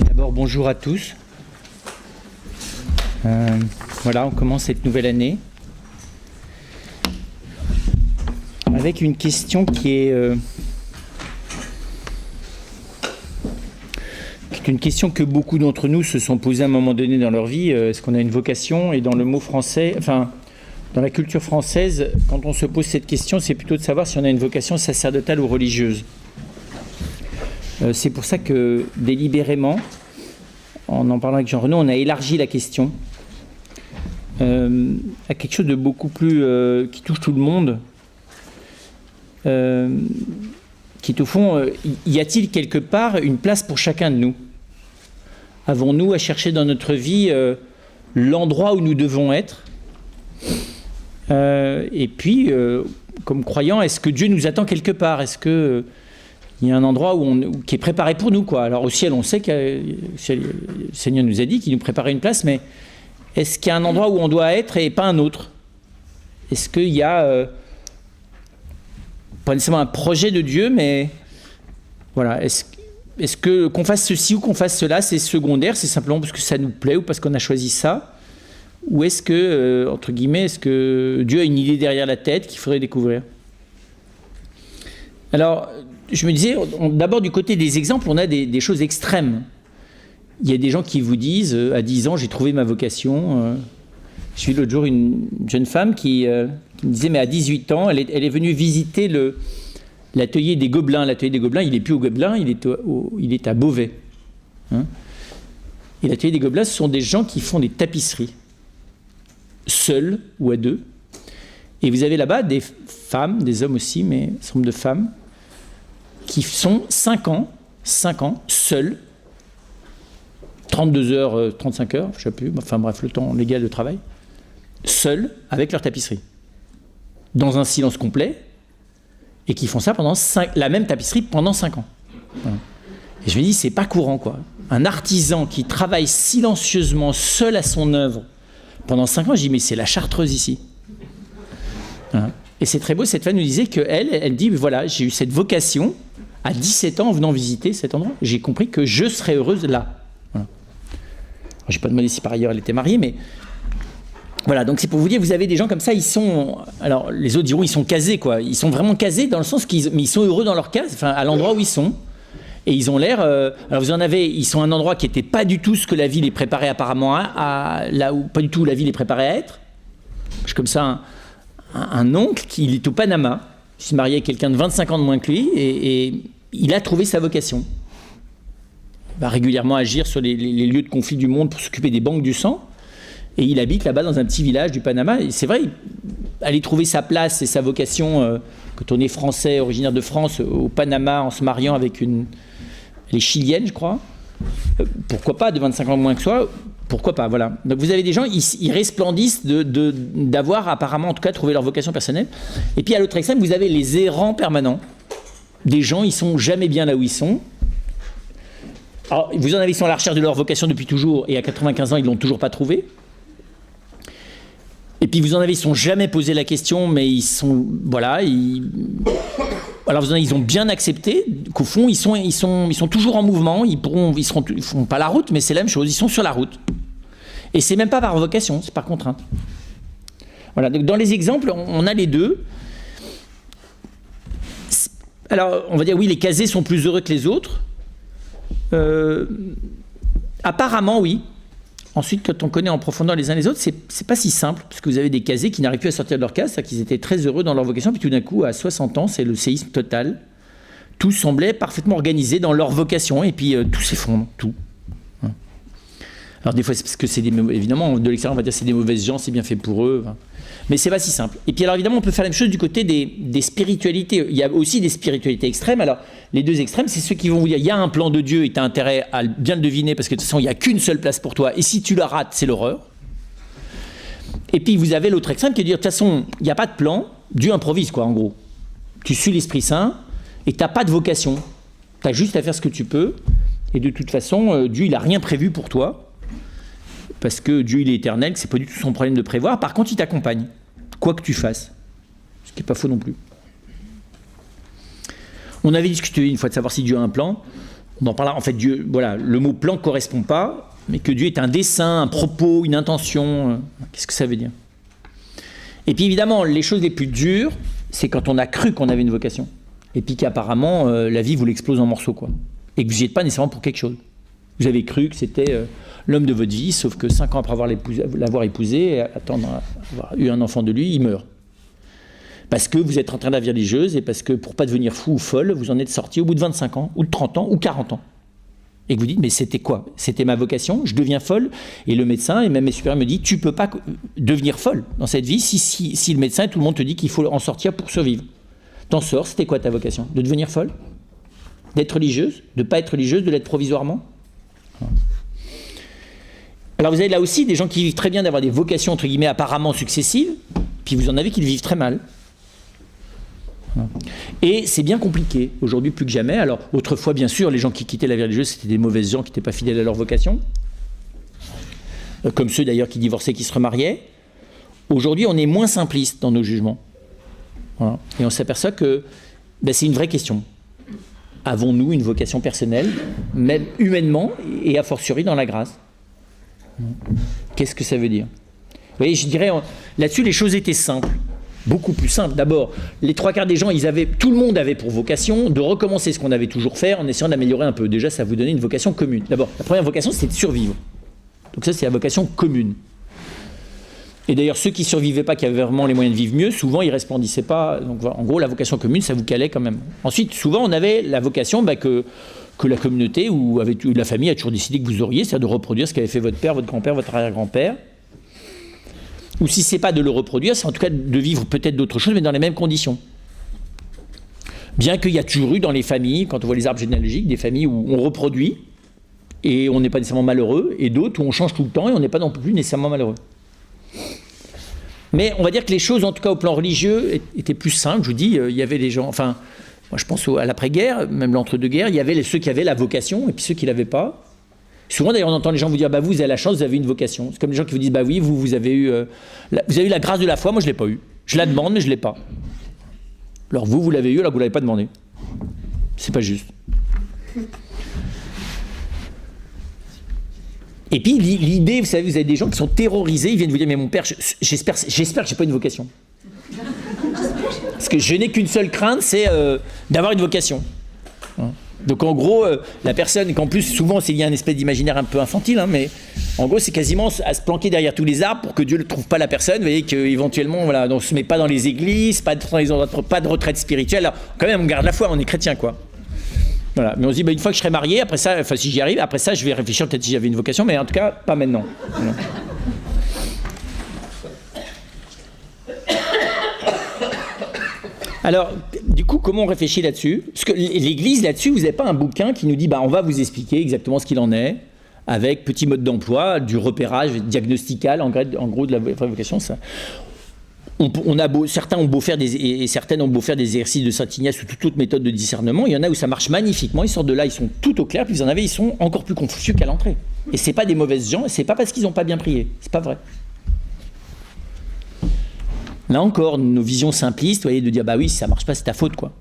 D'abord, bonjour à tous. Voilà, on commence cette nouvelle année avec une question qui est une question que beaucoup d'entre nous se sont posées à un moment donné dans leur vie. Est-ce qu'on a une vocation? Et dans le mot français, enfin, dans la culture française, quand on se pose cette question, c'est plutôt de savoir si on a une vocation sacerdotale ou religieuse. C'est pour ça que, délibérément, en parlant avec Jean-Renaud, on a élargi la question à quelque chose de beaucoup plus... qui touche tout le monde, qui est au fond, y a-t-il quelque part une place pour chacun de nous? Avons-nous à chercher dans notre vie l'endroit où nous devons être? Et puis, comme croyants, est-ce que Dieu nous attend quelque part? Est-ce que il y a un endroit qui est préparé pour nous, quoi? Alors au ciel, on sait que le Seigneur nous a dit qu'il nous préparait une place, mais est-ce qu'il y a un endroit où on doit être et pas un autre? Est-ce qu'il y a pas nécessairement un projet de Dieu, mais voilà, est-ce que qu'on fasse ceci ou qu'on fasse cela, c'est secondaire, c'est simplement parce que ça nous plaît ou parce qu'on a choisi ça? Ou est-ce que, entre guillemets, est-ce que Dieu a une idée derrière la tête qu'il faudrait découvrir? Alors, je me disais, d'abord du côté des exemples, on a des choses extrêmes. Il y a des gens qui vous disent, à 10 ans, j'ai trouvé ma vocation. J'ai vu l'autre jour une jeune femme qui me disait, mais à 18 ans, elle est venue visiter l'atelier des Gobelins. L'atelier des Gobelins, il n'est plus au Gobelins, il est à Beauvais. Hein? Et l'atelier des Gobelins, ce sont des gens qui font des tapisseries, seuls ou à deux. Et vous avez là-bas des femmes, des hommes aussi, mais un certain nombre de femmes, qui sont 5 ans, seuls, 32 heures, 35 heures, je ne sais plus, enfin bref, le temps légal de travail, seuls, avec leur tapisserie, dans un silence complet, et qui font ça la même tapisserie pendant 5 ans. Voilà. Et je me dis, c'est pas courant, quoi. Un artisan qui travaille silencieusement, seul à son œuvre, pendant 5 ans, je dis, mais c'est la Chartreuse ici. Voilà. Et c'est très beau, cette femme nous disait qu'elle dit, voilà, j'ai eu cette vocation, à 17 ans, en venant visiter cet endroit, j'ai compris que je serais heureuse là. Voilà. Je n'ai pas demandé si par ailleurs elle était mariée, mais voilà, donc c'est pour vous dire, vous avez des gens comme ça, ils sont, alors les autres diront, ils sont casés, quoi. Ils sont vraiment casés dans le sens mais ils sont heureux dans leur case, enfin à l'endroit où ils sont. Et ils ont l'air, alors vous en avez, ils sont à un endroit qui n'était pas du tout ce que la vie les préparait apparemment là où pas du tout où la vie les préparait à être. J'ai comme ça un oncle qui est au Panama. Il s'est marié avec quelqu'un de 25 ans de moins que lui et il a trouvé sa vocation. Il va régulièrement agir sur les lieux de conflit du monde pour s'occuper des banques du sang. Et il habite là-bas dans un petit village du Panama. Et c'est vrai, aller trouver sa place et sa vocation, quand on est français, originaire de France, au Panama, en se mariant avec elle est chilienne, je crois. Pourquoi pas, de 25 ans de moins que soi? Pourquoi pas, voilà. Donc vous avez des gens, ils resplendissent d'avoir apparemment, en tout cas, trouvé leur vocation personnelle. Et puis à l'autre extrême, vous avez les errants permanents. Des gens, ils sont jamais bien là où ils sont. Alors, vous en avez, ils sont à la recherche de leur vocation depuis toujours, et à 95 ans, ils ne l'ont toujours pas trouvé. Et puis vous en avez, ils ne sont jamais posé la question, mais ils sont, voilà, alors vous en avez, ils ont bien accepté qu'au fond, ils sont toujours en mouvement, ils ne font pas la route, mais c'est la même chose, ils sont sur la route. Et c'est même pas par vocation, c'est par contrainte. Voilà, donc dans les exemples, on a les deux. Alors, on va dire, oui, les casés sont plus heureux que les autres. Apparemment, oui. Ensuite, quand on connaît en profondeur les uns les autres, c'est pas si simple, parce que vous avez des casés qui n'arrivent plus à sortir de leur case, c'est-à-dire qu'ils étaient très heureux dans leur vocation, puis tout d'un coup, à 60 ans, c'est le séisme total. Tout semblait parfaitement organisé dans leur vocation, et puis tout s'effondre, tout. Alors des fois, c'est parce que c'est évidemment, de l'extérieur, on va dire c'est des mauvaises gens, c'est bien fait pour eux. Mais c'est pas si simple. Et puis alors évidemment, on peut faire la même chose du côté des spiritualités. Il y a aussi des spiritualités extrêmes. Alors les deux extrêmes, c'est ceux qui vont vous dire, il y a un plan de Dieu et tu as intérêt à bien le deviner parce que de toute façon, il n'y a qu'une seule place pour toi. Et si tu la rates, c'est l'horreur. Et puis vous avez l'autre extrême qui est de dire, de toute façon, il n'y a pas de plan, Dieu improvise, quoi, en gros. Tu suis l'Esprit Saint et tu n'as pas de vocation. Tu as juste à faire ce que tu peux. Et de toute façon, Dieu, il n'a rien prévu pour toi. Parce que Dieu, il est éternel, que c'est pas du tout son problème de prévoir. Par contre, il t'accompagne, quoi que tu fasses. Ce qui n'est pas faux non plus. On avait discuté une fois de savoir si Dieu a un plan. On en parlera. En fait, Dieu, voilà, le mot plan ne correspond pas, mais que Dieu est un dessein, un propos, une intention. Qu'est-ce que ça veut dire? Et puis évidemment, les choses les plus dures, c'est quand on a cru qu'on avait une vocation. Et puis qu'apparemment, la vie vous l'explose en morceaux, quoi. Et que vous n'y êtes pas nécessairement pour quelque chose. Vous avez cru que c'était l'homme de votre vie, sauf que 5 ans après l'avoir épousé, et attendre avoir eu un enfant de lui, il meurt. Parce que vous êtes en train de la vie religieuse et parce que pour ne pas devenir fou ou folle, vous en êtes sorti au bout de 25 ans, ou de 30 ans, ou 40 ans. Et que vous dites, mais c'était quoi? C'était ma vocation, je deviens folle. Et le médecin, et même mes supérieurs me disent, tu ne peux pas devenir folle dans cette vie si le médecin et tout le monde te dit qu'il faut en sortir pour survivre. T'en sors, c'était quoi ta vocation? De devenir folle? D'être religieuse? De ne pas être religieuse? De l'être provisoirement? Alors vous avez là aussi des gens qui vivent très bien d'avoir des vocations entre guillemets apparemment successives, puis vous en avez qui le vivent très mal. Et c'est bien compliqué, aujourd'hui plus que jamais. Alors autrefois bien sûr, les gens qui quittaient la vie religieuse, c'était des mauvais gens qui n'étaient pas fidèles à leur vocation, comme ceux d'ailleurs qui divorçaient, qui se remariaient. Aujourd'hui on est moins simpliste dans nos jugements. Voilà. Et on s'aperçoit que c'est une vraie question. Avons-nous une vocation personnelle, même humainement, et a fortiori dans la grâce? Qu'est-ce que ça veut dire? Vous voyez, je dirais, là-dessus, les choses étaient simples, beaucoup plus simples. D'abord, les 3/4 des gens, tout le monde avait pour vocation de recommencer ce qu'on avait toujours fait en essayant d'améliorer un peu. Déjà, ça vous donnait une vocation commune. D'abord, la première vocation, c'était de survivre. Donc ça, c'est la vocation commune. Et d'ailleurs, ceux qui ne survivaient pas, qui avaient vraiment les moyens de vivre mieux, souvent, ils ne resplendissaient pas. Donc, en gros, la vocation commune, ça vous calait quand même. Ensuite, souvent, on avait la vocation que la communauté ou la famille a toujours décidé que vous auriez, c'est-à-dire de reproduire ce qu'avait fait votre père, votre grand-père, votre arrière-grand-père. Ou si ce n'est pas de le reproduire, c'est en tout cas de vivre peut-être d'autres choses, mais dans les mêmes conditions. Bien qu'il y a toujours eu dans les familles, quand on voit les arbres généalogiques, des familles où on reproduit et on n'est pas nécessairement malheureux, et d'autres où on change tout le temps et on n'est pas non plus nécessairement malheureux. Mais on va dire que les choses, en tout cas au plan religieux, étaient plus simples. Je vous dis, il y avait des gens, enfin, moi je pense à l'après-guerre, même l'entre-deux-guerres, il y avait ceux qui avaient la vocation et puis ceux qui ne l'avaient pas. Souvent d'ailleurs on entend les gens vous dire, vous avez la chance, vous avez une vocation. C'est comme les gens qui vous disent, oui, vous avez eu la grâce de la foi, moi je ne l'ai pas eu. Je la demande, mais je ne l'ai pas. Alors vous l'avez eu, alors que vous ne l'avez pas demandé. C'est pas juste. Et puis l'idée, vous savez, vous avez des gens qui sont terrorisés, ils viennent vous dire, mais mon père, j'espère que j'ai pas une vocation. Parce que je n'ai qu'une seule crainte, c'est d'avoir une vocation. Donc en gros, la personne, qu'en plus souvent il y a un espèce d'imaginaire un peu infantile, mais en gros c'est quasiment à se planquer derrière tous les arbres pour que Dieu ne trouve pas la personne. Vous voyez qu'éventuellement, voilà, on ne se met pas dans les églises, pas dans les endroits, pas de retraite spirituelle. Alors quand même on garde la foi, on est chrétien quoi. Voilà. Mais on se dit, une fois que je serai marié, après ça, enfin si j'y arrive, après ça je vais réfléchir peut-être si j'avais une vocation, mais en tout cas pas maintenant. Voilà. Alors, du coup, comment on réfléchit là-dessus? Parce que l'Église, là-dessus, vous n'avez pas un bouquin qui nous dit, on va vous expliquer exactement ce qu'il en est, avec petit mode d'emploi, du repérage diagnostical, en gros, de la vocation. Ça. Certains ont beau faire et certaines ont beau faire des exercices de Saint-Ignace ou toute autre méthode de discernement. Il y en a où ça marche magnifiquement, ils sortent de là, ils sont tout au clair, puis vous en avez, ils sont encore plus confus qu'à l'entrée. Et c'est pas des mauvaises gens, et c'est pas parce qu'ils n'ont pas bien prié. C'est pas vrai. Là encore, nos visions simplistes, vous voyez, de dire, oui, si ça marche pas, c'est ta faute, quoi.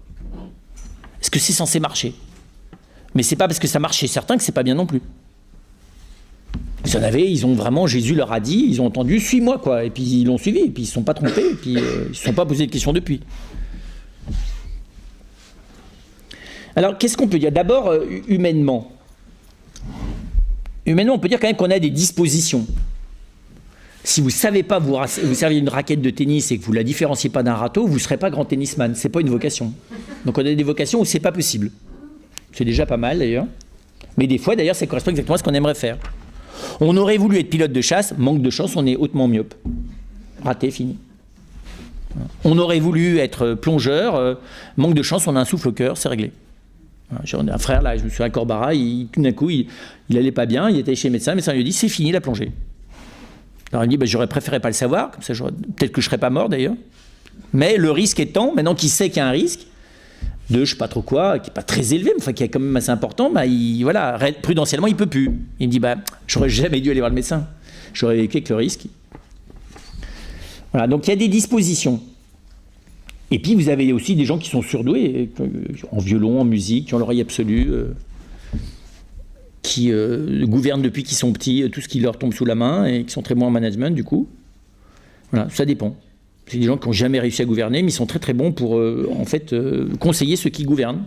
Est-ce que c'est censé marcher? Mais c'est pas parce que ça marche chez certains que c'est pas bien non plus. Vous en avez, ils ont vraiment, Jésus leur a dit, ils ont entendu, suis-moi, quoi. Et puis ils l'ont suivi, et puis ils se sont pas trompés, et puis ils se sont pas posé de questions depuis. Alors, qu'est-ce qu'on peut dire? D'abord, humainement. Humainement, on peut dire quand même qu'on a des dispositions. Si vous ne savez pas vous servir d'une raquette de tennis et que vous ne la différenciez pas d'un râteau, vous ne serez pas grand tennisman. Ce n'est pas une vocation. Donc on a des vocations où ce n'est pas possible. C'est déjà pas mal d'ailleurs. Mais des fois d'ailleurs ça correspond exactement à ce qu'on aimerait faire. On aurait voulu être pilote de chasse, manque de chance, on est hautement myope. Raté, fini. On aurait voulu être plongeur, manque de chance, on a un souffle au cœur, c'est réglé. J'ai un frère là, je me suis à Corbara, tout d'un coup il allait pas bien, il était chez le médecin lui a dit c'est fini la plongée. Alors il me dit, j'aurais préféré pas le savoir, comme ça peut-être que je serais pas mort d'ailleurs. Mais le risque étant, maintenant qu'il sait qu'il y a un risque, de je sais pas trop quoi, qui n'est pas très élevé, mais enfin, qui est quand même assez important, prudentiellement il peut plus. Il me dit, j'aurais jamais dû aller voir le médecin. J'aurais vécu avec le risque. Voilà, donc il y a des dispositions. Et puis vous avez aussi des gens qui sont surdoués, en violon, en musique, qui ont l'oreille absolue. qui gouvernent depuis qu'ils sont petits, tout ce qui leur tombe sous la main et qui sont très bons en management du coup. Voilà, ça dépend. C'est des gens qui n'ont jamais réussi à gouverner, mais ils sont très très bons pour conseiller ceux qui gouvernent,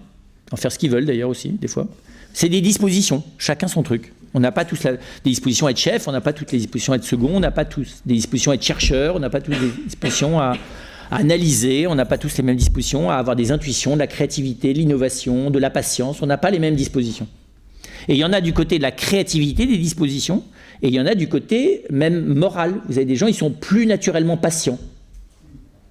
en faire ce qu'ils veulent d'ailleurs aussi, des fois. C'est des dispositions, chacun son truc. On n'a pas tous des dispositions à être chef, on n'a pas toutes les dispositions à être second, on n'a pas tous des dispositions à être chercheur, on n'a pas toutes les dispositions à analyser, on n'a pas tous les mêmes dispositions à avoir des intuitions, de la créativité, de l'innovation, de la patience, on n'a pas les mêmes dispositions. Et il y en a du côté de la créativité des dispositions, et il y en a du côté même moral. Vous avez des gens, ils sont plus naturellement patients.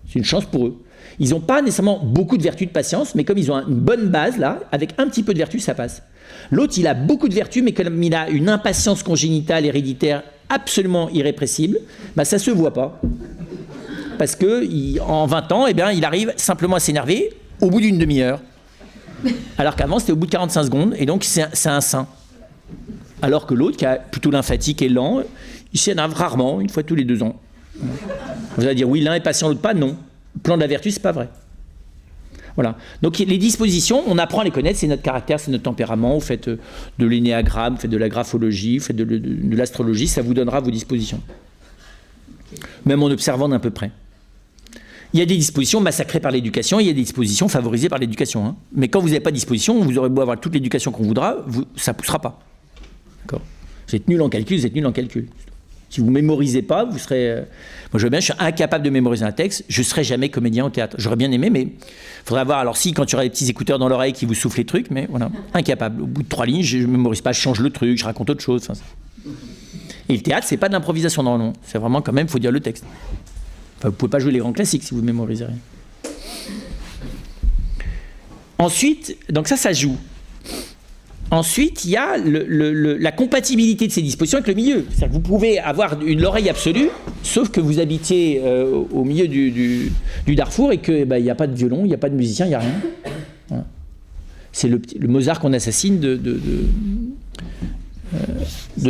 C'est une chance pour eux. Ils n'ont pas nécessairement beaucoup de vertus de patience, mais comme ils ont une bonne base, là, avec un petit peu de vertu, ça passe. L'autre, il a beaucoup de vertus, mais comme il a une impatience congénitale, héréditaire, absolument irrépressible, bah, ça ne se voit pas. Parce qu'en 20 ans, eh bien, il arrive simplement à s'énerver au bout d'une demi-heure. Alors qu'avant, c'était au bout de 45 secondes, et donc c'est un saint. Alors que l'autre, qui a plutôt lymphatique et lent, il s'énerve rarement, une fois tous les 2 ans. Vous allez dire, oui, l'un est patient, l'autre pas, non. Le plan de la vertu, c'est pas vrai. Voilà. Donc les dispositions, on apprend à les connaître, c'est notre caractère, c'est notre tempérament. Vous faites de l'énéagramme, vous faites de la graphologie, vous faites de l'astrologie, ça vous donnera vos dispositions. Même en observant d'un peu près. Il y a des dispositions massacrées par l'éducation, il y a des dispositions favorisées par l'éducation. Hein. Mais quand vous n'avez pas de disposition, vous aurez beau avoir toute l'éducation qu'on voudra, ça ne poussera pas. D'accord ? Vous êtes nul en calcul, vous êtes nul en calcul. Si vous ne mémorisez pas, vous serez... Moi, je veux bien, je suis incapable de mémoriser un texte, je ne serai jamais comédien au théâtre. J'aurais bien aimé, mais il faudrait avoir... Alors si, quand tu auras des petits écouteurs dans l'oreille qui vous soufflent les trucs, mais voilà, incapable. Au bout de 3 lignes, je ne mémorise pas, je change le truc, je raconte autre chose. Et le théâtre, c'est pas de l'improvisation, non. C'est vraiment quand même, il faut dire le texte. Enfin, vous ne pouvez pas jouer les grands classiques si vous ne mémorisez rien. Ensuite, donc ça joue. Ensuite, il y a la compatibilité de ces dispositions avec le milieu. C'est-à-dire que vous pouvez avoir l'oreille absolue, sauf que vous habitiez au milieu du Darfour et qu'il n'y a pas de violon, il n'y a pas de musicien, il n'y a rien. Voilà. C'est le Mozart qu'on assassine de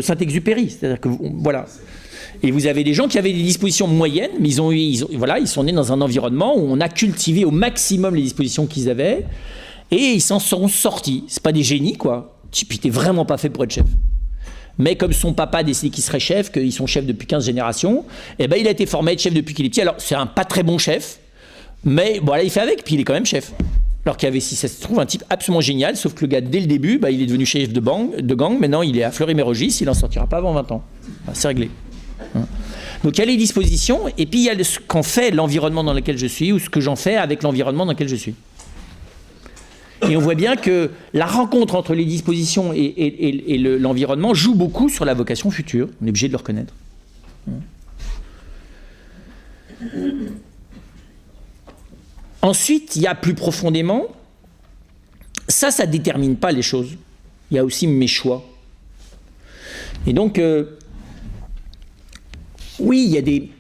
Saint-Exupéry. C'est-à-dire que, voilà. Et vous avez des gens qui avaient des dispositions moyennes, mais ils sont nés dans un environnement où on a cultivé au maximum les dispositions qu'ils avaient. Et ils s'en sont sortis. C'est pas des génies, quoi. Type, il était vraiment pas fait pour être chef. Mais comme son papa a décidé qu'il serait chef, qu'ils sont chefs depuis 15 générations, eh ben, il a été formé à être chef depuis qu'il est petit. Alors, c'est un pas très bon chef, mais voilà, il fait avec, puis il est quand même chef. Alors qu'il y avait, si ça se trouve, un type absolument génial, sauf que le gars, dès le début, il est devenu chef de gang, maintenant il est à Fleury-Mérogis, il n'en sortira pas avant 20 ans. Enfin, c'est réglé. Donc il y a les dispositions, et puis il y a ce qu'en fait l'environnement dans lequel je suis, ou ce que j'en fais avec l'environnement dans lequel je suis. Et on voit bien que la rencontre entre les dispositions et l'environnement joue beaucoup sur la vocation future. On est obligé de le reconnaître. Ensuite, il y a plus profondément, ça ne détermine pas les choses. Il y a aussi mes choix. Et donc, oui, il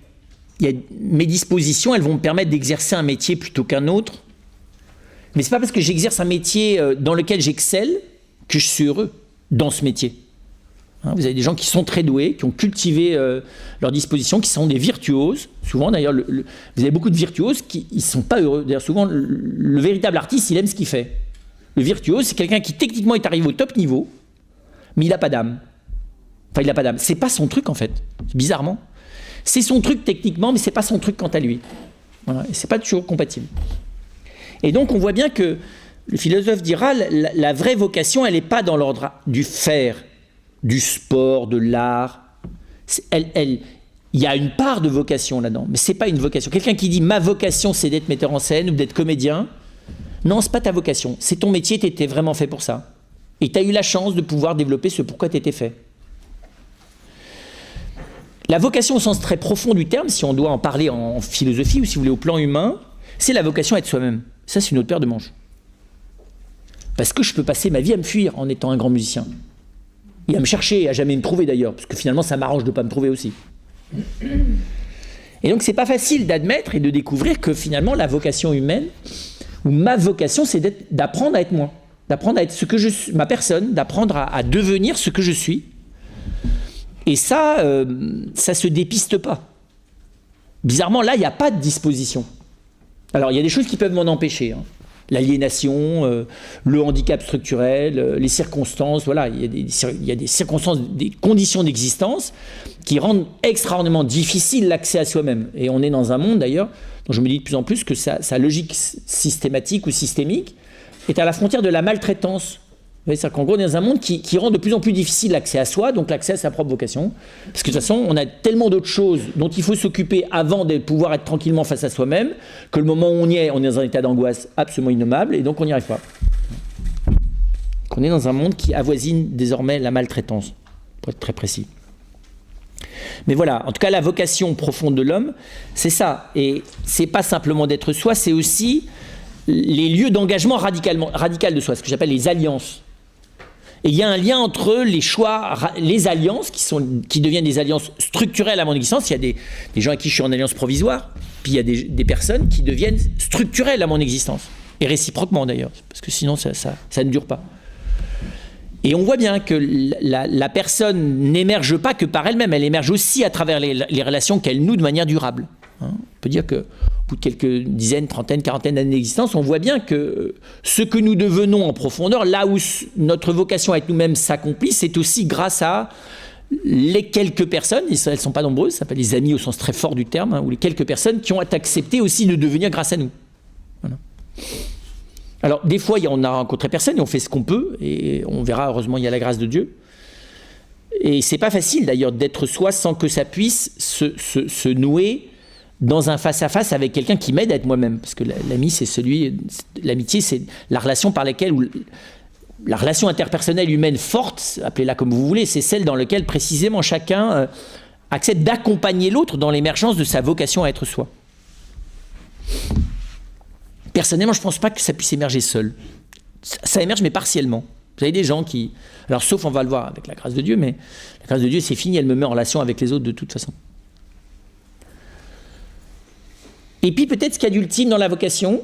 y a mes dispositions, elles vont me permettre d'exercer un métier plutôt qu'un autre. Mais ce n'est pas parce que j'exerce un métier dans lequel j'excelle que je suis heureux dans ce métier. Hein, vous avez des gens qui sont très doués, qui ont cultivé leurs dispositions, qui sont des virtuoses. Souvent, d'ailleurs, vous avez beaucoup de virtuoses qui ne sont pas heureux. D'ailleurs, souvent, le véritable artiste, il aime ce qu'il fait. Le virtuose, c'est quelqu'un qui techniquement est arrivé au top niveau, mais il n'a pas d'âme. Enfin, il n'a pas d'âme. C'est pas son truc, en fait. Bizarrement. C'est son truc techniquement, mais c'est pas son truc quant à lui. Voilà. Et c'est pas toujours compatible. Et donc, on voit bien que le philosophe dira la vraie vocation, elle n'est pas dans l'ordre du faire, du sport, de l'art. Il y a une part de vocation là-dedans, mais ce n'est pas une vocation. Quelqu'un qui dit « ma vocation, c'est d'être metteur en scène ou d'être comédien », non, ce n'est pas ta vocation. C'est ton métier, tu étais vraiment fait pour ça. Et tu as eu la chance de pouvoir développer ce pourquoi tu étais fait. La vocation au sens très profond du terme, si on doit en parler en philosophie ou si vous voulez au plan humain, c'est la vocation à être soi-même. Ça, c'est une autre paire de manches. Parce que je peux passer ma vie à me fuir en étant un grand musicien. Et à me chercher, et à jamais me trouver d'ailleurs, parce que finalement, ça m'arrange de ne pas me trouver aussi. Et donc, c'est pas facile d'admettre et de découvrir que finalement, la vocation humaine, ou ma vocation, c'est d'apprendre à être moi. D'apprendre à être ce que je suis, ma personne, d'apprendre à devenir ce que je suis. Et ça, ça se dépiste pas. Bizarrement, là, il n'y a pas de disposition. Alors, il y a des choses qui peuvent m'en empêcher. Hein. L'aliénation, le handicap structurel, les circonstances, voilà, il y a des circonstances, des conditions d'existence qui rendent extraordinairement difficile l'accès à soi-même. Et on est dans un monde d'ailleurs, dont je me dis de plus en plus que sa logique systématique ou systémique est à la frontière de la maltraitance. C'est-à-dire qu'en gros, on est dans un monde qui rend de plus en plus difficile l'accès à soi, donc l'accès à sa propre vocation. Parce que de toute façon, on a tellement d'autres choses dont il faut s'occuper avant de pouvoir être tranquillement face à soi-même, que le moment où on y est, on est dans un état d'angoisse absolument innommable, et donc on n'y arrive pas. On est dans un monde qui avoisine désormais la maltraitance, pour être très précis. Mais voilà, en tout cas, la vocation profonde de l'homme, c'est ça. Et c'est pas simplement d'être soi, c'est aussi les lieux d'engagement radical de soi, ce que j'appelle les alliances. Et il y a un lien entre les choix, les alliances, qui deviennent des alliances structurelles à mon existence. Il y a des gens avec qui je suis en alliance provisoire, puis il y a des personnes qui deviennent structurelles à mon existence. Et réciproquement d'ailleurs, parce que sinon ça ne dure pas. Et on voit bien que la personne n'émerge pas que par elle-même, elle émerge aussi à travers les relations qu'elle noue de manière durable. On peut dire qu'au bout de quelques dizaines, trentaines, quarantaines d'années d'existence, on voit bien que ce que nous devenons en profondeur, là où notre vocation à être nous-mêmes s'accomplit, c'est aussi grâce à les quelques personnes, et elles ne sont pas nombreuses, ça s'appelle les amis au sens très fort du terme, ou les quelques personnes qui ont accepté aussi de devenir grâce à nous. Voilà. Alors, des fois, on a rencontré personne et on fait ce qu'on peut, et on verra, heureusement, il y a la grâce de Dieu. Et c'est pas facile, d'ailleurs, d'être soi sans que ça puisse se nouer dans un face-à-face avec quelqu'un qui m'aide à être moi-même. Parce que l'amitié, c'est la relation par laquelle, la relation interpersonnelle humaine forte, appelez-la comme vous voulez, c'est celle dans laquelle, précisément, chacun accepte d'accompagner l'autre dans l'émergence de sa vocation à être soi. Personnellement, je ne pense pas que ça puisse émerger seul. Ça émerge, mais partiellement. Vous avez des gens qui... Alors, sauf, on va le voir avec la grâce de Dieu, mais la grâce de Dieu, c'est fini, elle me met en relation avec les autres de toute façon. Et puis, peut-être, ce qu'il y a d'ultime dans la vocation,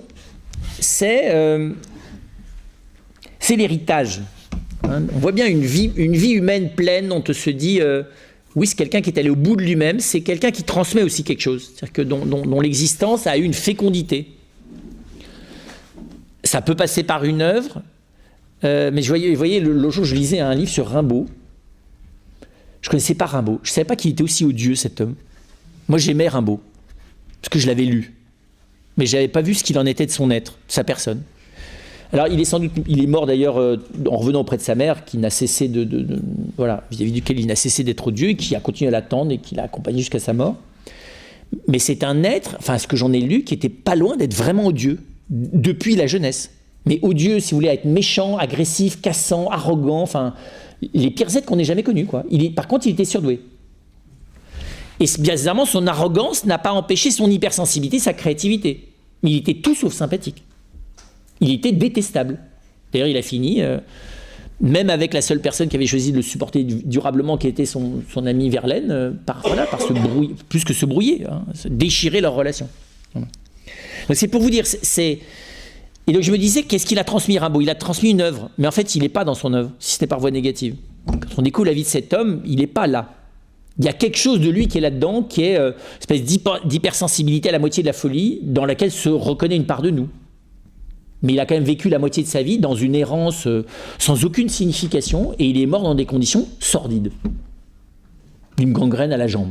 c'est l'héritage. Hein, on voit bien une vie humaine pleine, on se dit... oui, c'est quelqu'un qui est allé au bout de lui-même, c'est quelqu'un qui transmet aussi quelque chose. C'est-à-dire que dont l'existence a eu une fécondité. Ça peut passer par une œuvre, mais vous voyez, l'autre jour, je lisais un livre sur Rimbaud. Je ne connaissais pas Rimbaud. Je ne savais pas qu'il était aussi odieux, cet homme. Moi, j'aimais Rimbaud, parce que je l'avais lu. Mais je n'avais pas vu ce qu'il en était de son être, de sa personne. Alors, il est mort d'ailleurs en revenant auprès de sa mère, qui n'a cessé voilà, vis-à-vis duquel il n'a cessé d'être odieux, et qui a continué à l'attendre et qui l'a accompagné jusqu'à sa mort. Mais c'est un être, enfin, ce que j'en ai lu, qui était pas loin d'être vraiment odieux. Depuis la jeunesse. Mais odieux, si vous voulez, à être méchant, agressif, cassant, arrogant, enfin, les pires êtres qu'on ait jamais connus, quoi. Par contre, il était surdoué. Et bizarrement, son arrogance n'a pas empêché son hypersensibilité, sa créativité. Mais il était tout sauf sympathique. Il était détestable. D'ailleurs, il a fini, même avec la seule personne qui avait choisi de le supporter durablement, qui était son ami Verlaine, par se brouiller, plus que se brouiller, hein, se déchirer leur relation. Voilà. Donc c'est pour vous dire, et donc je me disais, qu'est-ce qu'il a transmis Rimbaud ? Il a transmis une œuvre, mais en fait il n'est pas dans son œuvre, si ce n'est par voie négative. Quand on découvre la vie de cet homme, il n'est pas là. Il y a quelque chose de lui qui est là-dedans, qui est une espèce d'hypersensibilité à la moitié de la folie, dans laquelle se reconnaît une part de nous. Mais il a quand même vécu la moitié de sa vie dans une errance sans aucune signification, et il est mort dans des conditions sordides. D'une gangrène à la jambe.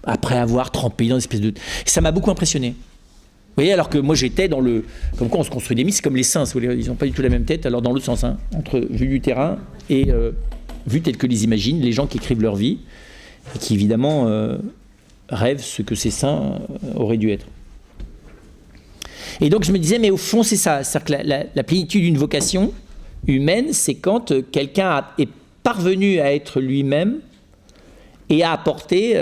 Après avoir trempé dans une espèce de... Ça m'a beaucoup impressionné. Vous voyez, alors que moi j'étais dans le... Comme quoi on se construit des mythes, c'est comme les saints, ils n'ont pas du tout la même tête, alors dans l'autre sens, hein, entre vue du terrain et vue telle que les imaginent, les gens qui écrivent leur vie, et qui évidemment rêvent ce que ces saints auraient dû être. Et donc je me disais, mais au fond c'est ça, c'est-à-dire que la plénitude d'une vocation humaine, c'est quand quelqu'un est parvenu à être lui-même, et à apporter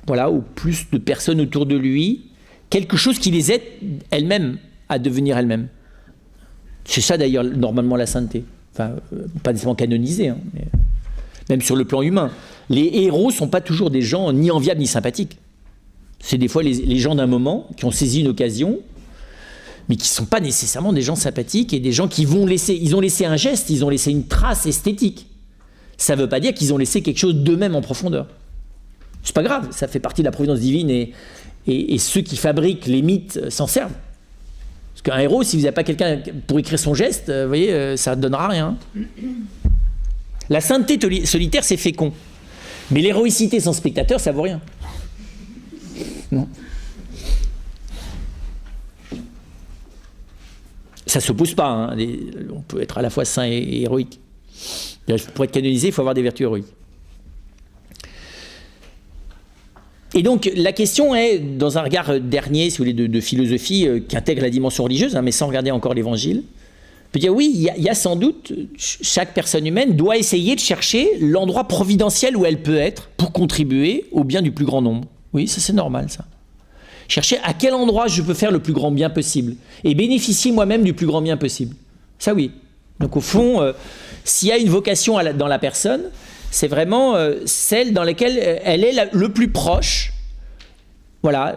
au plus de personnes autour de lui quelque chose qui les aide elles-mêmes à devenir elles-mêmes. C'est ça d'ailleurs normalement la sainteté. Enfin, pas nécessairement canonisée, hein, mais même sur le plan humain. Les héros ne sont pas toujours des gens ni enviables ni sympathiques. C'est des fois les gens d'un moment qui ont saisi une occasion, mais qui ne sont pas nécessairement des gens sympathiques et des gens qui ils ont laissé un geste, ils ont laissé une trace esthétique. Ça ne veut pas dire qu'ils ont laissé quelque chose d'eux-mêmes en profondeur. C'est pas grave, ça fait partie de la providence divine et ceux qui fabriquent les mythes s'en servent. Parce qu'un héros, si vous n'avez pas quelqu'un pour écrire son geste, vous voyez, ça ne donnera rien. La sainteté solitaire, c'est fécond. Mais l'héroïcité sans spectateur, ça vaut rien. Non. Ça ne s'oppose pas. Hein. On peut être à la fois saint et héroïque. Pour être canonisé, il faut avoir des vertus héroïques. Et donc, la question est, dans un regard dernier, si vous voulez, de philosophie, qui intègre la dimension religieuse, hein, mais sans regarder encore l'Évangile, on peut dire, oui, il y a sans doute, chaque personne humaine doit essayer de chercher l'endroit providentiel où elle peut être pour contribuer au bien du plus grand nombre. Oui, ça c'est normal, ça. Chercher à quel endroit je peux faire le plus grand bien possible et bénéficier moi-même du plus grand bien possible. Ça, oui. Donc, au fond, s'il y a une vocation dans la personne, c'est vraiment celle dans laquelle elle est le plus proche, voilà,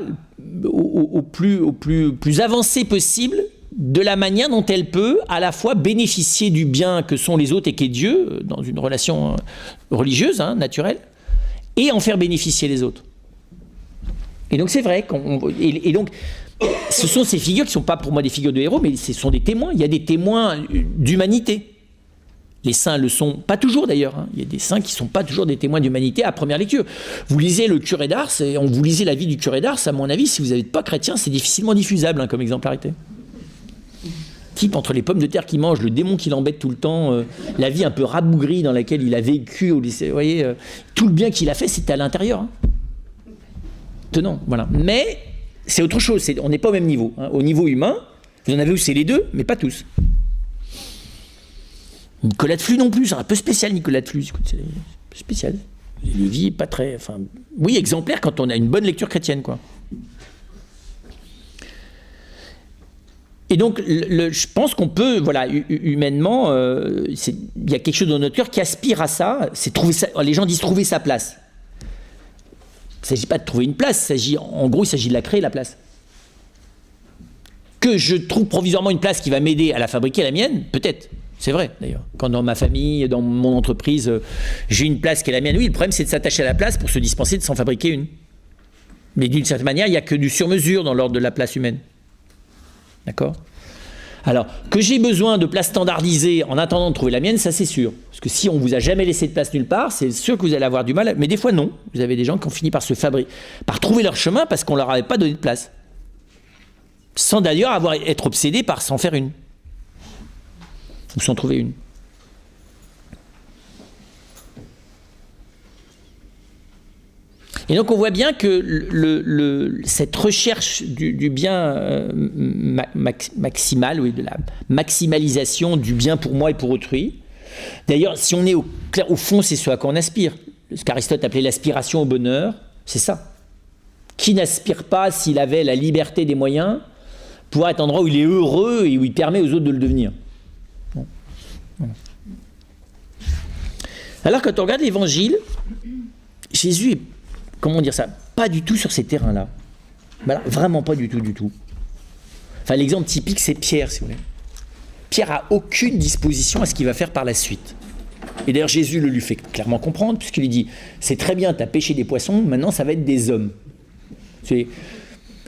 au plus avancé possible de la manière dont elle peut à la fois bénéficier du bien que sont les autres et qu'est Dieu, dans une relation religieuse, hein, naturelle, et en faire bénéficier les autres. Et donc c'est vrai, et donc ce sont ces figures qui ne sont pas pour moi des figures de héros, mais ce sont des témoins, il y a des témoins d'humanité. Les saints le sont, pas toujours d'ailleurs, hein. Il y a des saints qui ne sont pas toujours des témoins d'humanité à première lecture. Vous lisez le curé d'Ars, et vous lisez la vie du curé d'Ars, à mon avis, si vous n'êtes pas chrétien, c'est difficilement diffusable comme exemplarité. Type entre les pommes de terre qu'il mange, le démon qui l'embête tout le temps, la vie un peu rabougrie dans laquelle il a vécu au lycée, vous voyez, tout le bien qu'il a fait, c'était à l'intérieur. Hein. Tenant, voilà. Mais c'est autre chose, on n'est pas au même niveau. Hein. Au niveau humain, vous en avez où c'est les deux, mais pas tous. Nicolas de Flux non plus, c'est un peu spécial Nicolas de Flux, c'est spécial. Une vie pas très, enfin, oui, exemplaire quand on a une bonne lecture chrétienne, quoi. Et donc, je pense qu'on peut, voilà, humainement, il y a quelque chose dans notre cœur qui aspire à ça. C'est trouver ça. Les gens disent trouver sa place. Il ne s'agit pas de trouver une place. En gros, il s'agit de la créer, la place. Que je trouve provisoirement une place qui va m'aider à la fabriquer, la mienne, peut-être. C'est vrai, d'ailleurs. Quand dans ma famille, dans mon entreprise, j'ai une place qui est la mienne, oui, le problème, c'est de s'attacher à la place pour se dispenser de s'en fabriquer une. Mais d'une certaine manière, il n'y a que du sur-mesure dans l'ordre de la place humaine. D'accord ? Alors, que j'ai besoin de place standardisée en attendant de trouver la mienne, ça c'est sûr. Parce que si on ne vous a jamais laissé de place nulle part, c'est sûr que vous allez avoir du mal. Mais des fois, non. Vous avez des gens qui ont fini par par trouver leur chemin parce qu'on ne leur avait pas donné de place. Sans d'ailleurs être obsédé par s'en faire une. Ou s'en trouver une. Et donc on voit bien que cette recherche du bien maximal, oui, de la maximalisation du bien pour moi et pour autrui, d'ailleurs si on est au fond, c'est ce à quoi on aspire. Ce qu'Aristote appelait l'aspiration au bonheur, c'est ça. Qui n'aspire pas, s'il avait la liberté des moyens, pour être un endroit où il est heureux et où il permet aux autres de le devenir. Bon. Voilà. Alors quand on regarde l'Évangile, Jésus est, comment dire ça, pas du tout sur ces terrains-là. Voilà, vraiment pas du tout. Enfin, l'exemple typique, c'est Pierre, si vous voulez. Pierre a aucune disposition à ce qu'il va faire par la suite. Et d'ailleurs, Jésus le lui fait clairement comprendre, puisqu'il lui dit, c'est très bien, tu as pêché des poissons, maintenant ça va être des hommes.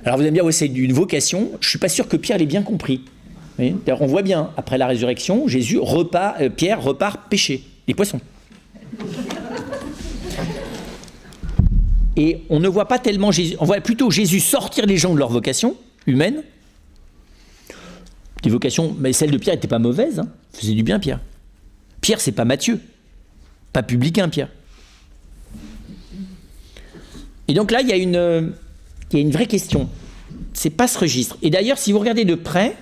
Alors vous allez me dire, ouais, c'est une vocation, je ne suis pas sûr que Pierre l'ait bien compris. D'ailleurs, on voit bien, après la résurrection, Pierre repart pêcher des poissons. Et on ne voit pas tellement Jésus, on voit plutôt Jésus sortir les gens de leur vocation humaine. Des vocations, mais celle de Pierre n'était pas mauvaise, hein. Faisait du bien Pierre. Pierre, c'est pas Matthieu, pas publicain Pierre. Et donc là, il y a une vraie question. C'est pas ce registre. Et d'ailleurs, si vous regardez de près,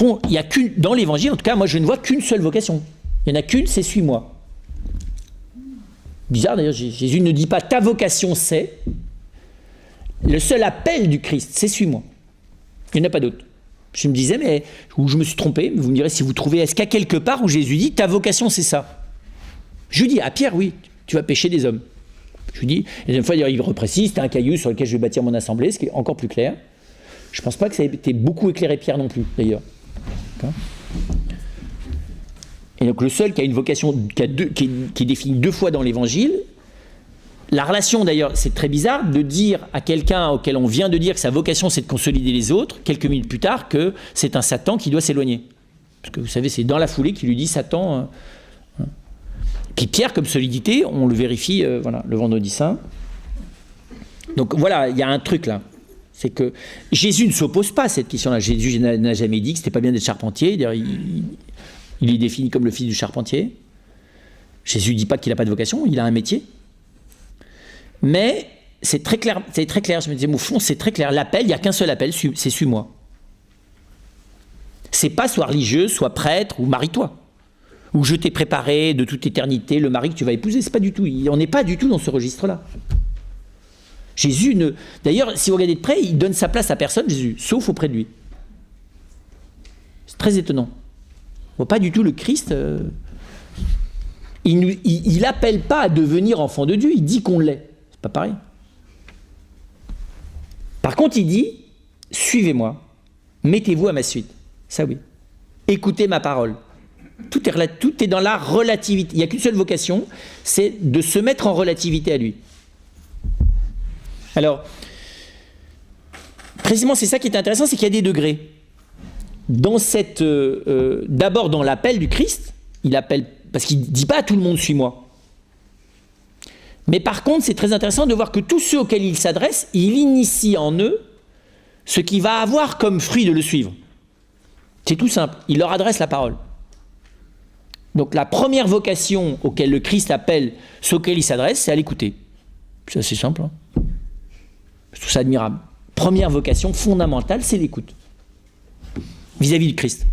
il y a dans l'Évangile, en tout cas, moi je ne vois qu'une seule vocation. Il n'y en a qu'une, c'est suis-moi. Bizarre d'ailleurs, Jésus ne dit pas ta vocation c'est. Le seul appel du Christ, c'est suis-moi. Il n'y en a pas d'autre. Je me disais, mais ou je me suis trompé, mais vous me direz si vous trouvez, est-ce qu'il y a quelque part où Jésus dit ta vocation c'est ça? Je lui dis à Pierre, oui, tu vas pêcher des hommes. Je lui dis, et la deuxième fois il reprécise, c'est un caillou sur lequel je vais bâtir mon assemblée, ce qui est encore plus clair. Je ne pense pas que ça ait été beaucoup éclairé Pierre non plus, d'ailleurs. D'accord ? Et donc le seul qui a une vocation qui est définie 2 fois dans l'Évangile, La relation, d'ailleurs, c'est très bizarre de dire à quelqu'un auquel on vient de dire que sa vocation, c'est de consolider les autres, quelques minutes plus tard, que c'est un Satan qui doit s'éloigner. Parce que vous savez, c'est dans la foulée qu'il lui dit Satan. Puis Pierre, comme solidité, on le vérifie le vendredi saint. Donc voilà, il y a un truc là. C'est que Jésus ne s'oppose pas à cette question-là. Jésus n'a jamais dit que c'était pas bien d'être charpentier. Il est défini comme le fils du charpentier. Jésus ne dit pas qu'il n'a pas de vocation, il a un métier. Mais c'est très clair, je me disais, au fond, c'est très clair. L'appel, il n'y a qu'un seul appel, c'est suis-moi. C'est pas sois religieux, sois prêtre ou marie-toi. Ou je t'ai préparé de toute éternité le mari que tu vas épouser. C'est pas du tout. On n'est pas du tout dans ce registre-là. Jésus ne. D'ailleurs, si vous regardez de près, il donne sa place à personne, Jésus, sauf auprès de lui. C'est très étonnant. On voit pas du tout le Christ. Il n'appelle pas à devenir enfant de Dieu, il dit qu'on l'est. C'est pas pareil. Par contre, il dit suivez-moi, mettez-vous à ma suite. Ça oui. Écoutez ma parole. Tout est dans la relativité. Il n'y a qu'une seule vocation, c'est de se mettre en relativité à lui. Alors, précisément, c'est ça qui est intéressant, c'est qu'il y a des degrés. Dans cette, d'abord dans l'appel du Christ, il appelle, parce qu'il ne dit pas à tout le monde suis-moi. Mais par contre, c'est très intéressant de voir que tous ceux auxquels il s'adresse, il initie en eux ce qui va avoir comme fruit de le suivre. C'est tout simple, il leur adresse la parole. Donc la première vocation auquel le Christ appelle ceux auxquels il s'adresse, c'est à l'écouter. C'est assez simple. Hein. Je trouve ça admirable. Première vocation fondamentale, c'est l'écoute. Vis-à-vis du Christ.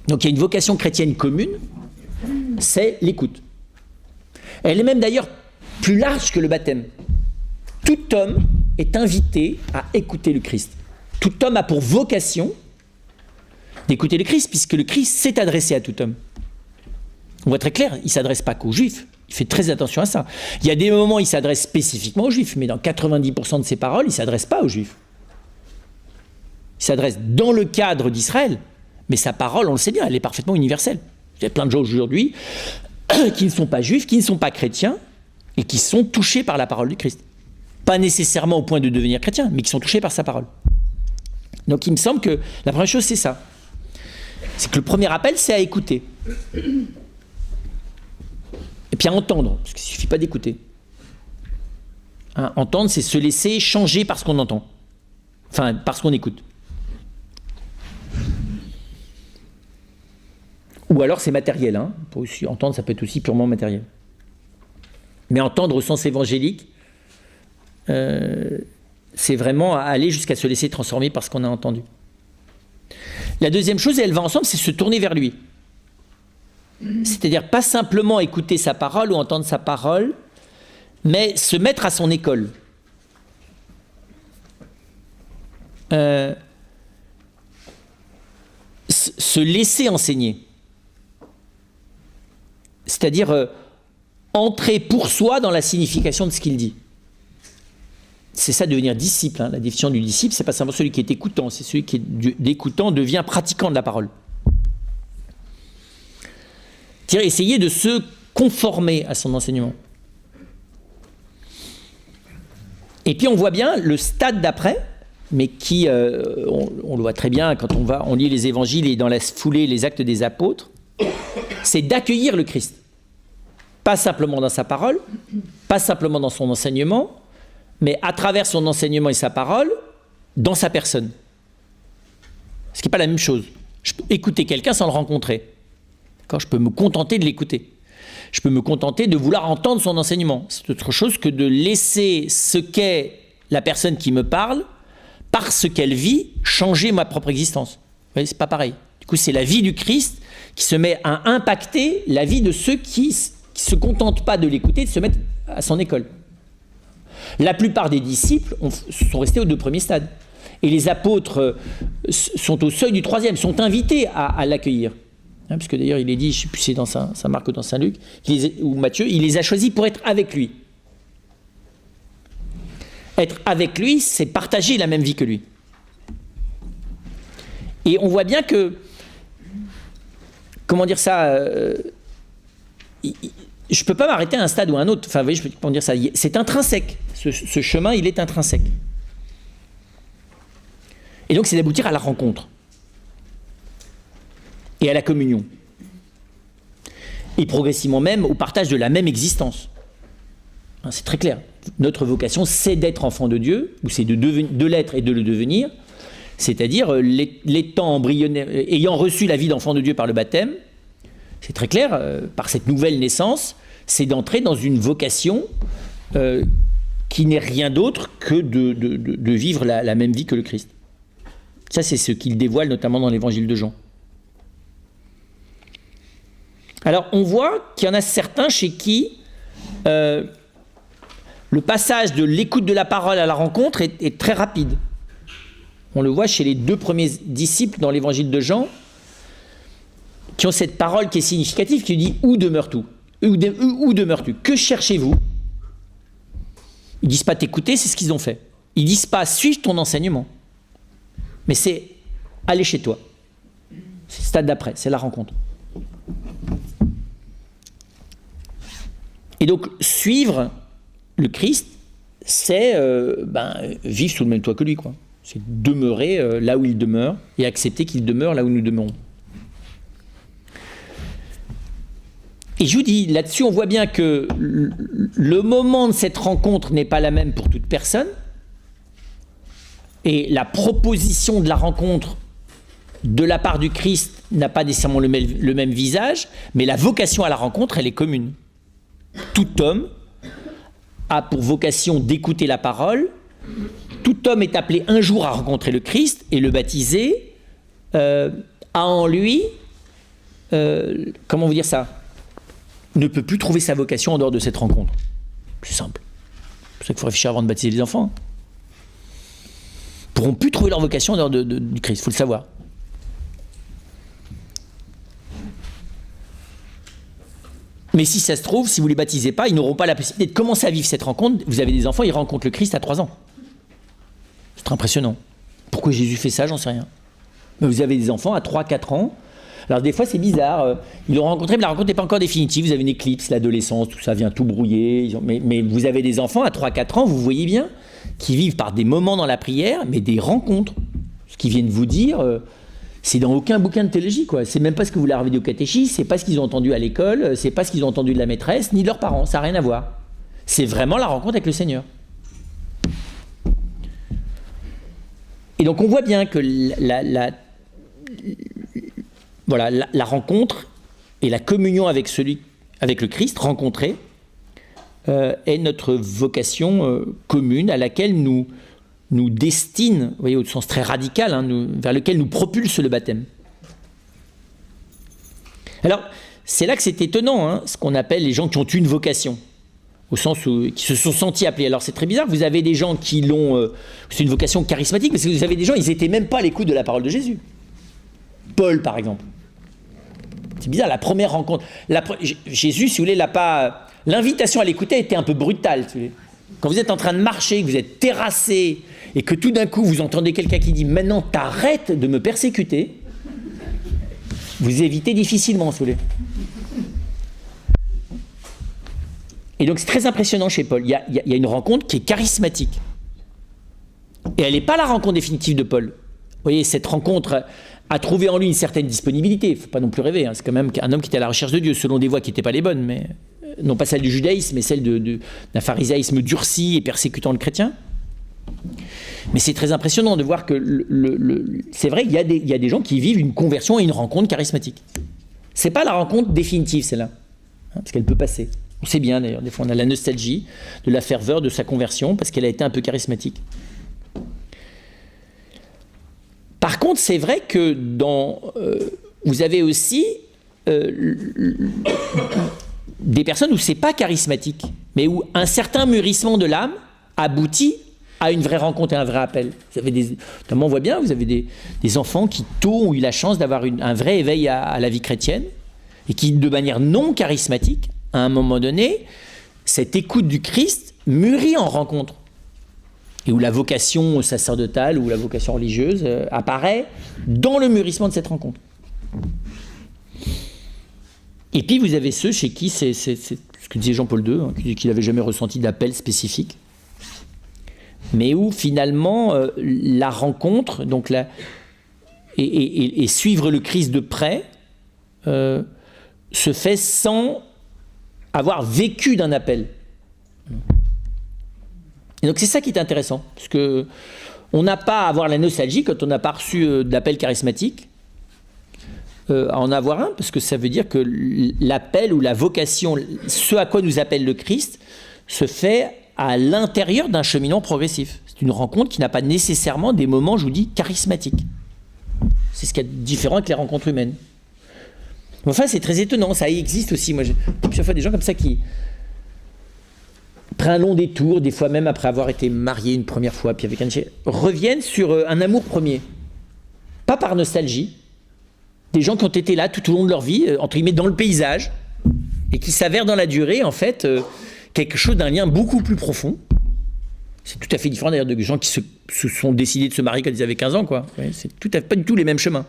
Donc il y a une vocation chrétienne commune, c'est l'écoute. Elle est même d'ailleurs plus large que le baptême. Tout homme est invité à écouter le Christ. Tout homme a pour vocation d'écouter le Christ, puisque le Christ s'est adressé à tout homme. On voit très clair, il ne s'adresse pas qu'aux Juifs. Il fait très attention à ça. Il y a des moments où il s'adresse spécifiquement aux Juifs, mais dans 90% de ses paroles, il ne s'adresse pas aux Juifs. Il s'adresse dans le cadre d'Israël, mais sa parole, on le sait bien, elle est parfaitement universelle. Il y a plein de gens aujourd'hui qui ne sont pas juifs, qui ne sont pas chrétiens, et qui sont touchés par la parole du Christ. Pas nécessairement au point de devenir chrétiens, mais qui sont touchés par sa parole. Donc il me semble que la première chose, c'est ça. C'est que le premier appel, c'est à écouter. Et puis à entendre, parce qu'il ne suffit pas d'écouter. Hein, entendre, c'est se laisser changer par ce qu'on entend. Enfin, par ce qu'on écoute. Ou alors c'est matériel. Hein. Pour aussi, entendre, ça peut être aussi purement matériel. Mais entendre au sens évangélique, c'est vraiment aller jusqu'à se laisser transformer par ce qu'on a entendu. La deuxième chose, et elle va ensemble, c'est se tourner vers lui. C'est-à-dire pas simplement écouter sa parole ou entendre sa parole, mais se mettre à son école. Se laisser enseigner. C'est-à-dire entrer pour soi dans la signification de ce qu'il dit. C'est ça, devenir disciple. Hein. La définition du disciple, c'est pas simplement celui qui est écoutant, c'est celui qui est écoutant devient pratiquant de la parole. Essayer de se conformer à son enseignement. Et puis on voit bien le stade d'après, mais qui, on le voit très bien quand on lit les évangiles et dans la foulée les actes des apôtres, c'est d'accueillir le Christ. Pas simplement dans sa parole, pas simplement dans son enseignement, mais à travers son enseignement et sa parole, dans sa personne. Ce qui n'est pas la même chose. Je peux écouter quelqu'un sans le rencontrer. D'accord ? Je peux me contenter de l'écouter. Je peux me contenter de vouloir entendre son enseignement. C'est autre chose que de laisser ce qu'est la personne qui me parle, par ce qu'elle vit, changer ma propre existence. Vous voyez, c'est pas pareil. Du coup, c'est la vie du Christ qui se met à impacter la vie de ceux qui se contentent pas de l'écouter, de se mettre à son école. La plupart des disciples sont restés aux 2 premiers stades. Et les apôtres sont au seuil du 3e, sont invités à l'accueillir. Hein, puisque d'ailleurs, il est dit, je ne sais plus si c'est dans Saint Marc ou dans Saint Luc, ou Matthieu, il les a choisis pour être avec lui. Être avec lui, c'est partager la même vie que lui. Et on voit bien que, comment dire ça, je ne peux pas m'arrêter à un stade ou à un autre. Enfin, vous voyez, je peux pas dire ça. C'est intrinsèque. Ce chemin, il est intrinsèque. Et donc, c'est d'aboutir à la rencontre. Et à la communion. Et progressivement même au partage de la même existence. Hein, c'est très clair. Notre vocation, c'est d'être enfant de Dieu, ou c'est de l'être et de le devenir. C'est-à-dire, l'étant embryonnaire, ayant reçu la vie d'enfant de Dieu par le baptême, c'est très clair, par cette nouvelle naissance, c'est d'entrer dans une vocation qui n'est rien d'autre que de vivre la même vie que le Christ. Ça, c'est ce qu'il dévoile notamment dans l'évangile de Jean. Alors, on voit qu'il y en a certains chez qui le passage de l'écoute de la parole à la rencontre est très rapide. On le voit chez les 2 premiers disciples dans l'évangile de Jean, qui ont cette parole qui est significative, qui dit « Où demeures-tu ? Où demeures-tu ? Que cherchez-vous » Ils ne disent pas t'écouter, c'est ce qu'ils ont fait. Ils ne disent pas suivre ton enseignement. Mais c'est aller chez toi. C'est le stade d'après, c'est la rencontre. Et donc, suivre le Christ, c'est vivre sous le même toit que lui, quoi. C'est demeurer là où il demeure et accepter qu'il demeure là où nous demeurons. Et je vous dis, là-dessus, on voit bien que le moment de cette rencontre n'est pas la même pour toute personne. Et la proposition de la rencontre de la part du Christ n'a pas nécessairement le même visage, mais la vocation à la rencontre, elle est commune. Tout homme a pour vocation d'écouter la parole. Tout homme est appelé un jour à rencontrer le Christ, et le baptisé a en lui, comment vous dire ça, ne peut plus trouver sa vocation en dehors de cette rencontre. C'est simple. C'est pour ça qu'il faut réfléchir avant de baptiser les enfants. Ils ne pourront plus trouver leur vocation en dehors du Christ, il faut le savoir. Mais si ça se trouve, si vous ne les baptisez pas, ils n'auront pas la possibilité de commencer à vivre cette rencontre. Vous avez des enfants, ils rencontrent le Christ à 3 ans. C'est impressionnant. Pourquoi Jésus fait ça, j'en sais rien. Mais vous avez des enfants à 3-4 ans. Alors des fois, c'est bizarre. Ils l'ont rencontré, mais la rencontre n'est pas encore définitive. Vous avez une éclipse, l'adolescence, tout ça vient tout brouiller. Mais vous avez des enfants à 3-4 ans, vous voyez bien, qui vivent par des moments dans la prière, mais des rencontres. Ce qu'ils viennent vous dire, c'est dans aucun bouquin de théologie, quoi. C'est même pas ce que vous leur avez dit au catéchisme, c'est pas ce qu'ils ont entendu à l'école, c'est pas ce qu'ils ont entendu de la maîtresse, ni de leurs parents. Ça n'a rien à voir. C'est vraiment la rencontre avec le Seigneur. Et donc on voit bien que la rencontre et la communion avec le Christ rencontré est notre vocation commune à laquelle nous destine, vous voyez, au sens très radical, vers lequel nous propulse le baptême. Alors, c'est là que c'est étonnant, ce qu'on appelle les gens qui ont une vocation, au sens où qui se sont sentis appelés. Alors c'est très bizarre, vous avez des gens qui l'ont, c'est une vocation charismatique, parce que vous avez des gens, ils n'étaient même pas à l'écoute de la parole de Jésus. Paul, par exemple. C'est bizarre, la première rencontre. Jésus, si vous voulez, l'invitation à l'écouter était un peu brutale, si vous voulez. Quand vous êtes en train de marcher, que vous êtes terrassé, et que tout d'un coup, vous entendez quelqu'un qui dit « Maintenant, t'arrêtes de me persécuter », vous évitez difficilement, si vous voulez. Et donc, c'est très impressionnant chez Paul. Il y a une rencontre qui est charismatique. Et elle n'est pas la rencontre définitive de Paul. Vous voyez, cette rencontre a trouvé en lui une certaine disponibilité. Il ne faut pas non plus rêver. C'est quand même un homme qui était à la recherche de Dieu, selon des voies qui n'étaient pas les bonnes, mais non pas celle du judaïsme, mais celle d'un pharisaïsme durci et persécutant le chrétien. Mais c'est très impressionnant de voir que c'est vrai qu'il y a des gens qui vivent une conversion et une rencontre charismatique. Ce n'est pas la rencontre définitive, celle-là, parce qu'elle peut passer. On sait bien d'ailleurs, des fois on a la nostalgie de la ferveur de sa conversion parce qu'elle a été un peu charismatique. Par contre, c'est vrai que vous avez aussi des personnes où c'est pas charismatique, mais où un certain mûrissement de l'âme aboutit à une vraie rencontre et un vrai appel. Vous avez notamment on voit bien, vous avez des enfants qui tôt ont eu la chance d'avoir un vrai éveil à la vie chrétienne et qui, de manière non charismatique, à un moment donné, cette écoute du Christ mûrit en rencontre. Et où la vocation sacerdotale ou la vocation religieuse apparaît dans le mûrissement de cette rencontre. Et puis vous avez ceux chez qui c'est ce que disait Jean-Paul II, hein, qui dit qu'il n'avait jamais ressenti d'appel spécifique, mais où finalement la rencontre, donc et suivre le Christ de près, se fait sans avoir vécu d'un appel. Et donc c'est ça qui est intéressant, parce que on n'a pas à avoir la nostalgie quand on n'a pas reçu d'appel charismatique, à en avoir un, parce que ça veut dire que l'appel ou la vocation, ce à quoi nous appelle le Christ, se fait à l'intérieur d'un cheminement progressif. C'est une rencontre qui n'a pas nécessairement des moments, je vous dis, charismatiques. C'est ce qui est différent avec les rencontres humaines. Enfin, c'est très étonnant, ça existe aussi. Moi, j'ai plusieurs fois des gens comme ça qui, après un long détour, des fois même après avoir été mariés une première fois, puis avec un reviennent sur un amour premier. Pas par nostalgie. Des gens qui ont été là tout au long de leur vie, entre guillemets, dans le paysage, et qui s'avèrent dans la durée, en fait, quelque chose d'un lien beaucoup plus profond. C'est tout à fait différent d'ailleurs de gens qui se sont décidés de se marier quand ils avaient 15 ans, quoi. Ouais, c'est pas du tout les mêmes chemins.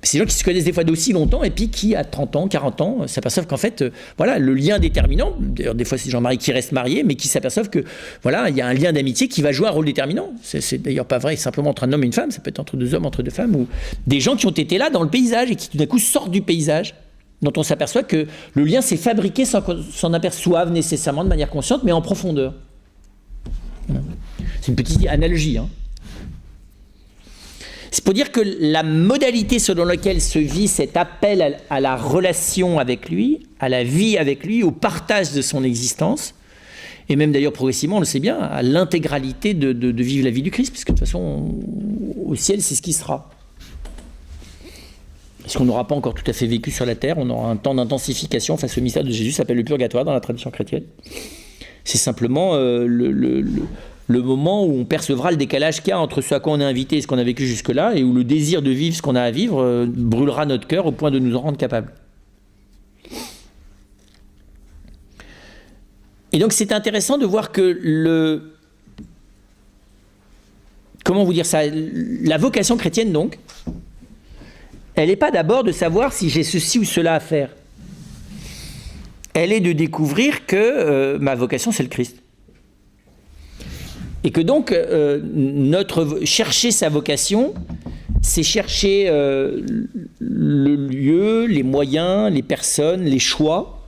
C'est des gens qui se connaissent des fois d'aussi longtemps et puis qui, à 30 ans, 40 ans, s'aperçoivent qu'en fait, voilà, le lien déterminant, d'ailleurs des fois c'est des gens mariés qui restent mariés, mais qui s'aperçoivent que, voilà, il y a un lien d'amitié qui va jouer un rôle déterminant. C'est d'ailleurs pas vrai simplement entre un homme et une femme, ça peut être entre deux hommes, entre deux femmes, ou des gens qui ont été là dans le paysage et qui tout d'un coup sortent du paysage, dont on s'aperçoit que le lien s'est fabriqué sans qu'on s'en aperçoive nécessairement de manière consciente, mais en profondeur. C'est une petite analogie, hein. C'est pour dire que la modalité selon laquelle se vit cet appel à la relation avec lui, à la vie avec lui, au partage de son existence, et même d'ailleurs progressivement, on le sait bien, à l'intégralité de vivre la vie du Christ, puisque de toute façon, au ciel, c'est ce qui sera. Ce qu'on n'aura pas encore tout à fait vécu sur la terre, on aura un temps d'intensification face au mystère de Jésus, ça s'appelle le purgatoire dans la tradition chrétienne. C'est simplement le moment où on percevra le décalage qu'il y a entre ce à quoi on est invité et ce qu'on a vécu jusque-là, et où le désir de vivre ce qu'on a à vivre brûlera notre cœur au point de nous en rendre capables. Et donc c'est intéressant de voir que comment vous dire ça, la vocation chrétienne donc, elle n'est pas d'abord de savoir si j'ai ceci ou cela à faire. Elle est de découvrir que ma vocation c'est le Christ. Et que donc, chercher sa vocation, c'est chercher le lieu, les moyens, les personnes, les choix,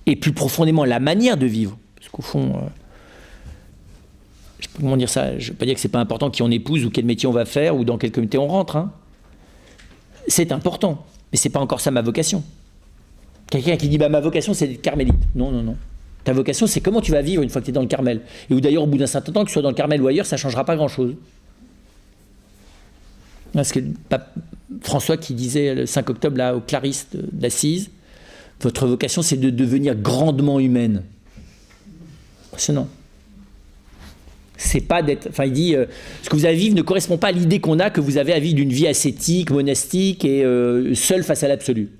et plus profondément la manière de vivre. Parce qu'au fond, je sais pas comment dire ça, je ne veux pas dire que ce n'est pas important qui on épouse ou quel métier on va faire ou dans quel comité on rentre. Hein. C'est important, mais ce n'est pas encore ça ma vocation. Quelqu'un qui dit ma vocation c'est d'être carmélite. Non, non, non. Ta vocation, c'est comment tu vas vivre une fois que tu es dans le Carmel. Et où d'ailleurs, au bout d'un certain temps, que tu sois dans le Carmel ou ailleurs, ça ne changera pas grand-chose. Parce que pape François qui disait le 5 octobre là, aux Clarisses d'Assise, votre vocation, c'est de devenir grandement humaine. Impressionnant. C'est pas d'être... Enfin, il dit, ce que vous avez à vivre ne correspond pas à l'idée qu'on a que vous avez à vivre d'une vie ascétique, monastique et seul face à l'absolu.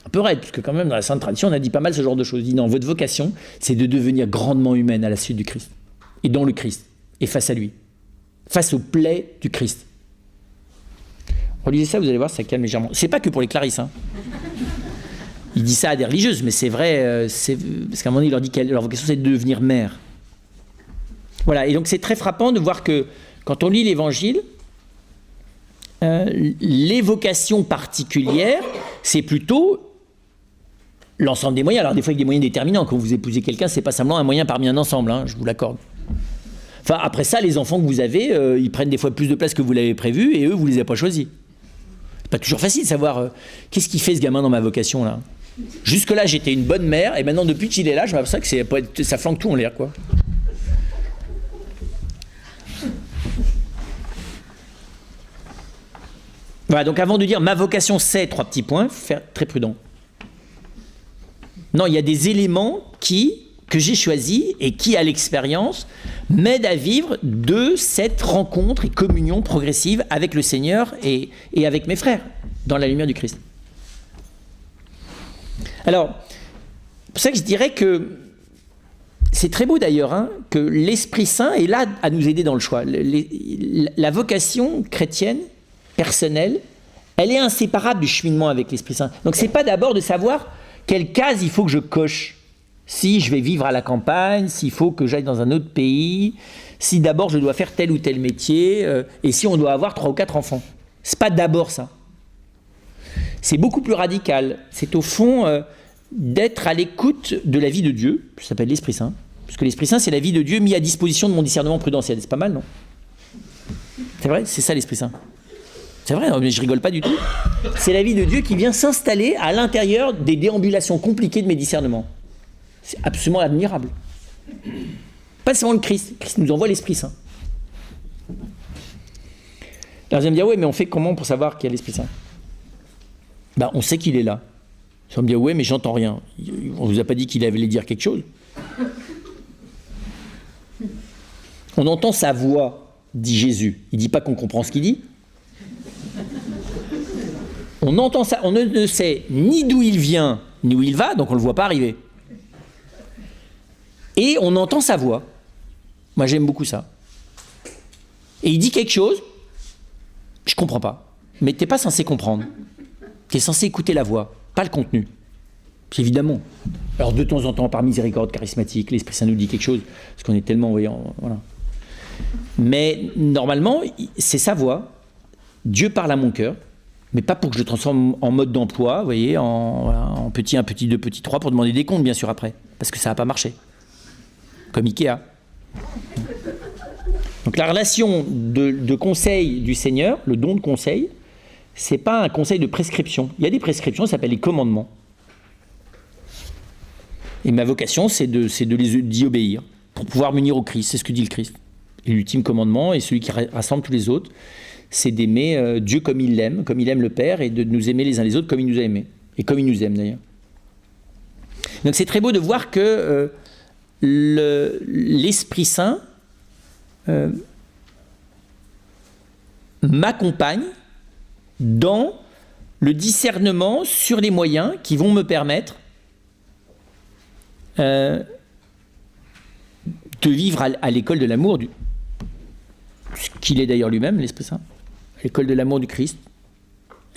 Un peu raide, parce que quand même dans la Sainte Tradition on a dit pas mal ce genre de choses. Il dit non, votre vocation c'est de devenir grandement humaine à la suite du Christ, et dans le Christ, et face à lui, face aux plaies du Christ. Relisez ça, vous allez voir, ça calme légèrement. C'est pas que pour les Clarisses, hein. Il dit ça à des religieuses, mais c'est vrai, parce qu'à un moment donné il leur dit que leur vocation c'est de devenir mère. Voilà, et donc c'est très frappant de voir que quand on lit l'Évangile, les vocations particulières, c'est plutôt l'ensemble des moyens. Alors des fois avec des moyens déterminants, quand vous épousez quelqu'un, c'est pas simplement un moyen parmi un ensemble, hein, je vous l'accorde. Enfin après ça, les enfants que vous avez, ils prennent des fois plus de place que vous l'avez prévu et eux, vous les avez pas choisis. C'est pas toujours facile de savoir qu'est-ce qui fait ce gamin dans ma vocation là. Jusque là j'étais une bonne mère et maintenant depuis qu'il est là, je m'aperçois que ça flanque tout en l'air quoi. Voilà, donc avant de dire ma vocation c'est 3 petits points, il faut faire très prudent. Non, il y a des éléments que j'ai choisis et qui, à l'expérience, m'aident à vivre de cette rencontre et communion progressive avec le Seigneur et avec mes frères, dans la lumière du Christ. Alors, c'est pour ça que je dirais que c'est très beau d'ailleurs, hein, que l'Esprit Saint est là à nous aider dans le choix. La vocation chrétienne, personnelle, Elle est inséparable du cheminement avec l'Esprit Saint. Donc c'est pas d'abord de savoir quelle case il faut que je coche. Si je vais vivre à la campagne, s'il faut que j'aille dans un autre pays, si d'abord je dois faire tel ou tel métier, et si on doit avoir 3 ou 4 enfants. C'est pas d'abord ça. C'est beaucoup plus radical. C'est au fond d'être à l'écoute de la vie de Dieu, ça s'appelle l'Esprit Saint. Parce que l'Esprit Saint, c'est la vie de Dieu mis à disposition de mon discernement prudentiel. C'est pas mal, non? C'est vrai, c'est ça l'Esprit Saint. C'est vrai, mais je rigole pas du tout. C'est la vie de Dieu qui vient s'installer à l'intérieur des déambulations compliquées de mes discernements. C'est absolument admirable. Pas seulement le Christ. Christ nous envoie l'Esprit Saint. Alors vous allez me dire, ouais, mais on fait comment pour savoir qu'il y a l'Esprit Saint? Ben, on sait qu'il est là. Vous allez me dire, ouais, mais j'entends rien. On ne vous a pas dit qu'il allait dire quelque chose. On entend sa voix, dit Jésus. Il ne dit pas qu'on comprend ce qu'il dit. On entend ça, on ne sait ni d'où il vient, ni où il va, donc on ne le voit pas arriver. Et on entend sa voix. Moi, j'aime beaucoup ça. Et il dit quelque chose, je ne comprends pas. Mais tu n'es pas censé comprendre. Tu es censé écouter la voix, pas le contenu. Puis évidemment. Alors, de temps en temps, par miséricorde charismatique, l'Esprit Saint nous dit quelque chose, parce qu'on est tellement voyant. Voilà. Mais normalement, c'est sa voix. Dieu parle à mon cœur. Mais pas pour que je le transforme en mode d'emploi, vous voyez, en petit 1, petit 2, petit 3, pour demander des comptes, bien sûr, après. Parce que ça n'a pas marché. Comme Ikea. Donc la relation de conseil du Seigneur, le don de conseil, c'est pas un conseil de prescription. Il y a des prescriptions, ça s'appelle les commandements. Et ma vocation, c'est d'y obéir, pour pouvoir m'unir au Christ. C'est ce que dit le Christ. Et l'ultime commandement, et celui qui rassemble tous les autres, c'est d'aimer Dieu comme il l'aime le Père, et de nous aimer les uns les autres comme il nous a aimés, et comme il nous aime d'ailleurs. Donc c'est très beau de voir que l'Esprit Saint m'accompagne dans le discernement sur les moyens qui vont me permettre de vivre à l'école de l'amour, ce qu'il est d'ailleurs lui-même, l'Esprit Saint. À l'école de l'amour du Christ,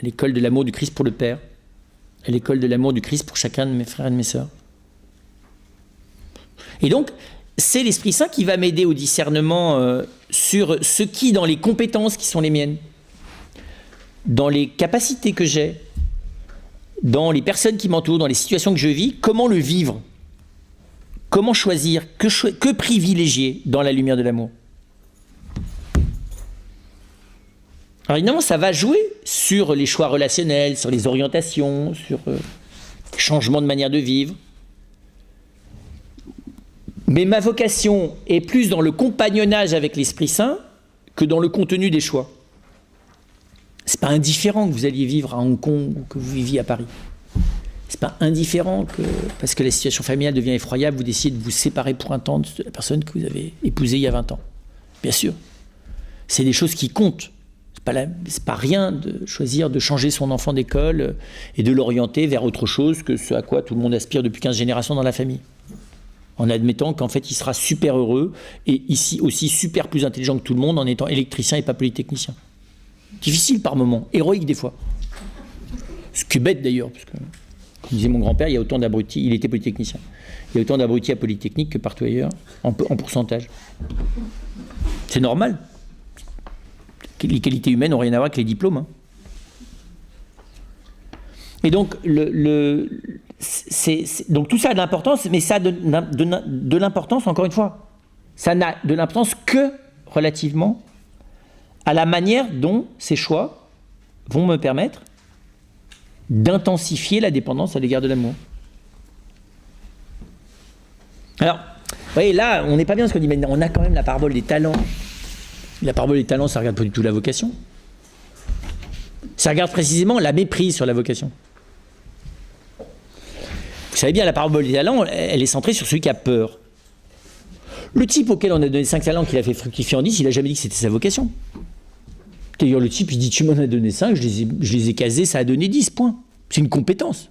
à l'école de l'amour du Christ pour le Père, à l'école de l'amour du Christ pour chacun de mes frères et de mes sœurs. Et donc, c'est l'Esprit Saint qui va m'aider au discernement sur ce qui, dans les compétences qui sont les miennes, dans les capacités que j'ai, dans les personnes qui m'entourent, dans les situations que je vis, comment le vivre, comment choisir, que privilégier dans la lumière de l'amour. Alors évidemment, ça va jouer sur les choix relationnels, sur les orientations, sur le changement de manière de vivre. Mais ma vocation est plus dans le compagnonnage avec l'Esprit Saint que dans le contenu des choix. C'est pas indifférent que vous alliez vivre à Hong Kong ou que vous viviez à Paris. C'est pas indifférent que, parce que la situation familiale devient effroyable, vous décidez de vous séparer pour un temps de la personne que vous avez épousée il y a 20 ans. Bien sûr. C'est des choses qui comptent. C'est pas rien de choisir de changer son enfant d'école et de l'orienter vers autre chose que ce à quoi tout le monde aspire depuis 15 générations dans la famille. En admettant qu'en fait il sera super heureux et ici aussi super plus intelligent que tout le monde en étant électricien et pas polytechnicien. Difficile par moments, héroïque des fois. Ce qui est bête d'ailleurs, parce que, comme disait mon grand-père, il y a autant d'abrutis, il était polytechnicien, il y a autant d'abrutis à Polytechnique que partout ailleurs, en pourcentage. C'est normal. Les qualités humaines n'ont rien à voir avec les diplômes. Hein. Et donc, donc tout ça a de l'importance, mais ça a de l'importance, encore une fois. Ça n'a de l'importance que relativement à la manière dont ces choix vont me permettre d'intensifier la dépendance à l'égard de l'amour. Alors, vous voyez, là, on n'est pas bien ce qu'on dit, mais on a quand même la parabole des talents. La parabole des talents, ça ne regarde pas du tout la vocation. Ça regarde précisément la méprise sur la vocation. Vous savez bien, la parabole des talents, elle est centrée sur celui qui a peur. Le type auquel on a donné 5 talents, qu'il a fait fructifier en 10, il n'a jamais dit que c'était sa vocation. C'est-à-dire, le type, il dit, tu m'en as donné 5, je les ai casés, ça a donné 10, point. C'est une compétence.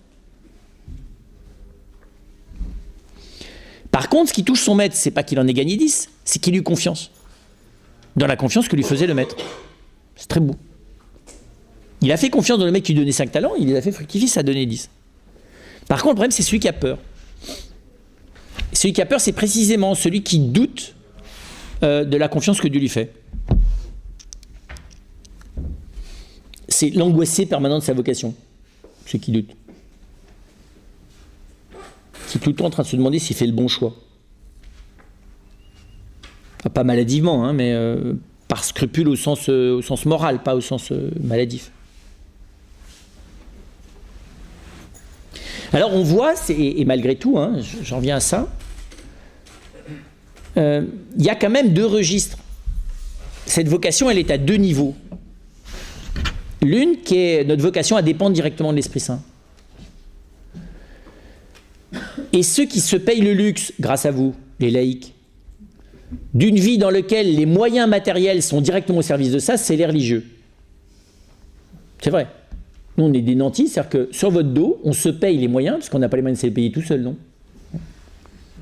Par contre, ce qui touche son maître, c'est pas qu'il en ait gagné 10, c'est qu'il ait eu confiance. Dans la confiance que lui faisait le maître. C'est très beau. Il a fait confiance dans le mec qui lui donnait 5 talents, il les a fait fructifier, ça a donné 10. Par contre, le problème, c'est celui qui a peur. Celui qui a peur, c'est précisément celui qui doute de la confiance que Dieu lui fait. C'est l'angoissé permanent de sa vocation, celui qui doute. Qui est tout le temps en train de se demander s'il fait le bon choix. Enfin, pas maladivement, hein, mais par scrupule au sens moral, pas au sens maladif. Alors on voit, et malgré tout, hein, j'en viens à ça, il y a quand même 2 registres. Cette vocation, elle est à 2 niveaux. L'une qui est notre vocation à dépendre directement de l'Esprit Saint. Et ceux qui se payent le luxe, grâce à vous, les laïcs, d'une vie dans laquelle les moyens matériels sont directement au service de ça, c'est les religieux. C'est vrai. Nous, on est des nantis, c'est-à-dire que sur votre dos, on se paye les moyens, parce qu'on n'a pas les moyens de se les payer tout seul, non ?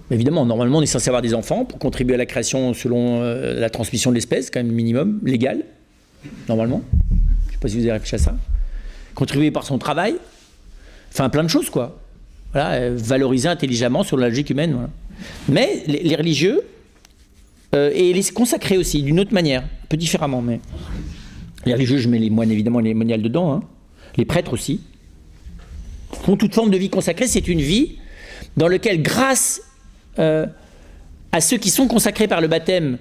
Mais évidemment, normalement, on est censé avoir des enfants pour contribuer à la création selon la transmission de l'espèce, quand même minimum, légal, normalement. Je ne sais pas si vous avez réfléchi à ça. Contribuer par son travail, enfin plein de choses, quoi. Voilà, valoriser intelligemment sur la logique humaine. Voilà. Mais les religieux, et les consacrés aussi, d'une autre manière, un peu différemment, mais les religieux, je mets les moines évidemment, les moniales dedans, hein. Les prêtres aussi, font toute forme de vie consacrée. C'est une vie dans laquelle, grâce à ceux qui sont consacrés par le baptême,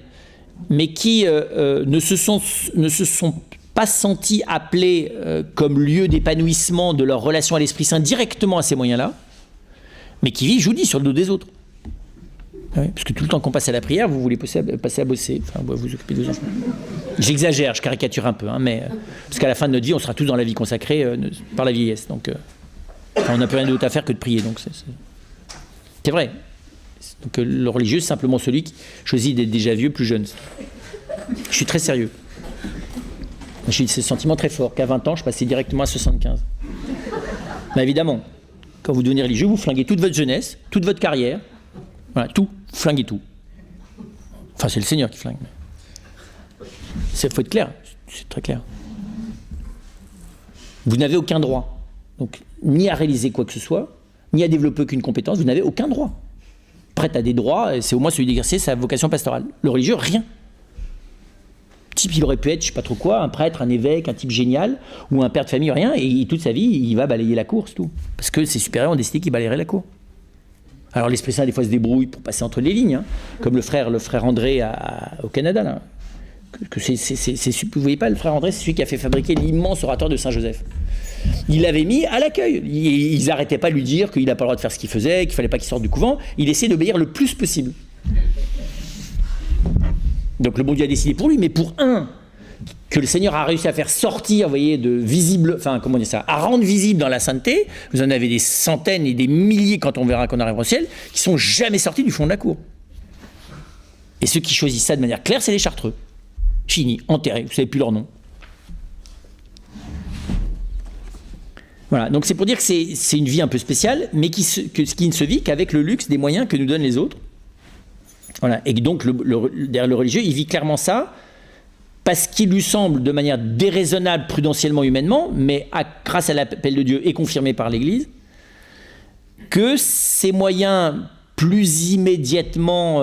mais qui ne se sont pas sentis appelés comme lieu d'épanouissement de leur relation à l'Esprit Saint directement à ces moyens-là, mais qui vivent, je vous dis, sur le dos des autres. Oui, parce que tout le temps qu'on passe à la prière, vous voulez passer à bosser, enfin, vous occupez de vos enfants. J'exagère, je caricature un peu, hein, mais parce qu'à la fin de notre vie, on sera tous dans la vie consacrée par la vieillesse. Donc, on n'a plus rien d'autre à faire que de prier. Donc, c'est vrai. Donc, le religieux, c'est simplement celui qui choisit d'être déjà vieux, plus jeune. Je suis très sérieux. J'ai eu ce sentiment très fort qu'à 20 ans, je passais directement à 75. Mais évidemment, quand vous devenez religieux, vous flinguez toute votre jeunesse, toute votre carrière. Voilà, tout. Vous flinguez tout. Enfin, c'est le Seigneur qui flingue. Il faut être clair, c'est très clair. Vous n'avez aucun droit, donc, ni à réaliser quoi que ce soit, ni à développer aucune compétence, vous n'avez aucun droit. Prête à des droits, c'est au moins celui d'exercer sa vocation pastorale. Le religieux, rien. Le type, il aurait pu être, je ne sais pas trop quoi, un prêtre, un évêque, un type génial, ou un père de famille, rien, et toute sa vie, il va balayer la cour, c'est tout. Parce que ses supérieurs ont décidé qu'il balayerait la cour. Alors l'Esprit Saint, des fois, se débrouille pour passer entre les lignes, hein, comme le frère André au Canada, là. Vous voyez pas, le frère André, c'est celui qui a fait fabriquer l'immense oratoire de Saint-Joseph. Il l'avait mis à l'accueil. Ils n'arrêtaient pas de lui dire qu'il n'a pas le droit de faire ce qu'il faisait, qu'il ne fallait pas qu'il sorte du couvent. Il essayait d'obéir le plus possible. Donc le bon Dieu a décidé pour lui, mais pour un que le Seigneur a réussi à faire sortir, vous voyez, de visible, enfin comment dire ça, à rendre visible dans la sainteté, vous en avez des centaines et des milliers quand on verra qu'on arrive au ciel, qui sont jamais sortis du fond de la cour. Et ceux qui choisissent ça de manière claire, c'est les Chartreux. Fini, enterrés, vous ne savez plus leur nom. Voilà, donc c'est pour dire que c'est une vie un peu spéciale, mais qui ne se vit qu'avec le luxe des moyens que nous donnent les autres. Voilà, et donc derrière le religieux, il vit clairement ça, parce qu'il lui semble de manière déraisonnable, prudentiellement, humainement, mais grâce à l'appel de Dieu et confirmé par l'Église, que ces moyens plus immédiatement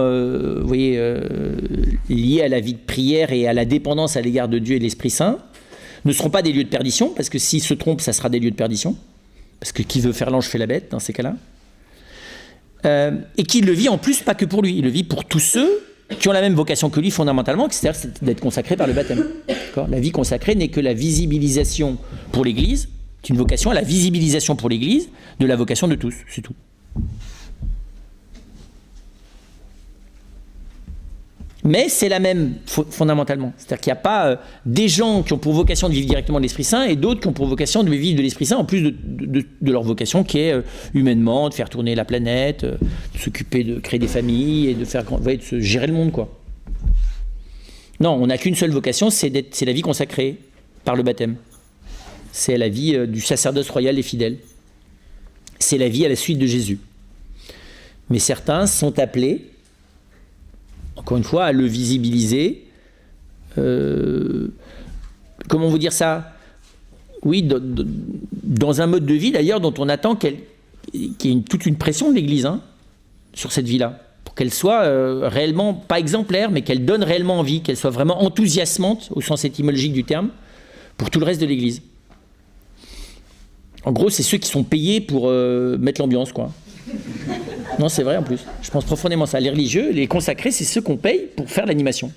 liés à la vie de prière et à la dépendance à l'égard de Dieu et de l'Esprit Saint, ne seront pas des lieux de perdition, parce que s'il se trompe, ça sera des lieux de perdition, parce que qui veut faire l'ange fait la bête dans ces cas-là, et qu'il le vit en plus pas que pour lui, il le vit pour tous ceux qui ont la même vocation que lui fondamentalement, c'est-à-dire d'être consacrés par le baptême. D'accord ? La vie consacrée n'est que la visibilisation pour l'Église, c'est une vocation à la visibilisation pour l'Église de la vocation de tous, c'est tout. Mais c'est la même, fondamentalement. C'est-à-dire qu'il n'y a pas des gens qui ont pour vocation de vivre directement de l'Esprit Saint et d'autres qui ont pour vocation de vivre de l'Esprit Saint, en plus de leur vocation qui est humainement, de faire tourner la planète, de s'occuper de créer des familles et de se gérer le monde, quoi. Non, on n'a qu'une seule vocation, c'est la vie consacrée par le baptême. C'est la vie du sacerdoce royal des fidèles. C'est la vie à la suite de Jésus. Mais certains sont appelés, encore une fois, à le visibiliser. Comment vous dire ça ? Oui, dans un mode de vie d'ailleurs dont on attend qu'il y ait toute une pression de l'Église sur cette vie-là, pour qu'elle soit réellement, pas exemplaire, mais qu'elle donne réellement envie, qu'elle soit vraiment enthousiasmante, au sens étymologique du terme, pour tout le reste de l'Église. En gros, c'est ceux qui sont payés pour mettre l'ambiance, quoi. Non, c'est vrai en plus. Je pense profondément ça. Les religieux, les consacrés, c'est ceux qu'on paye pour faire l'animation.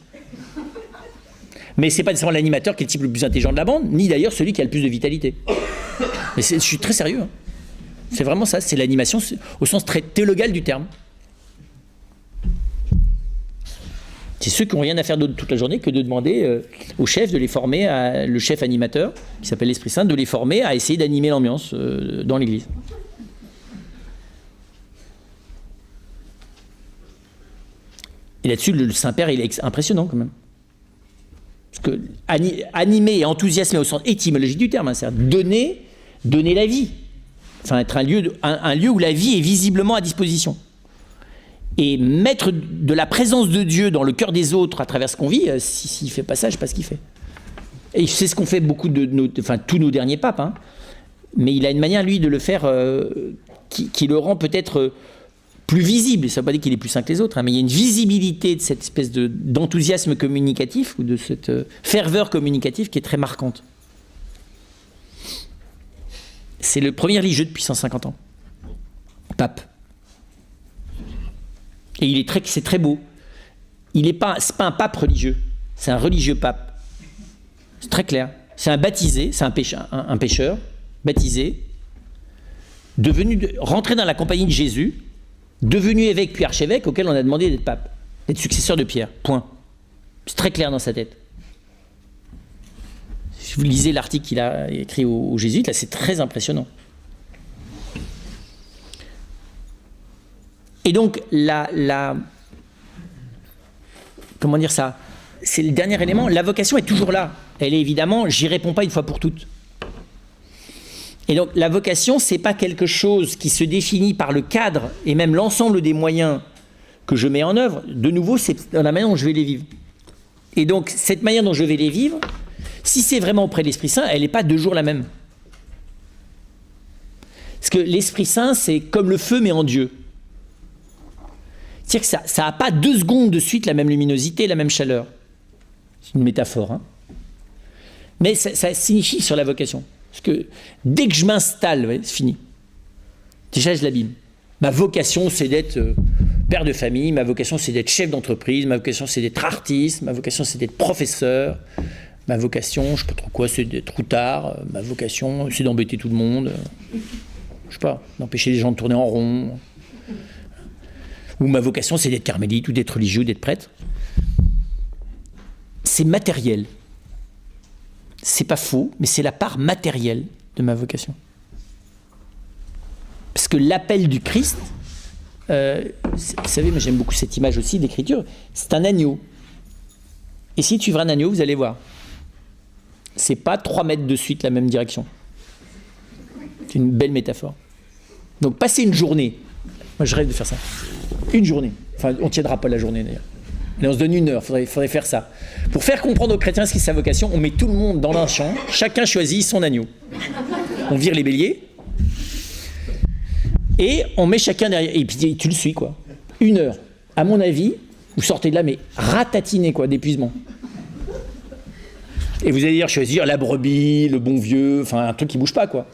Mais c'est pas nécessairement l'animateur qui est le type le plus intelligent de la bande, ni d'ailleurs celui qui a le plus de vitalité. Mais je suis très sérieux. C'est vraiment ça, c'est l'animation au sens très théologal du terme. C'est ceux qui n'ont rien à faire d'autre toute la journée que de demander au chef de les former, le chef animateur, qui s'appelle l'Esprit Saint, de les former à essayer d'animer l'ambiance dans l'Église. Et là-dessus, le Saint-Père, il est impressionnant quand même. Parce que animer et enthousiasmer au sens étymologique du terme, c'est-à-dire donner la vie. Enfin, être un lieu où la vie est visiblement à disposition. Et mettre de la présence de Dieu dans le cœur des autres à travers ce qu'on vit, s'il ne fait pas ça, je ne sais pas ce qu'il fait. Et c'est ce qu'ont fait beaucoup tous nos derniers papes. Mais il a une manière, lui, de le faire qui le rend peut-être plus visible. Ça ne veut pas dire qu'il est plus saint que les autres, mais il y a une visibilité de cette espèce d'enthousiasme communicatif ou de cette ferveur communicative qui est très marquante. C'est le premier religieux depuis 150 ans. Pape. Et c'est très beau. C'est pas un pape religieux, c'est un religieux pape. C'est très clair. C'est un baptisé, c'est un pécheur, baptisé, rentré dans la compagnie de Jésus, devenu évêque puis archevêque, auquel on a demandé d'être pape, d'être successeur de Pierre. Point. C'est très clair dans sa tête. Si vous lisez l'article qu'il a écrit aux Jésuites, là, c'est très impressionnant. Et donc, comment dire ça ? C'est le dernier élément. La vocation est toujours là. Elle est évidemment, j'y réponds pas une fois pour toutes. Et donc, la vocation, c'est pas quelque chose qui se définit par le cadre et même l'ensemble des moyens que je mets en œuvre. De nouveau, c'est dans la manière dont je vais les vivre. Et donc, cette manière dont je vais les vivre, si c'est vraiment auprès de l'Esprit Saint, elle n'est pas 2 jours la même. Parce que l'Esprit Saint, c'est comme le feu, mais en Dieu. C'est-à-dire que ça n'a pas 2 secondes de suite la même luminosité, la même chaleur. C'est une métaphore. Mais ça signifie sur la vocation. Parce que dès que je m'installe, c'est fini. Déjà, je l'abîme. Ma vocation, c'est d'être père de famille. Ma vocation, c'est d'être chef d'entreprise. Ma vocation, c'est d'être artiste. Ma vocation, c'est d'être professeur. Ma vocation, je ne sais pas trop quoi, c'est d'être routard. Ma vocation, c'est d'embêter tout le monde. Je ne sais pas, d'empêcher les gens de tourner en rond. Ou ma vocation, c'est d'être carmélite, ou d'être religieux, ou d'être prêtre. C'est matériel. C'est pas faux, mais c'est la part matérielle de ma vocation. Parce que l'appel du Christ, vous savez, moi j'aime beaucoup cette image aussi d'écriture, c'est un agneau. Et si tu veux un agneau, vous allez voir. C'est pas 3 mètres de suite la même direction. C'est une belle métaphore. Donc passer une journée, moi je rêve de faire ça. Une journée. Enfin, on ne tiendra pas la journée d'ailleurs. Mais on se donne 1 heure, il faudrait faire ça. Pour faire comprendre aux chrétiens ce qu'est sa vocation, on met tout le monde dans un champ, chacun choisit son agneau. On vire les béliers, et on met chacun derrière. Et puis tu le suis, quoi. 1 heure. À mon avis, vous sortez de là, mais ratatiné, quoi, d'épuisement. Et vous allez dire choisir la brebis, le bon vieux, enfin un truc qui ne bouge pas, quoi.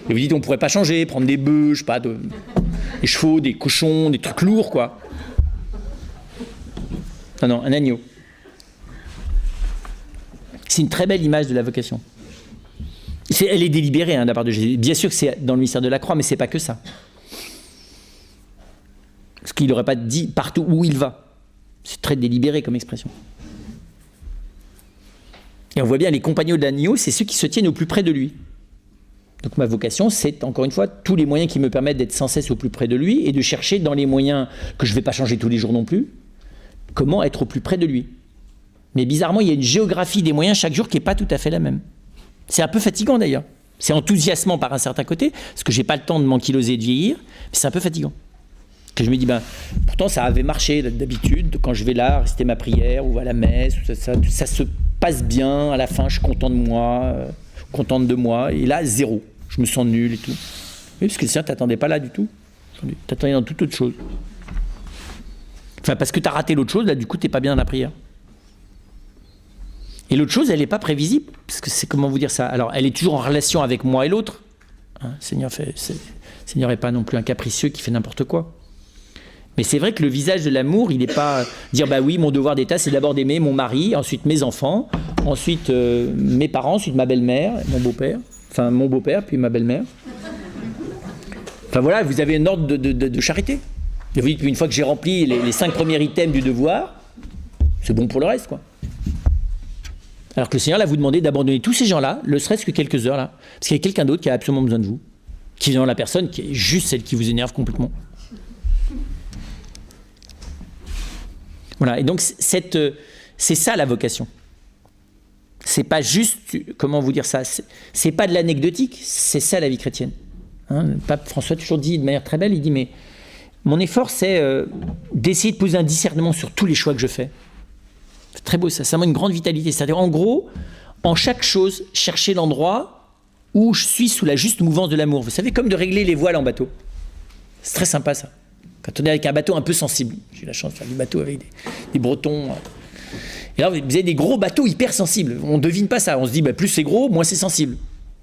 Et vous dites on ne pourrait pas changer, prendre des bœufs, je sais pas, des chevaux, des cochons, des trucs lourds, quoi. Non, un agneau. C'est une très belle image de la vocation. Elle est délibérée de la part de Jésus. Bien sûr que c'est dans le mystère de la croix, mais c'est pas que ça. Parce qu'il n'aurait pas dit partout où il va. C'est très délibéré comme expression. Et on voit bien les compagnons de l'agneau, c'est ceux qui se tiennent au plus près de lui. Donc ma vocation, c'est encore une fois tous les moyens qui me permettent d'être sans cesse au plus près de lui et de chercher dans les moyens que je ne vais pas changer tous les jours non plus, comment être au plus près de lui. Mais bizarrement, il y a une géographie des moyens chaque jour qui n'est pas tout à fait la même. C'est un peu fatigant d'ailleurs. C'est enthousiasmant par un certain côté, parce que je n'ai pas le temps de m'ankyloser et de vieillir, mais c'est un peu fatigant. Que je me dis, pourtant ça avait marché d'habitude, quand je vais là, réciter ma prière, ou à la messe, ça se passe bien, à la fin je suis content de moi, contente de moi. Et là, zéro. Je me sens nul et tout. Oui, parce que le Seigneur ne t'attendait pas là du tout. T'attendais dans toute autre chose. Enfin, parce que tu as raté l'autre chose, là, du coup, tu n'es pas bien dans la prière. Et l'autre chose, elle n'est pas prévisible. Parce que c'est, comment vous dire ça? Alors, elle est toujours en relation avec moi et l'autre. Hein, le Seigneur n'est pas non plus un capricieux qui fait n'importe quoi. Mais c'est vrai que le visage de l'amour, il n'est pas dire, bah oui, mon devoir d'état, c'est d'abord d'aimer mon mari, ensuite mes enfants, ensuite mes parents, ensuite ma belle-mère, mon beau-père. Enfin, mon beau-père, puis ma belle-mère. Enfin voilà, vous avez un ordre de charité. Et vous dites, une fois que j'ai rempli les 5 premiers items du devoir, c'est bon pour le reste, quoi. Alors que le Seigneur, là, vous demandez d'abandonner tous ces gens-là, ne serait-ce que quelques heures, là. Parce qu'il y a quelqu'un d'autre qui a absolument besoin de vous. Qui vient dans la personne, qui est juste celle qui vous énerve complètement. Voilà, et donc c'est ça la vocation. C'est pas juste, comment vous dire ça, c'est pas de l'anecdotique, c'est ça la vie chrétienne. Hein, le pape François a toujours dit de manière très belle, il dit, mais mon effort c'est d'essayer de poser un discernement sur tous les choix que je fais. C'est très beau ça, ça a une grande vitalité. C'est-à-dire en gros, en chaque chose, chercher l'endroit où je suis sous la juste mouvance de l'amour. Vous savez, comme de régler les voiles en bateau. C'est très sympa ça. Quand on est avec un bateau un peu sensible, j'ai eu la chance de faire du bateau avec des Bretons. Et là, vous avez des gros bateaux hyper sensibles. On ne devine pas ça. On se dit, bah, plus c'est gros, moins c'est sensible.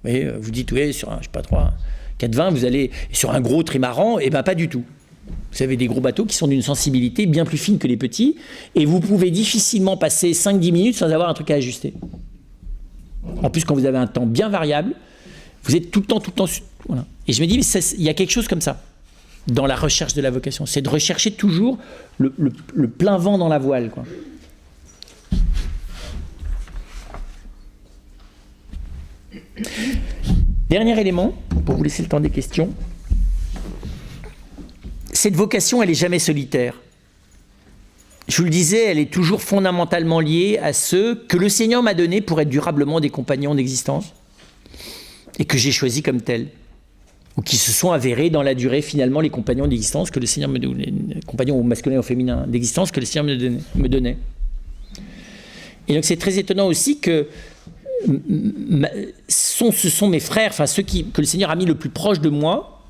Mais vous dites, oui, sur un, je sais pas, 420, vous allez sur un gros trimaran, et ben pas du tout. Vous avez des gros bateaux qui sont d'une sensibilité bien plus fine que les petits, et vous pouvez difficilement passer 5-10 minutes sans avoir un truc à ajuster. En plus, quand vous avez un temps bien variable, vous êtes tout le temps. Voilà. Et je me dis, il y a quelque chose comme ça dans la recherche de la vocation, c'est de rechercher toujours le plein vent dans la voile, quoi. Dernier élément, pour vous laisser le temps des questions. Cette vocation, elle n'est jamais solitaire. Je vous le disais, elle est toujours fondamentalement liée à ceux que le Seigneur m'a donnés pour être durablement des compagnons d'existence et que j'ai choisis comme tels. Ou qui se sont avérés dans la durée, finalement, les compagnons d'existence que le Seigneur me donnait, les compagnons au masculin et au féminin d'existence que le Seigneur me donnait. Et donc c'est très étonnant aussi que ce sont mes frères, enfin ceux que le Seigneur a mis le plus proche de moi,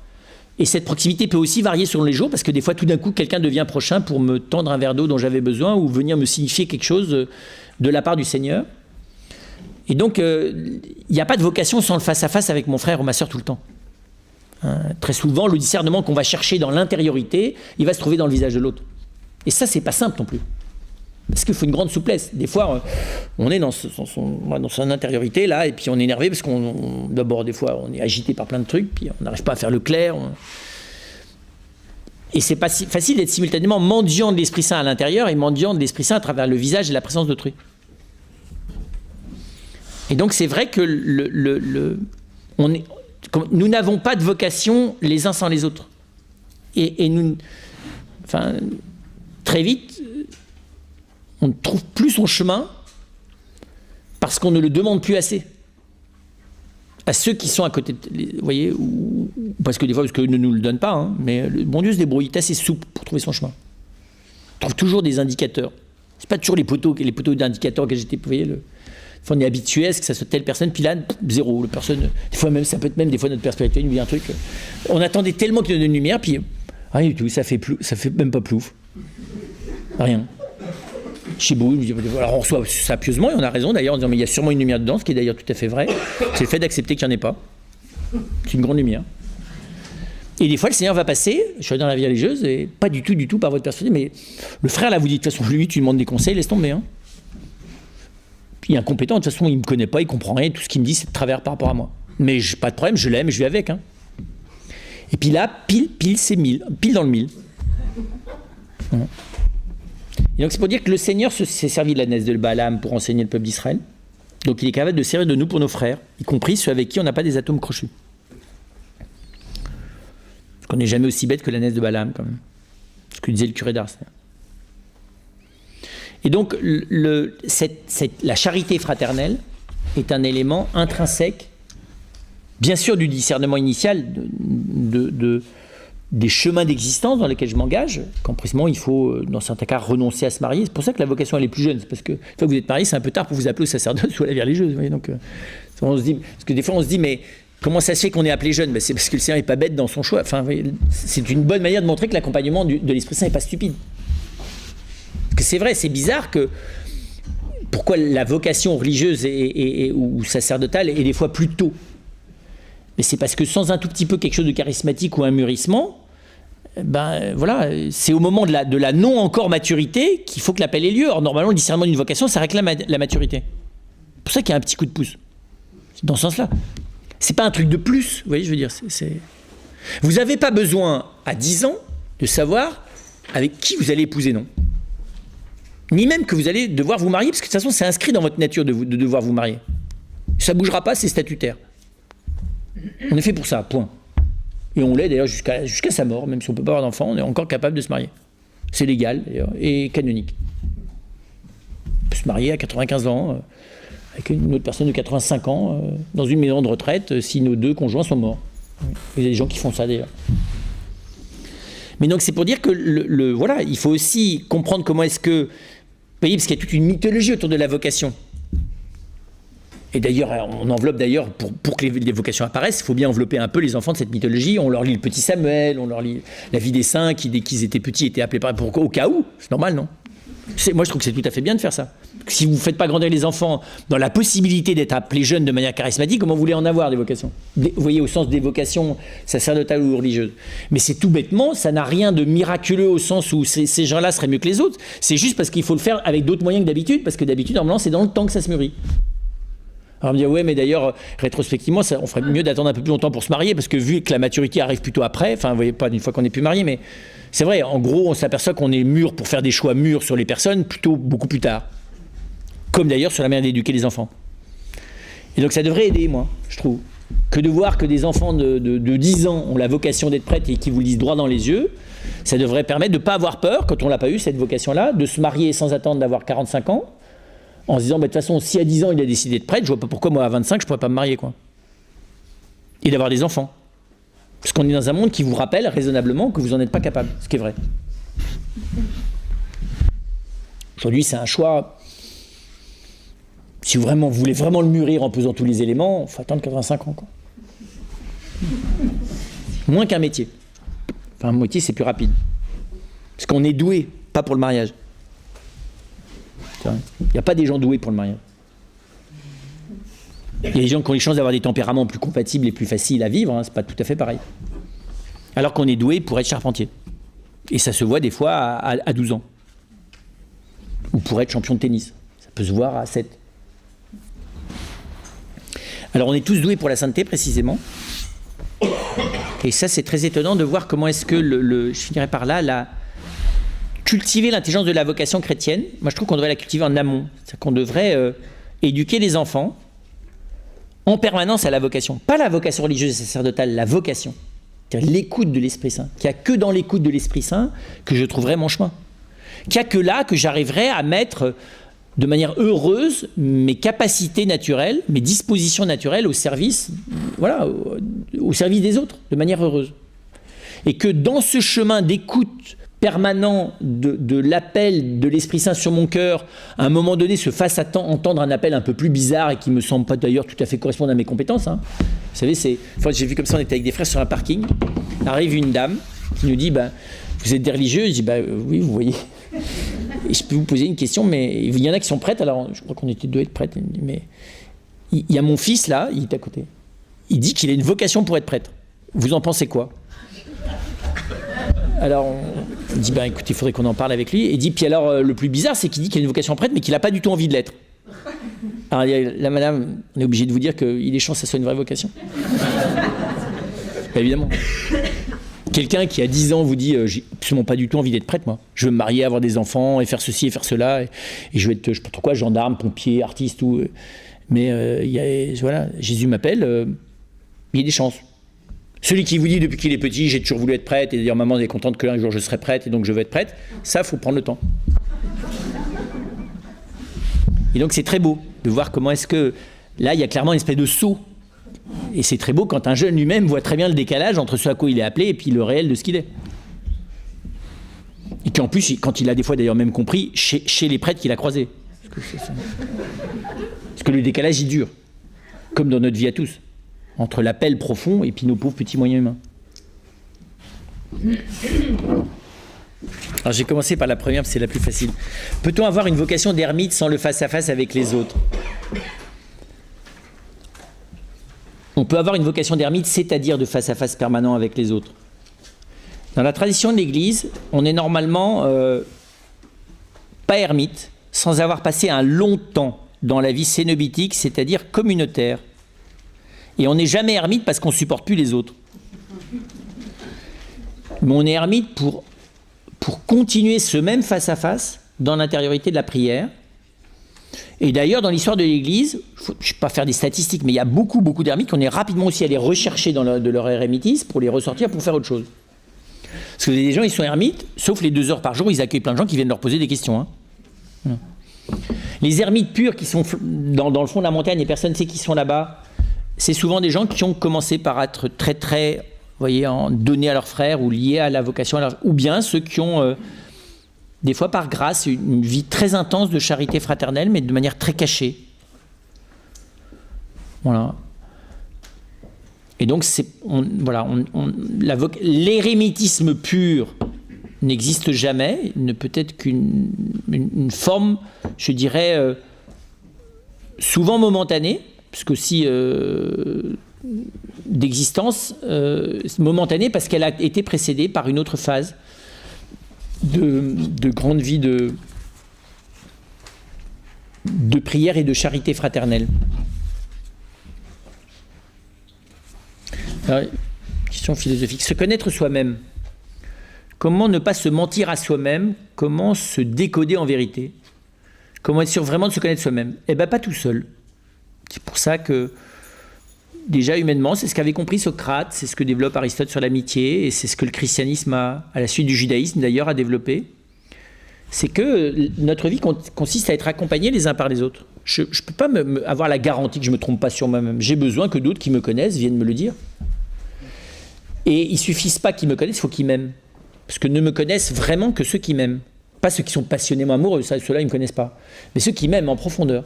et cette proximité peut aussi varier selon les jours, parce que des fois, tout d'un coup, quelqu'un devient prochain pour me tendre un verre d'eau dont j'avais besoin, ou venir me signifier quelque chose de la part du Seigneur. Et donc, il n'y a pas de vocation sans le face-à-face avec mon frère ou ma sœur tout le temps. Très souvent, le discernement qu'on va chercher dans l'intériorité, il va se trouver dans le visage de l'autre. Et ça, c'est pas simple non plus. Parce qu'il faut une grande souplesse. Des fois, on est dans son intériorité, là, et puis on est énervé, parce d'abord, des fois, on est agité par plein de trucs, puis on n'arrive pas à faire le clair. Et c'est pas si facile d'être simultanément mendiant de l'Esprit Saint à l'intérieur et mendiant de l'Esprit Saint à travers le visage et la présence d'autrui. Et donc, c'est vrai que nous n'avons pas de vocation les uns sans les autres. Et nous, très vite, on ne trouve plus son chemin parce qu'on ne le demande plus assez. À ceux qui sont à côté, vous voyez, ou parce que des fois, parce qu'ils ne nous le donnent pas, hein, mais le bon Dieu se débrouille, il est assez souple pour trouver son chemin. On trouve toujours des indicateurs. C'est pas toujours les poteaux d'indicateurs que j'étais, vous voyez, on est habitué à ce que ça soit telle personne, puis là, zéro. La personne, des fois même, ça peut être même des fois notre père spirituel nous dit un truc. On attendait tellement qu'il y ait une lumière, puis rien du tout, ça fait même pas plouf. Rien. Chez vous, alors on reçoit ça pieusement, et on a raison d'ailleurs en disant mais il y a sûrement une lumière dedans, ce qui est d'ailleurs tout à fait vrai. C'est le fait d'accepter qu'il n'y en ait pas. C'est une grande lumière. Et des fois, le Seigneur va passer, je suis dans la vie religieuse, et pas du tout par votre personnalité, mais le frère là vous dit de toute façon, lui, tu lui demandes des conseils, laisse tomber. Hein. Puis il est incompétent, de toute façon, il ne me connaît pas, il ne comprend rien, tout ce qu'il me dit, c'est de travers par rapport à moi. Mais pas de problème, je l'aime, je vis avec. Hein. Et puis là, pile, c'est 1000, pile dans le 1000. Voilà. Et donc c'est pour dire que le Seigneur s'est servi de la naisse de Balaam pour enseigner le peuple d'Israël. Donc il est capable de servir de nous pour nos frères, y compris ceux avec qui on n'a pas des atomes crochus. Parce qu'on n'est jamais aussi bête que la naisse de Balaam, quand même. Ce que disait le curé d'Ars. Et donc la charité fraternelle est un élément intrinsèque, bien sûr du discernement initial des chemins d'existence dans lesquels je m'engage, quand précisément il faut, dans certains cas, renoncer à se marier. C'est pour ça que la vocation elle est plus jeune. C'est parce que une fois que vous êtes marié, c'est un peu tard pour vous appeler au sacerdoce ou à la vie religieuse. Vous voyez, donc, On se dit, parce que des fois on se dit, mais comment ça se fait qu'on est appelé jeune? C'est parce que le Seigneur n'est pas bête dans son choix. Enfin, c'est une bonne manière de montrer que l'accompagnement de l'Esprit Saint n'est pas stupide. Parce que c'est vrai, c'est bizarre que pourquoi la vocation religieuse ou sacerdotale est des fois plus tôt. Mais c'est parce que sans un tout petit peu quelque chose de charismatique ou un mûrissement, voilà, c'est au moment de la non encore maturité qu'il faut que l'appel ait lieu. Or normalement le discernement d'une vocation, ça réclame la maturité. C'est pour ça qu'il y a un petit coup de pouce. C'est dans ce sens-là. C'est pas un truc de plus, vous voyez, je veux dire. Vous n'avez pas besoin à 10 ans de savoir avec qui vous allez épouser, non. Ni même que vous allez devoir vous marier, parce que de toute façon c'est inscrit dans votre nature de devoir vous marier. Ça bougera pas, c'est statutaire. On est fait pour ça, point. Et on l'est d'ailleurs jusqu'à sa mort, même si on ne peut pas avoir d'enfant, on est encore capable de se marier. C'est légal d'ailleurs, et canonique. On peut se marier à 95 ans, avec une autre personne de 85 ans, dans une maison de retraite, si nos deux conjoints sont morts. Il y a des gens qui font ça d'ailleurs. Mais donc c'est pour dire que voilà, il faut aussi comprendre comment est-ce que... Vous voyez, parce qu'il y a toute une mythologie autour de la vocation. Et d'ailleurs, on enveloppe d'ailleurs, pour que les vocations apparaissent, il faut bien envelopper un peu les enfants de cette mythologie. On leur lit le petit Samuel, on leur lit la vie des saints qui, dès qu'ils étaient petits, étaient appelés au cas où. C'est normal, non? Moi, je trouve que c'est tout à fait bien de faire ça. Si vous ne faites pas grandir les enfants dans la possibilité d'être appelés jeunes de manière charismatique, comment vous voulez en avoir des vocations? Vous voyez, au sens des vocations sacerdotales ou religieuses. Mais c'est tout bêtement, ça n'a rien de miraculeux au sens où ces gens-là seraient mieux que les autres. C'est juste parce qu'il faut le faire avec d'autres moyens que d'habitude, parce que d'habitude, normalement, c'est dans le temps que ça se mûrit. Alors on me dit, ouais, mais d'ailleurs, rétrospectivement, on ferait mieux d'attendre un peu plus longtemps pour se marier, parce que vu que la maturité arrive plutôt après, enfin, vous voyez, pas une fois qu'on est plus marié, mais c'est vrai, en gros, on s'aperçoit qu'on est mûr pour faire des choix mûrs sur les personnes, plutôt beaucoup plus tard. Comme d'ailleurs sur la manière d'éduquer les enfants. Et donc ça devrait aider, moi, je trouve, que de voir que des enfants de 10 ans ont la vocation d'être prêtres et qui vous le disent droit dans les yeux. Ça devrait permettre de ne pas avoir peur, quand on ne l'a pas eu, cette vocation-là, de se marier sans attendre d'avoir 45 ans, en se disant, de toute façon, si à 10 ans il a décidé de prêtre, je vois pas pourquoi moi à 25 je pourrais pas me marier, quoi. Et d'avoir des enfants. Parce qu'on est dans un monde qui vous rappelle raisonnablement que vous n'en êtes pas capable, ce qui est vrai. Aujourd'hui, c'est un choix. Si vous voulez vraiment le mûrir en pesant tous les éléments, il faut attendre 85 ans, quoi. Moins qu'un métier. Enfin, un métier, c'est plus rapide. Parce qu'on est doué, pas pour le mariage. Il n'y a pas des gens doués pour le mariage. Il y a des gens qui ont les chances d'avoir des tempéraments plus compatibles et plus faciles à vivre, hein, c'est pas tout à fait pareil. Alors qu'on est doué pour être charpentier. Et ça se voit des fois à 12 ans. Ou pour être champion de tennis. Ça peut se voir à 7. Alors on est tous doués pour la sainteté précisément. Et ça c'est très étonnant de voir comment est-ce que je finirai par là, cultiver l'intelligence de la vocation chrétienne. Moi je trouve qu'on devrait la cultiver en amont. C'est-à-dire qu'on devrait éduquer les enfants en permanence à la vocation. Pas la vocation religieuse et sacerdotale, la vocation. C'est-à-dire l'écoute de l'Esprit Saint. Qu'il n'y a que dans l'écoute de l'Esprit Saint que je trouverai mon chemin. Qu'il n'y a que là que j'arriverai à mettre de manière heureuse mes capacités naturelles, mes dispositions naturelles au service, voilà, au service des autres, de manière heureuse. Et que dans ce chemin d'écoute permanent de l'appel de l'Esprit Saint sur mon cœur, à un moment donné se fasse entendre un appel un peu plus bizarre et qui ne me semble pas d'ailleurs tout à fait correspondre à mes compétences. Hein. Vous savez, j'ai vu comme ça, on était avec des frères sur un parking, arrive une dame qui nous dit, vous êtes des religieux? Je dis, oui, vous voyez. Et je peux vous poser une question, mais il y en a qui sont prêtes, alors je crois qu'on était deux à être prêtes, mais il y a mon fils là, il est à côté. Il dit qu'il a une vocation pour être prêtre. Vous en pensez quoi? Alors on dit, écoutez, il faudrait qu'on en parle avec lui. Et il dit, puis alors le plus bizarre, c'est qu'il dit qu'il a une vocation prêtre, mais qu'il n'a pas du tout envie de l'être. Alors la madame, on est obligé de vous dire qu'il est chance que ça soit une vraie vocation. Évidemment. Quelqu'un qui à 10 ans vous dit j'ai absolument pas du tout envie d'être prêtre, moi. Je veux me marier, avoir des enfants et faire ceci et faire cela. Et je veux être, je sais pas trop quoi, gendarme, pompier, artiste, tout. Mais voilà, Jésus m'appelle, il y a des chances. Celui qui vous dit depuis qu'il est petit, j'ai toujours voulu être prêtre, et d'ailleurs maman est contente qu'un jour je serai prêtre et donc je veux être prêtre, ça, faut prendre le temps. Et donc c'est très beau de voir comment est-ce que, là, il y a clairement une espèce de saut. Et c'est très beau quand un jeune lui-même voit très bien le décalage entre ce à quoi il est appelé et puis le réel de ce qu'il est. Et qu'en plus, quand il a des fois d'ailleurs même compris, chez les prêtres qu'il a croisés. Parce que le décalage, il dure. comme dans notre vie à tous, entre l'appel profond et puis nos pauvres petits moyens humains. Alors j'ai commencé par la première, c'est la plus facile. Peut-on avoir une vocation d'ermite sans le face-à-face avec les autres? On peut avoir une vocation d'ermite, c'est-à-dire de face-à-face permanent avec les autres. Dans la tradition de l'Église, on est normalement pas ermite sans avoir passé un long temps dans la vie cénobitique, c'est-à-dire communautaire. Et on n'est jamais ermite parce qu'on ne supporte plus les autres. Mais on est ermite pour continuer ce même face-à-face dans l'intériorité de la prière. Et d'ailleurs, dans l'histoire de l'Église, je ne vais pas faire des statistiques, mais il y a beaucoup d'ermites qu'on est rapidement aussi allés rechercher de leur érémitisme pour les ressortir pour faire autre chose. Parce que des gens, ils sont ermites, sauf les 2 heures par jour, ils accueillent plein de gens qui viennent leur poser des questions. Voilà. Les ermites purs qui sont dans le fond de la montagne et personne ne sait qui sont là-bas, c'est souvent des gens qui ont commencé par être très, vous voyez, donnés à leurs frères ou liés à la vocation, ou bien ceux qui ont, des fois par grâce, une vie très intense de charité fraternelle, mais de manière très cachée. Voilà. Et donc, l'érémitisme pur n'existe jamais, ne peut être qu'une forme, je dirais, souvent momentanée, puisque aussi d'existence momentanée, parce qu'elle a été précédée par une autre phase de grande vie de prière et de charité fraternelle. Alors, question philosophique. Se connaître soi-même. Comment ne pas se mentir à soi-même? Comment se décoder en vérité? Comment être sûr vraiment de se connaître soi-même? Eh bien, pas tout seul. C'est pour ça que, déjà humainement, c'est ce qu'avait compris Socrate, c'est ce que développe Aristote sur l'amitié, et c'est ce que le christianisme, à la suite du judaïsme d'ailleurs, a développé. C'est que notre vie consiste à être accompagnés les uns par les autres. Je ne peux pas avoir la garantie que je ne me trompe pas sur moi-même. J'ai besoin que d'autres qui me connaissent viennent me le dire. Et il ne suffit pas qu'ils me connaissent, il faut qu'ils m'aiment. Parce que ne me connaissent vraiment que ceux qui m'aiment. Pas ceux qui sont passionnément amoureux, ceux-là ils ne me connaissent pas. Mais ceux qui m'aiment en profondeur.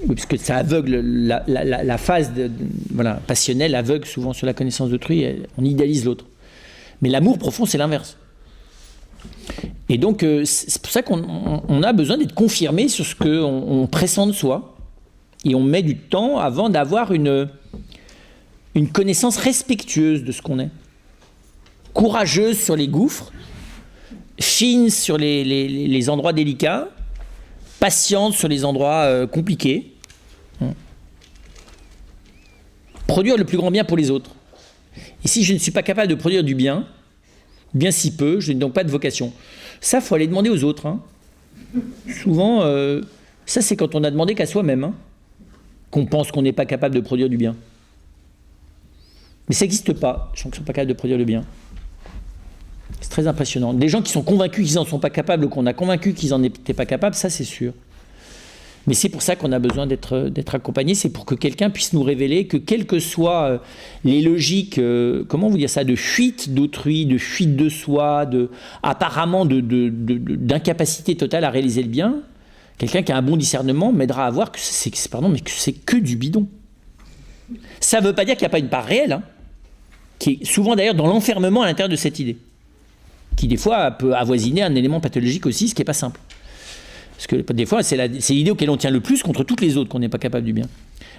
Oui, parce que ça aveugle la phase passionnelle, aveugle souvent sur la connaissance d'autrui, on idéalise l'autre. Mais l'amour profond, c'est l'inverse. Et donc, c'est pour ça qu'on a besoin d'être confirmé sur ce qu'on pressent de soi. Et on met du temps avant d'avoir une connaissance respectueuse de ce qu'on est. Courageuse sur les gouffres, fine sur les endroits délicats, patiente sur les endroits compliqués. Produire le plus grand bien pour les autres. Et si je ne suis pas capable de produire du bien, bien si peu, je n'ai donc pas de vocation. Ça, il faut aller demander aux autres. Souvent, ça c'est quand on a demandé qu'à soi-même, qu'on pense qu'on n'est pas capable de produire du bien. Mais ça n'existe pas, les gens qui ne sont pas capables de produire le bien. C'est très impressionnant. Des gens qui sont convaincus qu'ils n'en sont pas capables ou qu'on a convaincu qu'ils n'en étaient pas capables, ça c'est sûr. Mais c'est pour ça qu'on a besoin d'être accompagné, c'est pour que quelqu'un puisse nous révéler que quelles que soient les logiques, comment vous dire ça, de fuite d'autrui, de fuite de soi, apparemment d'incapacité totale à réaliser le bien, quelqu'un qui a un bon discernement m'aidera à voir que c'est que du bidon. Ça ne veut pas dire qu'il n'y a pas une part réelle, qui est souvent d'ailleurs dans l'enfermement à l'intérieur de cette idée, qui des fois peut avoisiner un élément pathologique aussi, ce qui n'est pas simple. Parce que des fois, c'est l'idée auquel on tient le plus contre toutes les autres qu'on n'est pas capable du bien.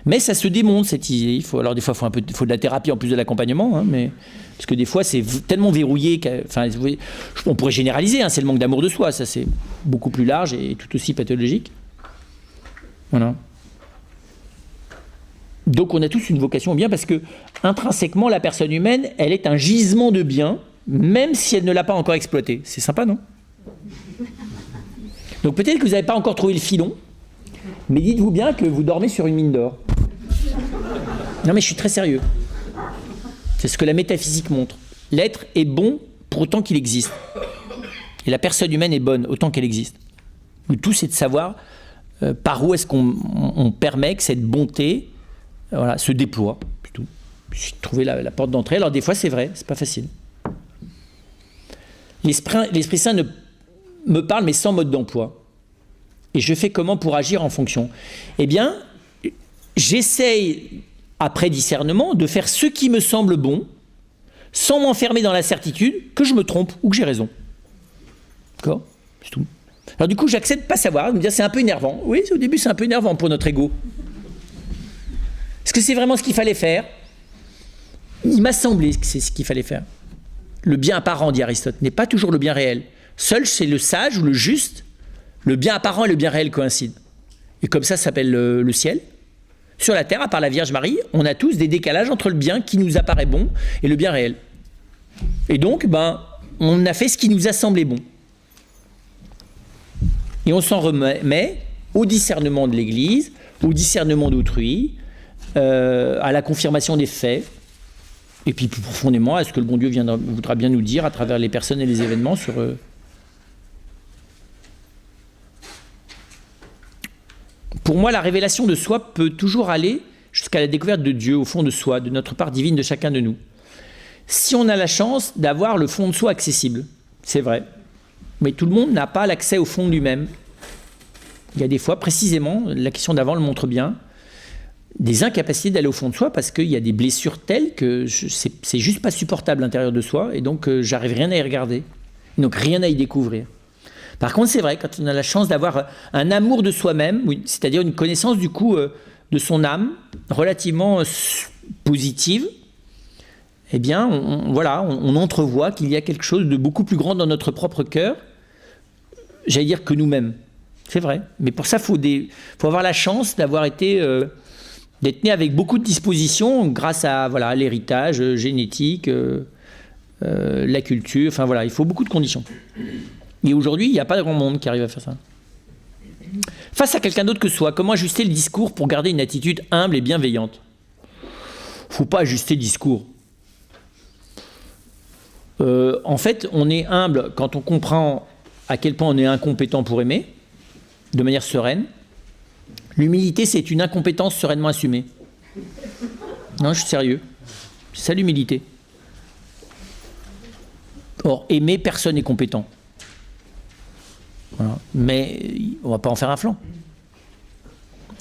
Mais ça se démonte, cette idée. Alors des fois, il faut de la thérapie en plus de l'accompagnement, mais parce que des fois, c'est tellement verrouillé. On pourrait généraliser, c'est le manque d'amour de soi. Ça, c'est beaucoup plus large et tout aussi pathologique. Voilà. Donc, on a tous une vocation au bien parce que, intrinsèquement, la personne humaine, elle est un gisement de bien, même si elle ne l'a pas encore exploité. C'est sympa, non ? Donc peut-être que vous n'avez pas encore trouvé le filon, mais dites-vous bien que vous dormez sur une mine d'or. Non mais je suis très sérieux. C'est ce que la métaphysique montre. L'être est bon pour autant qu'il existe. Et la personne humaine est bonne autant qu'elle existe. Le tout c'est de savoir par où est-ce qu'on permet que cette bonté se déploie. Plutôt. Trouver la porte d'entrée. Alors des fois c'est vrai, c'est pas facile. L'Esprit Saint me parle, mais sans mode d'emploi. Et je fais comment pour agir en fonction? Eh bien, j'essaye, après discernement, de faire ce qui me semble bon, sans m'enfermer dans la certitude que je me trompe ou que j'ai raison. D'accord ? C'est tout. Alors du coup, j'accepte de ne pas savoir, de me dire c'est un peu énervant. Oui, au début, c'est un peu énervant pour notre ego. Est-ce que c'est vraiment ce qu'il fallait faire ? Il m'a semblé que c'est ce qu'il fallait faire. Le bien apparent, dit Aristote, n'est pas toujours le bien réel. Seul, c'est le sage ou le juste. Le bien apparent et le bien réel coïncident. Et comme ça s'appelle le ciel. Sur la terre, à part la Vierge Marie, on a tous des décalages entre le bien qui nous apparaît bon et le bien réel. Et donc, on a fait ce qui nous a semblé bon. Et on s'en remet au discernement de l'Église, au discernement d'autrui, à la confirmation des faits, et puis plus profondément à ce que le bon Dieu voudra bien nous dire à travers les personnes et les événements sur eux. Pour moi, la révélation de soi peut toujours aller jusqu'à la découverte de Dieu au fond de soi, de notre part divine de chacun de nous. Si on a la chance d'avoir le fond de soi accessible, c'est vrai, mais tout le monde n'a pas l'accès au fond de lui-même. Il y a des fois, précisément, la question d'avant le montre bien, des incapacités d'aller au fond de soi parce qu'il y a des blessures telles que c'est juste pas supportable à l'intérieur de soi et donc j'arrive rien à y regarder, donc rien à y découvrir. Par contre, c'est vrai, quand on a la chance d'avoir un amour de soi-même, oui, c'est-à-dire une connaissance du coup de son âme relativement positive, eh bien, on entrevoit qu'il y a quelque chose de beaucoup plus grand dans notre propre cœur, j'allais dire que nous-mêmes. C'est vrai, mais pour ça, faut avoir la chance d'avoir été, d'être né avec beaucoup de dispositions grâce à l'héritage génétique, la culture, enfin voilà, il faut beaucoup de conditions. Et aujourd'hui, il n'y a pas grand monde qui arrive à faire ça. Face à quelqu'un d'autre que soi, comment ajuster le discours pour garder une attitude humble et bienveillante ? Il ne faut pas ajuster le discours. En fait, on est humble quand on comprend à quel point on est incompétent pour aimer, de manière sereine. L'humilité, c'est une incompétence sereinement assumée. Non, je suis sérieux. C'est ça l'humilité. Or, aimer, personne n'est compétent. Voilà. Mais on ne va pas en faire un flanc.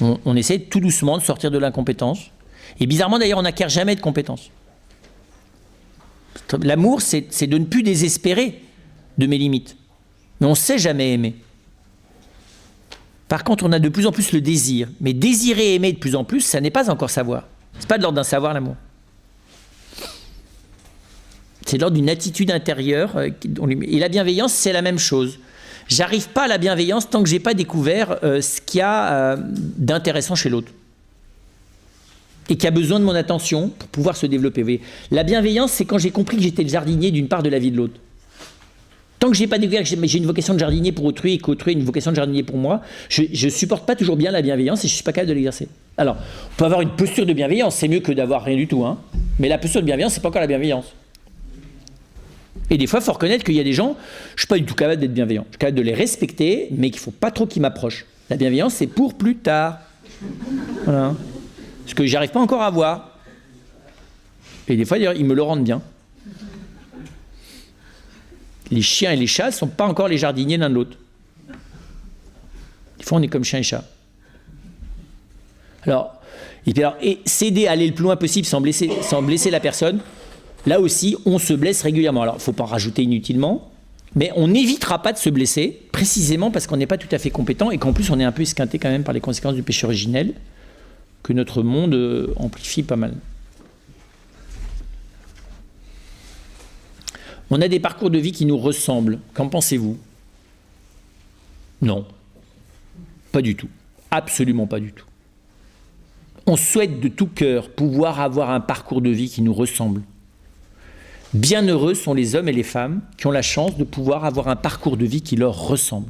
On essaie tout doucement de sortir de l'incompétence. Et bizarrement, d'ailleurs, on n'acquiert jamais de compétence. L'amour, c'est de ne plus désespérer de mes limites. Mais on ne sait jamais aimer. Par contre, on a de plus en plus le désir. Mais désirer et aimer de plus en plus, ça n'est pas encore savoir. Ce n'est pas de l'ordre d'un savoir, l'amour. C'est de l'ordre d'une attitude intérieure. Et la bienveillance, c'est la même chose. J'arrive pas à la bienveillance tant que je n'ai pas découvert ce qu'il y a d'intéressant chez l'autre. Et qui a besoin de mon attention pour pouvoir se développer. Vous voyez, la bienveillance, c'est quand j'ai compris que j'étais le jardinier d'une part de la vie de l'autre. Tant que je n'ai pas découvert que j'ai une vocation de jardinier pour autrui et qu'autrui a une vocation de jardinier pour moi, je ne supporte pas toujours bien la bienveillance et je ne suis pas capable de l'exercer. Alors, on peut avoir une posture de bienveillance, c'est mieux que d'avoir rien du tout. Hein. Mais la posture de bienveillance, ce n'est pas encore la bienveillance. Et des fois, il faut reconnaître qu'il y a des gens, je ne suis pas du tout capable d'être bienveillant. Je suis capable de les respecter, mais qu'il ne faut pas trop qu'ils m'approchent. La bienveillance, c'est pour plus tard. Voilà. Ce que j'arrive pas encore à voir. Et des fois, d'ailleurs, ils me le rendent bien. Les chiens et les chats ne sont pas encore les jardiniers l'un de l'autre. Des fois, on est comme chien et chat. Alors, et s'aider à aller le plus loin possible sans blesser la personne, là aussi, on se blesse régulièrement. Alors, il ne faut pas en rajouter inutilement, mais on n'évitera pas de se blesser, précisément parce qu'on n'est pas tout à fait compétent et qu'en plus, on est un peu esquinté quand même par les conséquences du péché originel, que notre monde amplifie pas mal. On a des parcours de vie qui nous ressemblent. Qu'en pensez-vous ? Non. Pas du tout. Absolument pas du tout. On souhaite de tout cœur pouvoir avoir un parcours de vie qui nous ressemble. Bienheureux sont les hommes et les femmes qui ont la chance de pouvoir avoir un parcours de vie qui leur ressemble.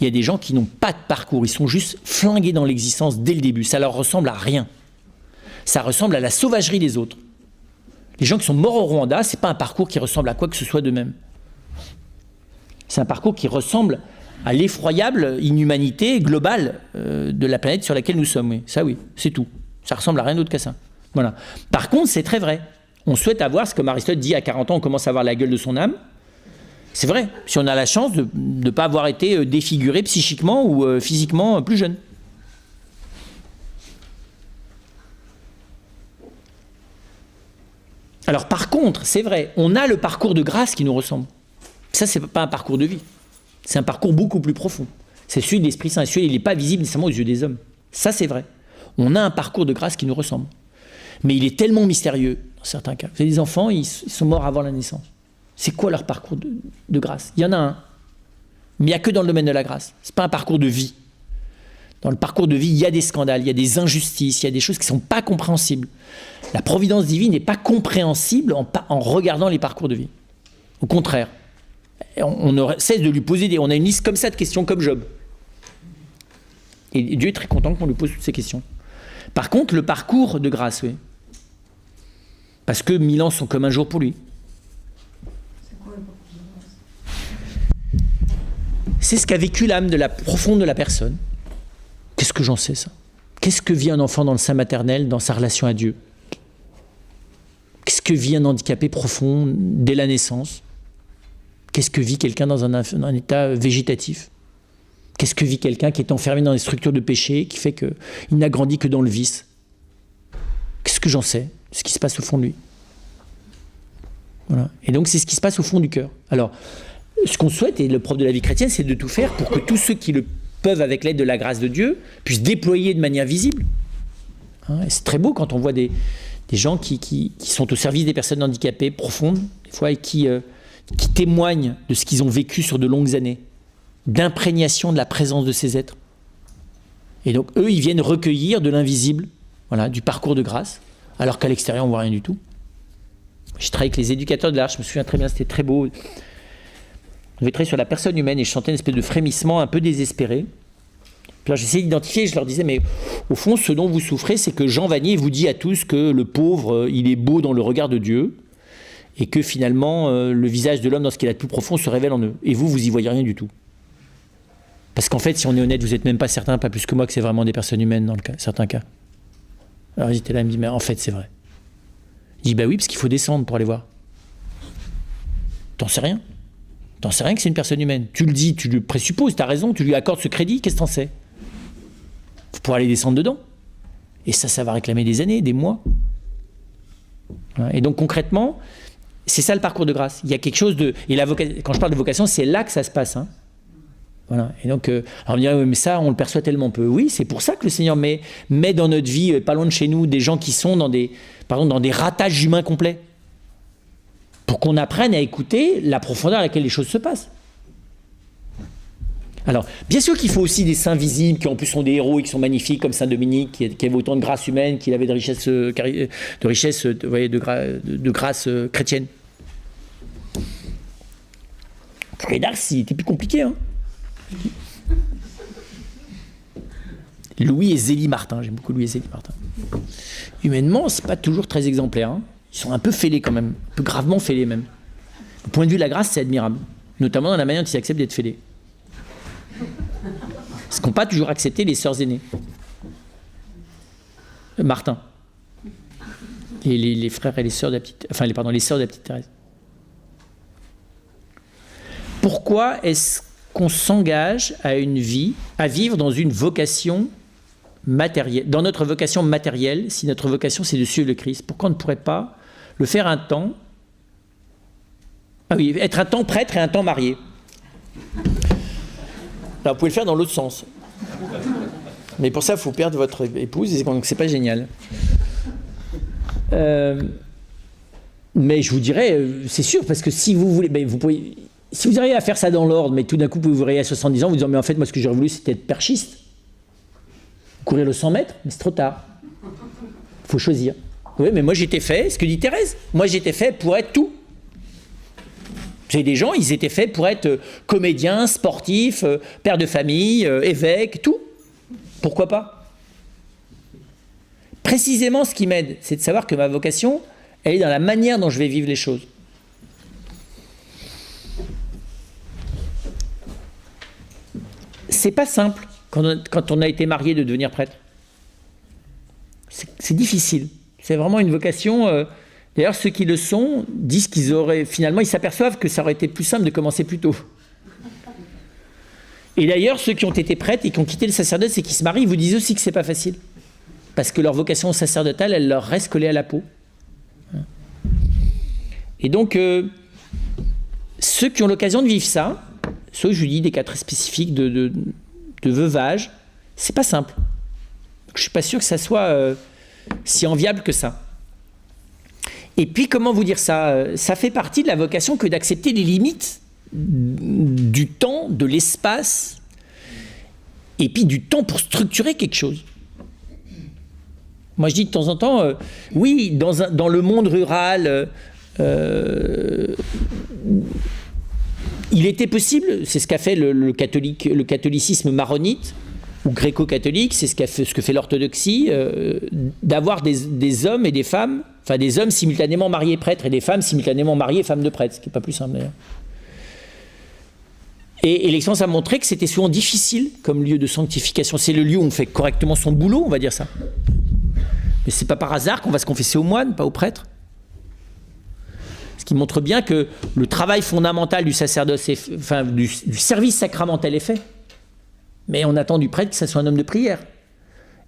Il y a des gens qui n'ont pas de parcours, ils sont juste flingués dans l'existence dès le début. Ça leur ressemble à rien. Ça ressemble à la sauvagerie des autres. Les gens qui sont morts au Rwanda, ce n'est pas un parcours qui ressemble à quoi que ce soit d'eux-mêmes. C'est un parcours qui ressemble à l'effroyable inhumanité globale de la planète sur laquelle nous sommes. Oui. Ça oui, c'est tout. Ça ressemble à rien d'autre qu'à ça. Voilà. Par contre, c'est très vrai. On souhaite avoir, comme Aristote dit, à 40 ans, on commence à avoir la gueule de son âme. C'est vrai, si on a la chance de ne pas avoir été défiguré psychiquement ou physiquement plus jeune. Alors par contre, c'est vrai, on a le parcours de grâce qui nous ressemble. Ça, c'est pas un parcours de vie. C'est un parcours beaucoup plus profond. C'est celui de l'Esprit Saint. Celui-là, il n'est pas visible nécessairement aux yeux des hommes. Ça, c'est vrai. On a un parcours de grâce qui nous ressemble. Mais il est tellement mystérieux, dans certains cas. Vous avez des enfants, ils sont morts avant la naissance. C'est quoi leur parcours de grâce? Il y en a un. Mais il n'y a que dans le domaine de la grâce. Ce n'est pas un parcours de vie. Dans le parcours de vie, il y a des scandales, il y a des injustices, il y a des choses qui ne sont pas compréhensibles. La providence divine n'est pas compréhensible en regardant les parcours de vie. Au contraire, on cesse de lui poser on a une liste comme ça de questions comme Job. Et Dieu est très content qu'on lui pose toutes ces questions. Par contre, le parcours de grâce, oui. Parce que 1000 ans sont comme un jour pour lui. C'est ce qu'a vécu l'âme profonde de la personne. Qu'est-ce que j'en sais, ça? Qu'est-ce que vit un enfant dans le sein maternel, dans sa relation à Dieu? Qu'est-ce que vit un handicapé profond dès la naissance? Qu'est-ce que vit quelqu'un dans un état végétatif? Qu'est-ce que vit quelqu'un qui est enfermé dans des structures de péché, qui fait qu'il n'a grandi que dans le vice? Qu'est-ce que j'en sais? Ce qui se passe au fond de lui. Voilà. Et donc c'est ce qui se passe au fond du cœur. Alors, ce qu'on souhaite, et le propre de la vie chrétienne, c'est de tout faire pour que tous ceux qui le peuvent, avec l'aide de la grâce de Dieu, puissent déployer de manière visible. Et c'est très beau quand on voit des gens qui sont au service des personnes handicapées profondes, des fois, et qui témoignent de ce qu'ils ont vécu sur de longues années, d'imprégnation de la présence de ces êtres. Et donc, eux, ils viennent recueillir de l'invisible, voilà, du parcours de grâce, alors qu'à l'extérieur, on ne voit rien du tout. J'ai travaillé avec les éducateurs de l'Arche, je me souviens très bien, c'était très beau. On devait travailler sur la personne humaine et je sentais une espèce de frémissement un peu désespéré. Puis alors j'essayais d'identifier et je leur disais, mais au fond, ce dont vous souffrez, c'est que Jean Vanier vous dit à tous que le pauvre, il est beau dans le regard de Dieu et que finalement, le visage de l'homme, dans ce qu'il a de plus profond, se révèle en eux. Et vous y voyez rien du tout. Parce qu'en fait, si on est honnête, vous n'êtes même pas certain, pas plus que moi, que c'est vraiment des personnes humaines dans certains cas. Alors ils étaient là, ils me disent, mais en fait, c'est vrai. Je dis, bah oui, parce qu'il faut descendre pour aller voir. T'en sais rien. T'en sais rien que c'est une personne humaine. Tu le dis, tu le présupposes, t'as raison, tu lui accordes ce crédit, qu'est-ce que t'en sais? Faut pouvoir aller descendre dedans. Et ça va réclamer des années, des mois. Et donc concrètement, c'est ça le parcours de grâce. Il y a quelque chose de... Et quand je parle de vocation, c'est là que ça se passe. Hein. Voilà. Et donc, alors on me dirait, oui, mais ça, on le perçoit tellement peu. Oui, c'est pour ça que le Seigneur met dans notre vie, pas loin de chez nous, des gens qui sont dans des ratages humains complets. Pour qu'on apprenne à écouter la profondeur à laquelle les choses se passent. Alors, bien sûr qu'il faut aussi des saints visibles, qui en plus sont des héros et qui sont magnifiques, comme Saint Dominique, qui avait autant de grâce humaine qu'il avait de grâce chrétienne. Pour les Darcs, c'était plus compliqué. Hein. Louis et Zélie Martin, j'aime beaucoup Louis et Zélie Martin. Humainement, c'est pas toujours très exemplaire. Hein. Ils sont un peu fêlés quand même, un peu gravement fêlés même. Du point de vue de la grâce, c'est admirable. Notamment dans la manière dont ils acceptent d'être fêlés. Parce qu'ils n'ont pas toujours accepté les sœurs aînées. Martin. Et les frères et les sœurs de la petite... Enfin, les sœurs de la petite Thérèse. Pourquoi est-ce qu'on s'engage à vivre dans une vocation matérielle, dans notre vocation matérielle, si notre vocation c'est de suivre le Christ? Pourquoi on ne pourrait pas le faire un temps? Ah oui, être un temps prêtre et un temps marié. Alors, vous pouvez le faire dans l'autre sens. Mais pour ça, il faut perdre votre épouse, et donc c'est pas génial. Mais je vous dirais, c'est sûr, parce que si vous voulez, vous pouvez, si vous arrivez à faire ça dans l'ordre, mais tout d'un coup, vous vous réveillez à 70 ans, vous disant, mais en fait, moi, ce que j'aurais voulu, c'était être perchiste. Courir le 100 mètres, mais c'est trop tard. Il faut choisir. Oui, mais moi, j'étais fait, ce que dit Thérèse, moi, j'étais fait pour être tout. J'ai des gens, ils étaient faits pour être comédiens, sportifs, pères de famille, évêques, tout. Pourquoi pas? Précisément, ce qui m'aide, c'est de savoir que ma vocation, elle est dans la manière dont je vais vivre les choses. C'est pas simple, quand on a été marié, de devenir prêtre. C'est difficile. C'est vraiment une vocation... D'ailleurs, ceux qui le sont disent qu'ils auraient... Finalement, ils s'aperçoivent que ça aurait été plus simple de commencer plus tôt. Et d'ailleurs, ceux qui ont été prêtres et qui ont quitté le sacerdoce et qui se marient, ils vous disent aussi que c'est pas facile. Parce que leur vocation sacerdotale, elle leur reste collée à la peau. Et donc, ceux qui ont l'occasion de vivre ça, sauf je lui dis des cas très spécifiques de veuvage, c'est pas simple. Je suis pas sûr que ça soit si enviable que ça. Et puis, comment vous dire ça? Ça fait partie de la vocation que d'accepter les limites du temps, de l'espace, et puis du temps pour structurer quelque chose. Moi, je dis de temps en temps, oui, dans le monde rural, il était possible, c'est ce qu'a fait le catholicisme maronite, ou gréco-catholique, c'est ce que fait l'orthodoxie, d'avoir des hommes et des femmes, enfin des hommes simultanément mariés prêtres et des femmes simultanément mariées femmes de prêtres, ce qui n'est pas plus simple d'ailleurs. Et l'expérience a montré que c'était souvent difficile comme lieu de sanctification. C'est le lieu où on fait correctement son boulot, on va dire ça. Mais c'est pas par hasard qu'on va se confesser aux moines, pas aux prêtres. Ce qui montre bien que le travail fondamental du sacerdoce, enfin du service sacramentel est fait. Mais on attend du prêtre que ça soit un homme de prière.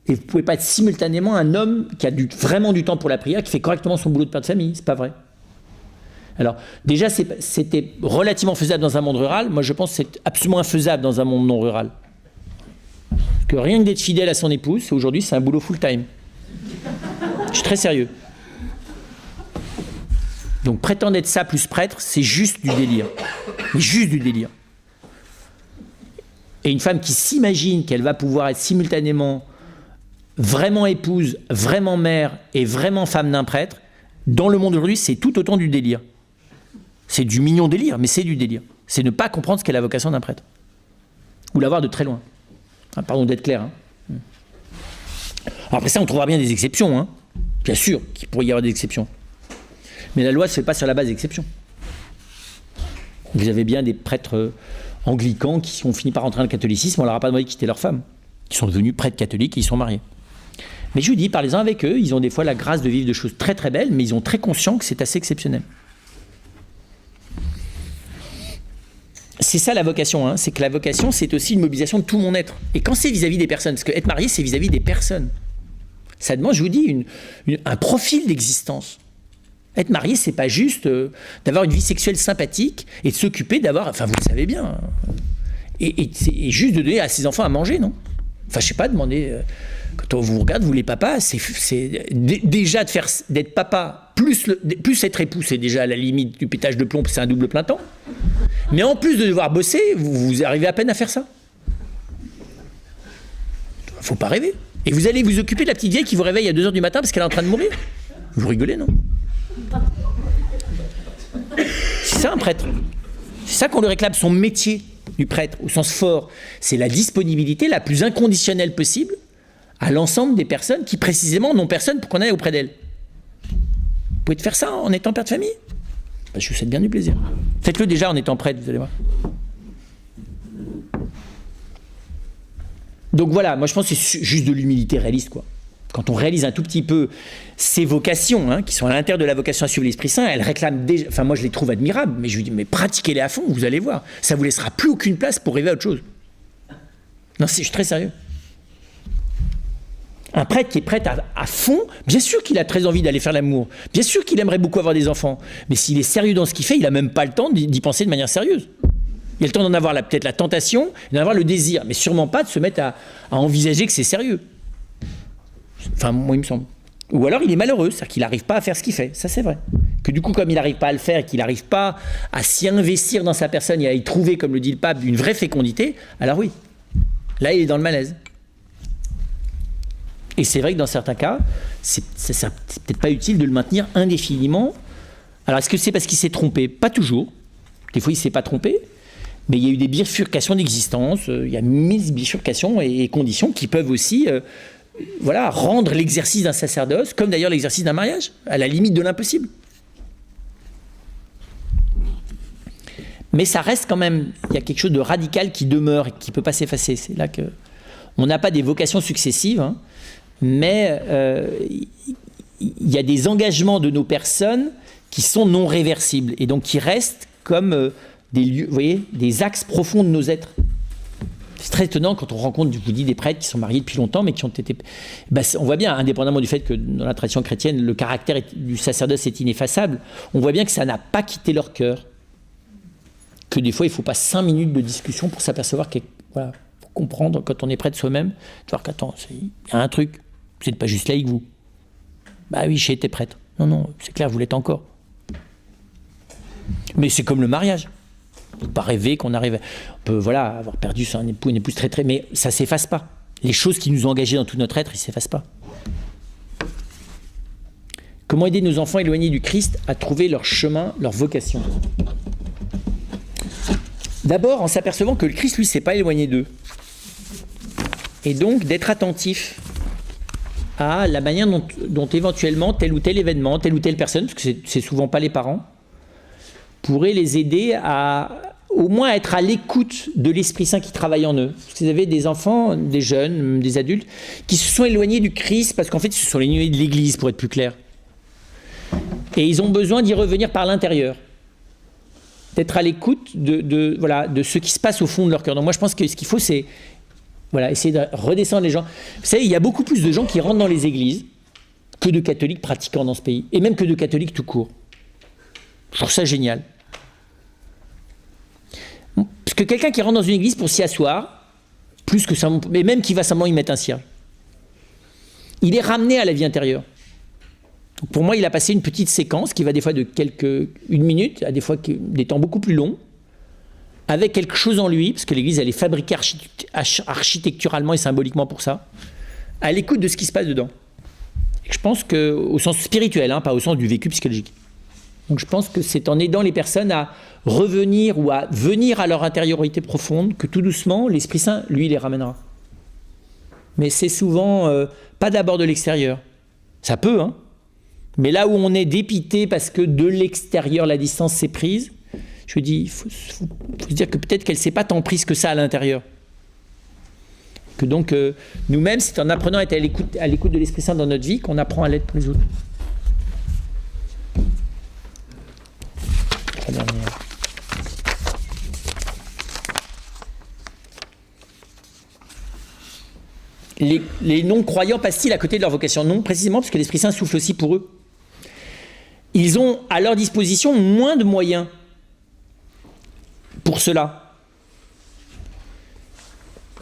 Et vous ne pouvez pas être simultanément un homme qui a vraiment du temps pour la prière, qui fait correctement son boulot de père de famille. C'est pas vrai. Alors, déjà, c'était relativement faisable dans un monde rural. Moi, je pense que c'est absolument infaisable dans un monde non rural. Parce que rien que d'être fidèle à son épouse, aujourd'hui, c'est un boulot full-time. Je suis très sérieux. Donc, prétendre être ça plus prêtre, c'est juste du délire. Mais juste du délire. Et une femme qui s'imagine qu'elle va pouvoir être simultanément vraiment épouse, vraiment mère et vraiment femme d'un prêtre, dans le monde aujourd'hui, c'est tout autant du délire. C'est du mignon délire, mais c'est du délire. C'est ne pas comprendre ce qu'est la vocation d'un prêtre. Ou l'avoir de très loin. Ah, pardon d'être clair. Hein. Alors après ça, on trouvera bien des exceptions. Hein. Bien sûr qu'il pourrait y avoir des exceptions. Mais la loi ne se fait pas sur la base d'exceptions. Vous avez bien des prêtres anglicans qui ont fini par rentrer dans le catholicisme, on leur a pas demandé de quitter leur femme. Ils sont devenus prêtres catholiques et ils sont mariés. Mais je vous dis, parlez-en avec eux, ils ont des fois la grâce de vivre de choses très très belles, mais ils sont très conscients que c'est assez exceptionnel. C'est ça la vocation, hein. C'est que la vocation, c'est aussi une mobilisation de tout mon être. Et quand c'est vis-à-vis des personnes, parce que être marié, c'est vis-à-vis des personnes. Ça demande, je vous dis, un profil d'existence. Être marié, c'est pas juste d'avoir une vie sexuelle sympathique et de s'occuper d'avoir, enfin vous le savez bien, et juste de donner à ses enfants à manger, non? Enfin je sais pas, demander, quand on vous regarde, vous les papas, c'est déjà d'être papa, plus être époux, c'est déjà à la limite du pétage de plomb, c'est un double plein temps. Mais en plus de devoir bosser, vous arrivez à peine à faire ça. Faut pas rêver. Et vous allez vous occuper de la petite vieille qui vous réveille à 2h du matin parce qu'elle est en train de mourir. Vous rigolez, non? C'est ça un prêtre. C'est ça qu'on lui réclame, son métier du prêtre, au sens fort. C'est la disponibilité la plus inconditionnelle possible à l'ensemble des personnes qui précisément n'ont personne pour qu'on aille auprès d'elles. Vous pouvez faire ça en étant père de famille? Ben, je vous souhaite bien du plaisir. Faites-le déjà en étant prêtre, vous allez voir. Donc voilà, moi je pense que c'est juste de l'humilité réaliste, quoi. Quand on réalise un tout petit peu ces vocations, hein, qui sont à l'intérieur de la vocation à suivre l'Esprit Saint, elles réclament déjà, enfin moi je les trouve admirables, mais je vous dis, mais pratiquez-les à fond, vous allez voir. Ça ne vous laissera plus aucune place pour rêver à autre chose. Non, je suis très sérieux. Un prêtre qui est prêt à fond, bien sûr qu'il a très envie d'aller faire l'amour, bien sûr qu'il aimerait beaucoup avoir des enfants, mais s'il est sérieux dans ce qu'il fait, il n'a même pas le temps d'y penser de manière sérieuse. Il a le temps d'en avoir peut-être la tentation, d'en avoir le désir, mais sûrement pas de se mettre à envisager que c'est sérieux. Enfin, moi, il me semble. Ou alors, il est malheureux, c'est-à-dire qu'il n'arrive pas à faire ce qu'il fait. Ça, c'est vrai. Que du coup, comme il n'arrive pas à le faire, qu'il n'arrive pas à s'y investir dans sa personne et à y trouver, comme le dit le pape, une vraie fécondité, alors oui, là, il est dans le malaise. Et c'est vrai que dans certains cas, c'est peut-être pas utile de le maintenir indéfiniment. Alors, est-ce que c'est parce qu'il s'est trompé? Pas toujours. Des fois, il ne s'est pas trompé. Mais il y a eu des bifurcations d'existence, il y a 1000 bifurcations et conditions qui peuvent aussi rendre l'exercice d'un sacerdoce, comme d'ailleurs l'exercice d'un mariage, à la limite de l'impossible. Mais ça reste quand même, il y a quelque chose de radical qui demeure et qui ne peut pas s'effacer. C'est là qu'on n'a pas des vocations successives, hein, mais il y a des engagements de nos personnes qui sont non réversibles et donc qui restent comme... des lieux, vous voyez, des axes profonds de nos êtres. C'est très étonnant quand on rencontre, je vous dis, des prêtres qui sont mariés depuis longtemps, mais qui ont été... on voit bien, indépendamment du fait que dans la tradition chrétienne, le caractère du sacerdoce est ineffaçable, on voit bien que ça n'a pas quitté leur cœur. Que des fois, il ne faut pas 5 minutes de discussion pour s'apercevoir qu'il faut comprendre, quand on est prêtre soi-même, de voir qu'attends, il y a un truc, vous n'êtes pas juste laïque, vous. Bah oui, j'ai été prêtre. Non, c'est clair, vous l'êtes encore. Mais c'est comme le mariage. On ne peut pas rêver qu'on arrive... On peut avoir perdu un époux, une épouse très... Mais ça ne s'efface pas. Les choses qui nous ont engagés dans tout notre être, ils ne s'effacent pas. Comment aider nos enfants éloignés du Christ à trouver leur chemin, leur vocation? D'abord, en s'apercevant que le Christ, lui, ne s'est pas éloigné d'eux. Et donc, d'être attentif à la manière dont éventuellement tel ou tel événement, telle ou telle personne, parce que c'est souvent pas les parents, pourrait les aider à au moins être à l'écoute de l'Esprit Saint qui travaille en eux. Parce que vous avez des enfants, des jeunes, des adultes, qui se sont éloignés du Christ parce qu'en fait, ils se sont éloignés de l'Église, pour être plus clair. Et ils ont besoin d'y revenir par l'intérieur. D'être à l'écoute de ce qui se passe au fond de leur cœur. Donc moi, je pense que ce qu'il faut, c'est essayer de redescendre les gens. Vous savez, il y a beaucoup plus de gens qui rentrent dans les églises que de catholiques pratiquants dans ce pays, et même que de catholiques tout court. Je trouve ça génial. Parce que quelqu'un qui rentre dans une église pour s'y asseoir, plus que ça, mais même qui va simplement y mettre un cierge, il est ramené à la vie intérieure. Donc pour moi, il a passé une petite séquence qui va des fois de une minute, à des fois des temps beaucoup plus longs, avec quelque chose en lui, parce que l'église, elle est fabriquée architecturalement et symboliquement pour ça, à l'écoute de ce qui se passe dedans. Et je pense qu'au sens spirituel, pas au sens du vécu psychologique. Donc je pense que c'est en aidant les personnes à revenir ou à venir à leur intériorité profonde que tout doucement, l'Esprit Saint, lui, les ramènera. Mais c'est souvent pas d'abord de l'extérieur. Ça peut, mais là où on est dépité parce que de l'extérieur, la distance s'est prise, je dis, il faut se dire que peut-être qu'elle ne s'est pas tant prise que ça à l'intérieur. Que donc, nous-mêmes, c'est en apprenant à être à l'écoute de l'Esprit Saint dans notre vie qu'on apprend à l'être pour les autres. La dernière. Les non-croyants passent-ils à côté de leur vocation? Non, précisément parce que l'Esprit Saint souffle aussi pour eux. Ils ont à leur disposition moins de moyens pour cela.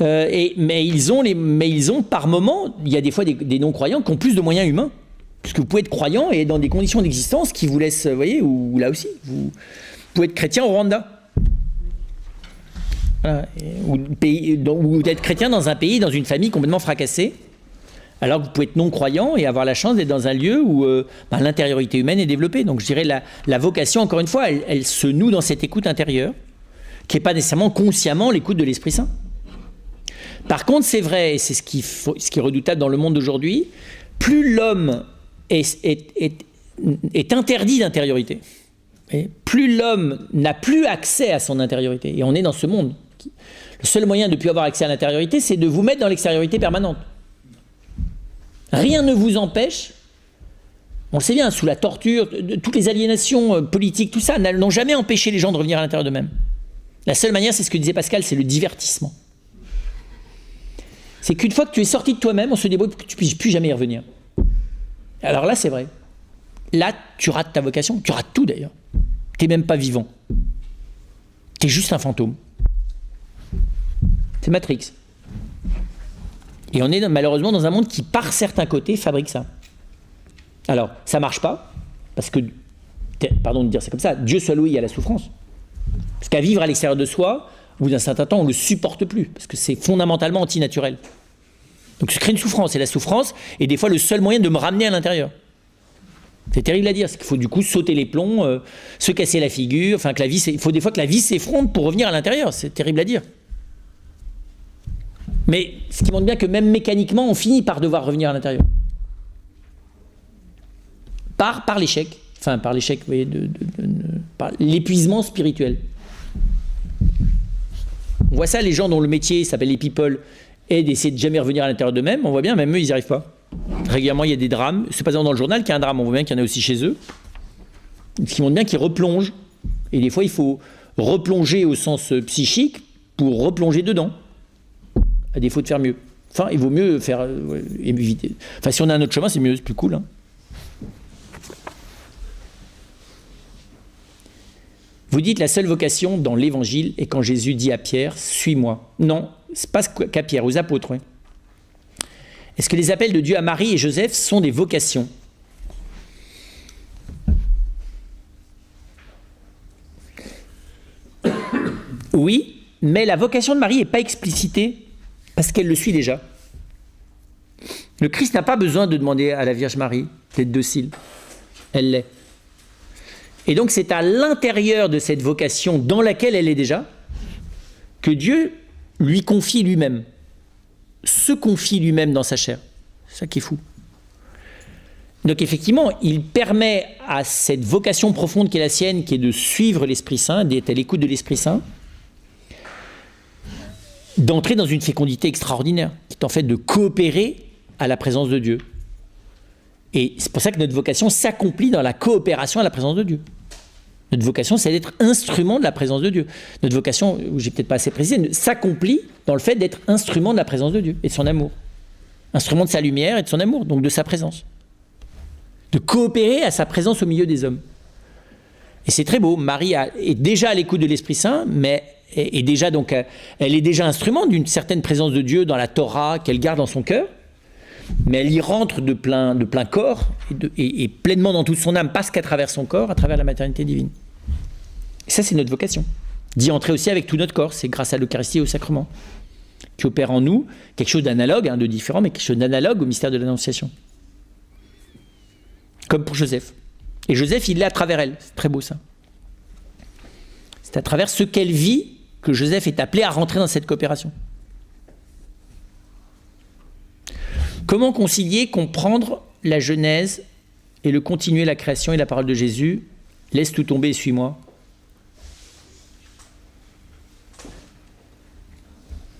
Mais ils ont par moment, il y a des fois des non-croyants qui ont plus de moyens humains. Parce que vous pouvez être croyant et dans des conditions d'existence qui vous laissent, vous voyez, ou là aussi, vous pouvez être chrétien au Rwanda. Voilà, ou d'être chrétien dans un pays, dans une famille complètement fracassée, alors que vous pouvez être non-croyant et avoir la chance d'être dans un lieu où l'intériorité humaine est développée. Donc je dirais la vocation, encore une fois, elle se noue dans cette écoute intérieure, qui n'est pas nécessairement consciemment l'écoute de l'Esprit Saint. Par contre, c'est vrai, et c'est ce qui est redoutable dans le monde d'aujourd'hui, plus l'homme est interdit d'intériorité, et plus l'homme n'a plus accès à son intériorité, et on est dans ce monde. Le seul moyen de ne plus avoir accès à l'intériorité, c'est de vous mettre dans l'extériorité permanente. Rien ne vous empêche, on le sait bien, sous la torture, toutes les aliénations politiques, tout ça, n'ont jamais empêché les gens de revenir à l'intérieur d'eux-mêmes. La seule manière, c'est ce que disait Pascal, c'est le divertissement. C'est qu'une fois que tu es sorti de toi-même, on se débrouille pour que tu ne puisses plus jamais y revenir. Alors là, c'est vrai. Là, tu rates ta vocation, tu rates tout d'ailleurs. Tu n'es même pas vivant. Tu es juste un fantôme. C'est Matrix. Et on est malheureusement dans un monde qui, par certains côtés, fabrique ça. Alors, ça ne marche pas, parce que, pardon de dire ça comme ça, Dieu soit loué à la souffrance. Parce qu'à vivre à l'extérieur de soi, au bout d'un certain temps, on ne le supporte plus, parce que c'est fondamentalement antinaturel. Donc ça crée une souffrance, et la souffrance est des fois le seul moyen de me ramener à l'intérieur. C'est terrible à dire, c'est qu'il faut du coup sauter les plombs, se casser la figure, enfin que la vie, il faut des fois que la vie s'effronte pour revenir à l'intérieur, c'est terrible à dire. Mais ce qui montre bien que même mécaniquement, on finit par devoir revenir à l'intérieur. Par l'échec, enfin par l'échec, vous voyez, par l'épuisement spirituel. On voit ça, les gens dont le métier s'appelle les people, et d'essayer de jamais revenir à l'intérieur d'eux-mêmes, on voit bien, même eux, ils n'y arrivent pas. Régulièrement, il y a des drames. C'est pas dans le journal qu'il y a un drame, on voit bien qu'il y en a aussi chez eux. Ce qui montre bien qu'ils replongent. Et des fois, il faut replonger au sens psychique pour replonger dedans. à défaut de faire mieux. Enfin, il vaut mieux faire éviter. Enfin, si on a un autre chemin, c'est mieux, c'est plus cool. Hein. Vous dites la seule vocation dans l'Évangile est quand Jésus dit à Pierre, suis-moi. Non, c'est pas qu'à Pierre, aux apôtres. Ouais. Est-ce que les appels de Dieu à Marie et Joseph sont des vocations? Oui, mais la vocation de Marie n'est pas explicitée parce qu'elle le suit déjà. Le Christ n'a pas besoin de demander à la Vierge Marie d'être docile. Elle l'est. Et donc c'est à l'intérieur de cette vocation dans laquelle elle est déjà que Dieu lui confie lui-même, se confie lui-même dans sa chair. C'est ça qui est fou. Donc effectivement, il permet à cette vocation profonde qui est la sienne, qui est de suivre l'Esprit Saint, d'être à l'écoute de l'Esprit Saint, d'entrer dans une fécondité extraordinaire, qui est en fait de coopérer à la présence de Dieu. Et c'est pour ça que notre vocation s'accomplit dans la coopération à la présence de Dieu. Notre vocation, c'est d'être instrument de la présence de Dieu. Notre vocation, j'ai peut-être pas assez précisé, s'accomplit dans le fait d'être instrument de la présence de Dieu et de son amour. Instrument de sa lumière et de son amour, donc de sa présence. De coopérer à sa présence au milieu des hommes. Et c'est très beau. Marie est déjà à l'écoute de l'Esprit Saint, mais est déjà donc, elle est déjà instrument d'une certaine présence de Dieu dans la Torah qu'elle garde dans son cœur, mais elle y rentre de plein corps et pleinement dans toute son âme, parce qu'à travers son corps, à travers la maternité divine. Et ça, c'est notre vocation. D'y entrer aussi avec tout notre corps, c'est grâce à l'Eucharistie et au sacrement, qui opère en nous quelque chose d'analogue, de différent, mais quelque chose d'analogue au mystère de l'Annonciation. Comme pour Joseph. Et Joseph, il l'est à travers elle. C'est très beau ça. C'est à travers ce qu'elle vit que Joseph est appelé à rentrer dans cette coopération. Comment concilier, comprendre la Genèse et le continuer la création et la parole de Jésus? Laisse tout tomber et suis-moi.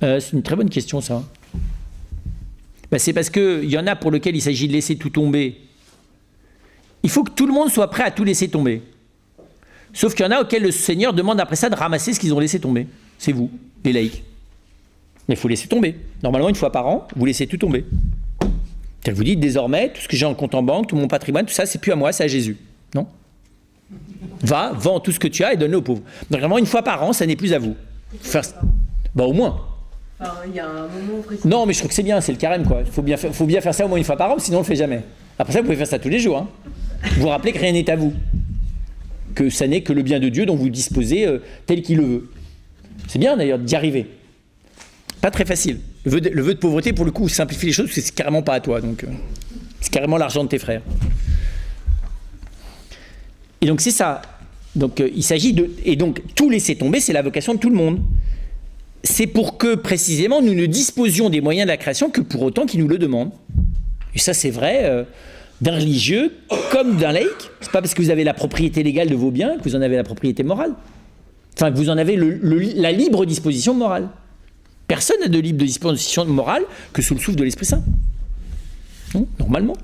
C'est une très bonne question ça. C'est parce qu'il y en a pour lesquels il s'agit de laisser tout tomber. Il faut que tout le monde soit prêt à tout laisser tomber. Sauf qu'il y en a auxquels le Seigneur demande après ça de ramasser ce qu'ils ont laissé tomber. C'est vous, les laïcs. Mais il faut laisser tomber. Normalement, une fois par an, vous laissez tout tomber. Vous dites désormais, tout ce que j'ai en compte en banque, tout mon patrimoine, tout ça, c'est plus à moi, c'est à Jésus. Non. Va, vends tout ce que tu as et donne-le aux pauvres. Donc vraiment, une fois par an, ça n'est plus à vous. Au moins. Enfin, il y a un moment précis. Non, mais je trouve que c'est bien, c'est le carême, quoi. Il faut bien faire ça au moins une fois par an, sinon on ne le fait jamais. Après ça, vous pouvez faire ça tous les jours. Hein. Vous vous rappelez que rien n'est à vous. Que ça n'est que le bien de Dieu dont vous disposez tel qu'il le veut. C'est bien d'ailleurs d'y arriver. Pas très facile. Le vœu de pauvreté, pour le coup, simplifie les choses, parce que c'est carrément pas à toi. Donc, c'est carrément l'argent de tes frères. Et donc c'est ça. Donc il s'agit de... Et donc tout laisser tomber, c'est la vocation de tout le monde. C'est pour que, précisément, nous ne disposions des moyens de la création que pour autant qu'ils nous le demandent. Et ça, c'est vrai d'un religieux comme d'un laïc. C'est pas parce que vous avez la propriété légale de vos biens que vous en avez la propriété morale. Enfin, que vous en avez la libre disposition morale. Personne n'a de libre disposition morale que sous le souffle de l'Esprit Saint. Non, normalement.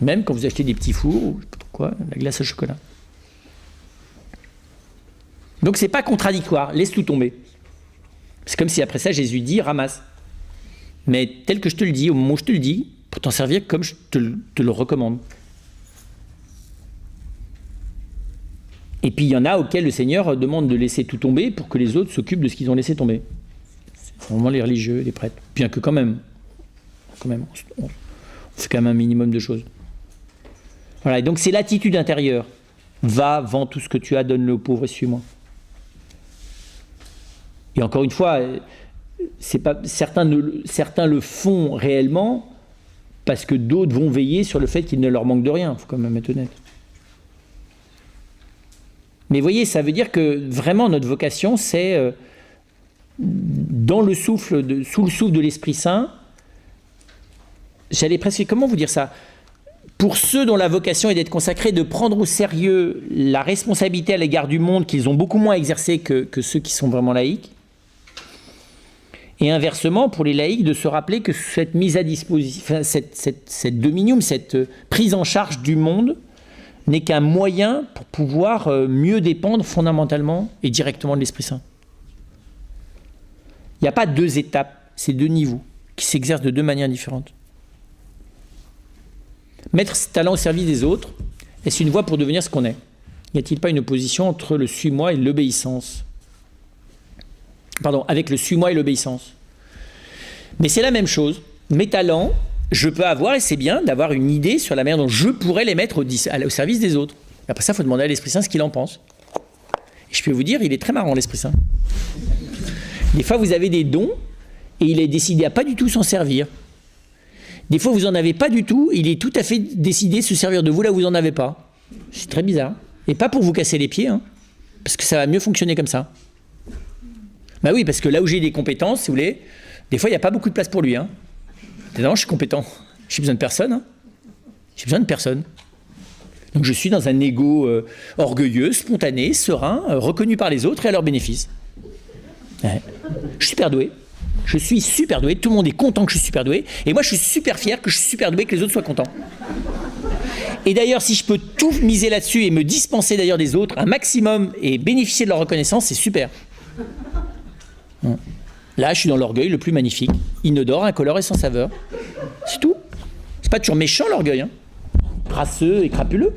Même quand vous achetez des petits fours, ou je sais pas quoi, la glace au chocolat. Donc c'est pas contradictoire, laisse tout tomber. C'est comme si après ça Jésus dit ramasse. Mais tel que je te le dis, au moment où je te le dis, pour t'en servir comme je te le recommande. Et puis il y en a auxquels le Seigneur demande de laisser tout tomber pour que les autres s'occupent de ce qu'ils ont laissé tomber. C'est vraiment les religieux, les prêtres. Bien que quand même on fait quand même un minimum de choses. Voilà, et donc c'est l'attitude intérieure. Va, vends tout ce que tu as, donne-le aux pauvres et suis-moi. Et encore une fois, certains le font réellement parce que d'autres vont veiller sur le fait qu'il ne leur manque de rien. Il faut quand même être honnête. Mais vous voyez, ça veut dire que vraiment notre vocation, c'est sous le souffle de l'Esprit Saint. J'allais presque, comment vous dire ça? Pour ceux dont la vocation est d'être consacrés, de prendre au sérieux la responsabilité à l'égard du monde qu'ils ont beaucoup moins exercée que ceux qui sont vraiment laïcs. Et inversement, pour les laïcs, de se rappeler que cette mise à disposition, cette dominium, cette prise en charge du monde, n'est qu'un moyen pour pouvoir mieux dépendre fondamentalement et directement de l'Esprit Saint. Il n'y a pas 2 étapes, c'est 2 niveaux qui s'exercent de 2 manières différentes. Mettre ses talents au service des autres, est-ce une voie pour devenir ce qu'on est? N'y a-t-il pas une opposition entre le suis-moi et l'obéissance? Pardon, avec le suis-moi et l'obéissance. Mais c'est la même chose. Mes talents, je peux avoir, et c'est bien d'avoir une idée sur la manière dont je pourrais les mettre au service des autres. Et après ça, il faut demander à l'Esprit Saint ce qu'il en pense. Et je peux vous dire, il est très marrant, l'Esprit Saint. Des fois, vous avez des dons, et il est décidé à pas du tout s'en servir. Des fois, vous n'en avez pas du tout, il est tout à fait décidé de se servir de vous là où vous n'en avez pas. C'est très bizarre. Et pas pour vous casser les pieds, hein, parce que ça va mieux fonctionner comme ça. Bah oui, parce que là où j'ai des compétences, si vous voulez, des fois, il n'y a pas beaucoup de place pour lui. Hein. Non, je suis compétent. J'ai besoin de personne. Hein. J'ai besoin de personne. Donc je suis dans un ego orgueilleux, spontané, serein, reconnu par les autres et à leur bénéfice. Ouais. Je suis super doué. Je suis super doué. Tout le monde est content que je suis super doué. Et moi, je suis super fier que je suis super doué, que les autres soient contents. Et d'ailleurs, si je peux tout miser là-dessus et me dispenser d'ailleurs des autres un maximum et bénéficier de leur reconnaissance, c'est super. Là, je suis dans l'orgueil le plus magnifique, inodore, incolore et sans saveur. C'est tout. C'est pas toujours méchant l'orgueil, hein. Crasseux et crapuleux.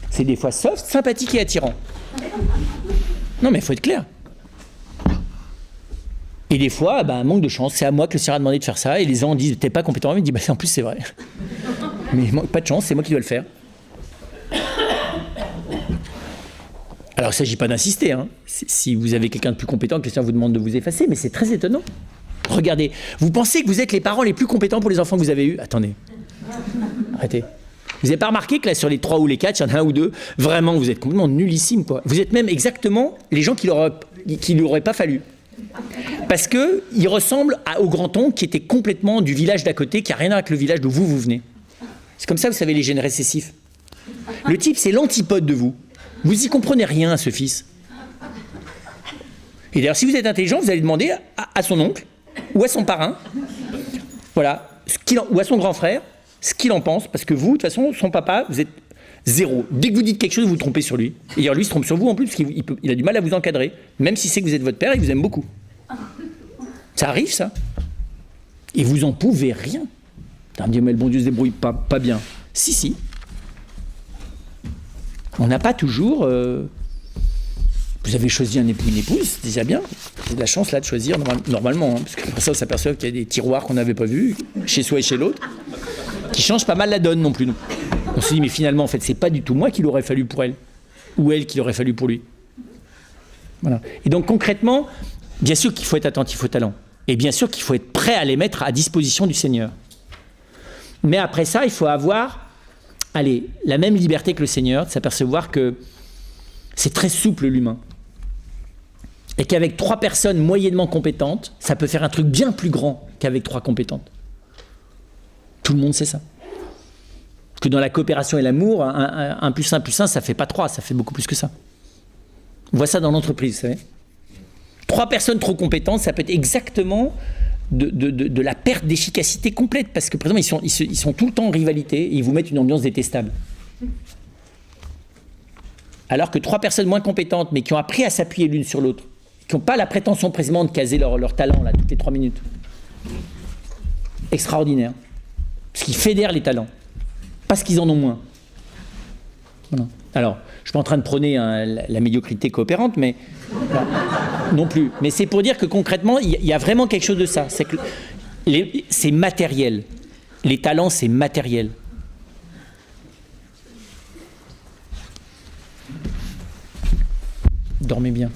C'est des fois soft, sympathique et attirant. Non, mais il faut être clair. Et des fois, manque de chance. C'est à moi que le Seigneur a demandé de faire ça. Et les gens disent, t'es pas compétent. Mais il dit, en plus, c'est vrai. Mais pas de chance, c'est moi qui dois le faire. Alors, il ne s'agit pas d'insister. Hein. Si vous avez quelqu'un de plus compétent, le Seigneur vous demande de vous effacer. Mais c'est très étonnant. Regardez, vous pensez que vous êtes les parents les plus compétents pour les enfants que vous avez eus? Attendez. Arrêtez. Vous n'avez pas remarqué que là, sur les 3 ou les 4, il y en a 1 ou 2, vraiment, vous êtes complètement nullissimes, quoi. Vous êtes même exactement les gens qui lui auraient pas fallu. Parce qu'ils ressemblent au grand-oncle qui était complètement du village d'à côté, qui n'a rien à voir avec le village d'où vous venez. C'est comme ça, vous savez, les gènes récessifs. Le type, c'est l'antipode de vous. Vous y comprenez rien à ce fils. Et d'ailleurs, si vous êtes intelligent, vous allez demander à son oncle, ou à son parrain, voilà, ou à son grand frère, ce qu'il en pense, parce que vous, de toute façon, son papa, vous êtes zéro. Dès que vous dites quelque chose, vous vous trompez sur lui. Et d'ailleurs, lui, il se trompe sur vous en plus, parce qu'il a du mal à vous encadrer, même si c'est que vous êtes votre père et qu'il vous aime beaucoup. Ça arrive, ça. Et vous en pouvez rien. On dit, mais le bon Dieu se débrouille pas bien. Si. On n'a pas toujours... Vous avez choisi un époux, une épouse, c'est déjà bien. J'ai de la chance là de choisir normalement, hein, parce qu'après ça, on s'aperçoit qu'il y a des tiroirs qu'on n'avait pas vus, chez soi et chez l'autre, qui changent pas mal la donne non plus. Non. On se dit, mais finalement, en fait, c'est pas du tout moi qu'il aurait fallu pour elle, ou elle qu'il aurait fallu pour lui. Voilà. Et donc concrètement, bien sûr qu'il faut être attentif aux talents, et bien sûr qu'il faut être prêt à les mettre à disposition du Seigneur. Mais après ça, il faut avoir, la même liberté que le Seigneur, de s'apercevoir que c'est très souple l'humain. Et qu'avec 3 personnes moyennement compétentes, ça peut faire un truc bien plus grand qu'avec 3 compétentes. Tout le monde sait ça. Que dans la coopération et l'amour, 1 plus 1 plus 1, ça fait pas 3, ça fait beaucoup plus que ça. On voit ça dans l'entreprise, vous savez. 3 personnes trop compétentes, ça peut être exactement de la perte d'efficacité complète, parce que, par exemple, ils sont tout le temps en rivalité et ils vous mettent une ambiance détestable. Alors que 3 personnes moins compétentes, mais qui ont appris à s'appuyer l'une sur l'autre, qui n'ont pas la prétention précisément de caser leur talent là, toutes les 3 minutes. Extraordinaire. Parce qu'ils fédèrent les talents. Parce qu'ils en ont moins. Voilà. Alors, je ne suis pas en train de prôner la médiocrité coopérante, mais non plus. Mais c'est pour dire que concrètement, il y a vraiment quelque chose de ça. C'est que c'est matériel. Les talents, c'est matériel. Dormez bien.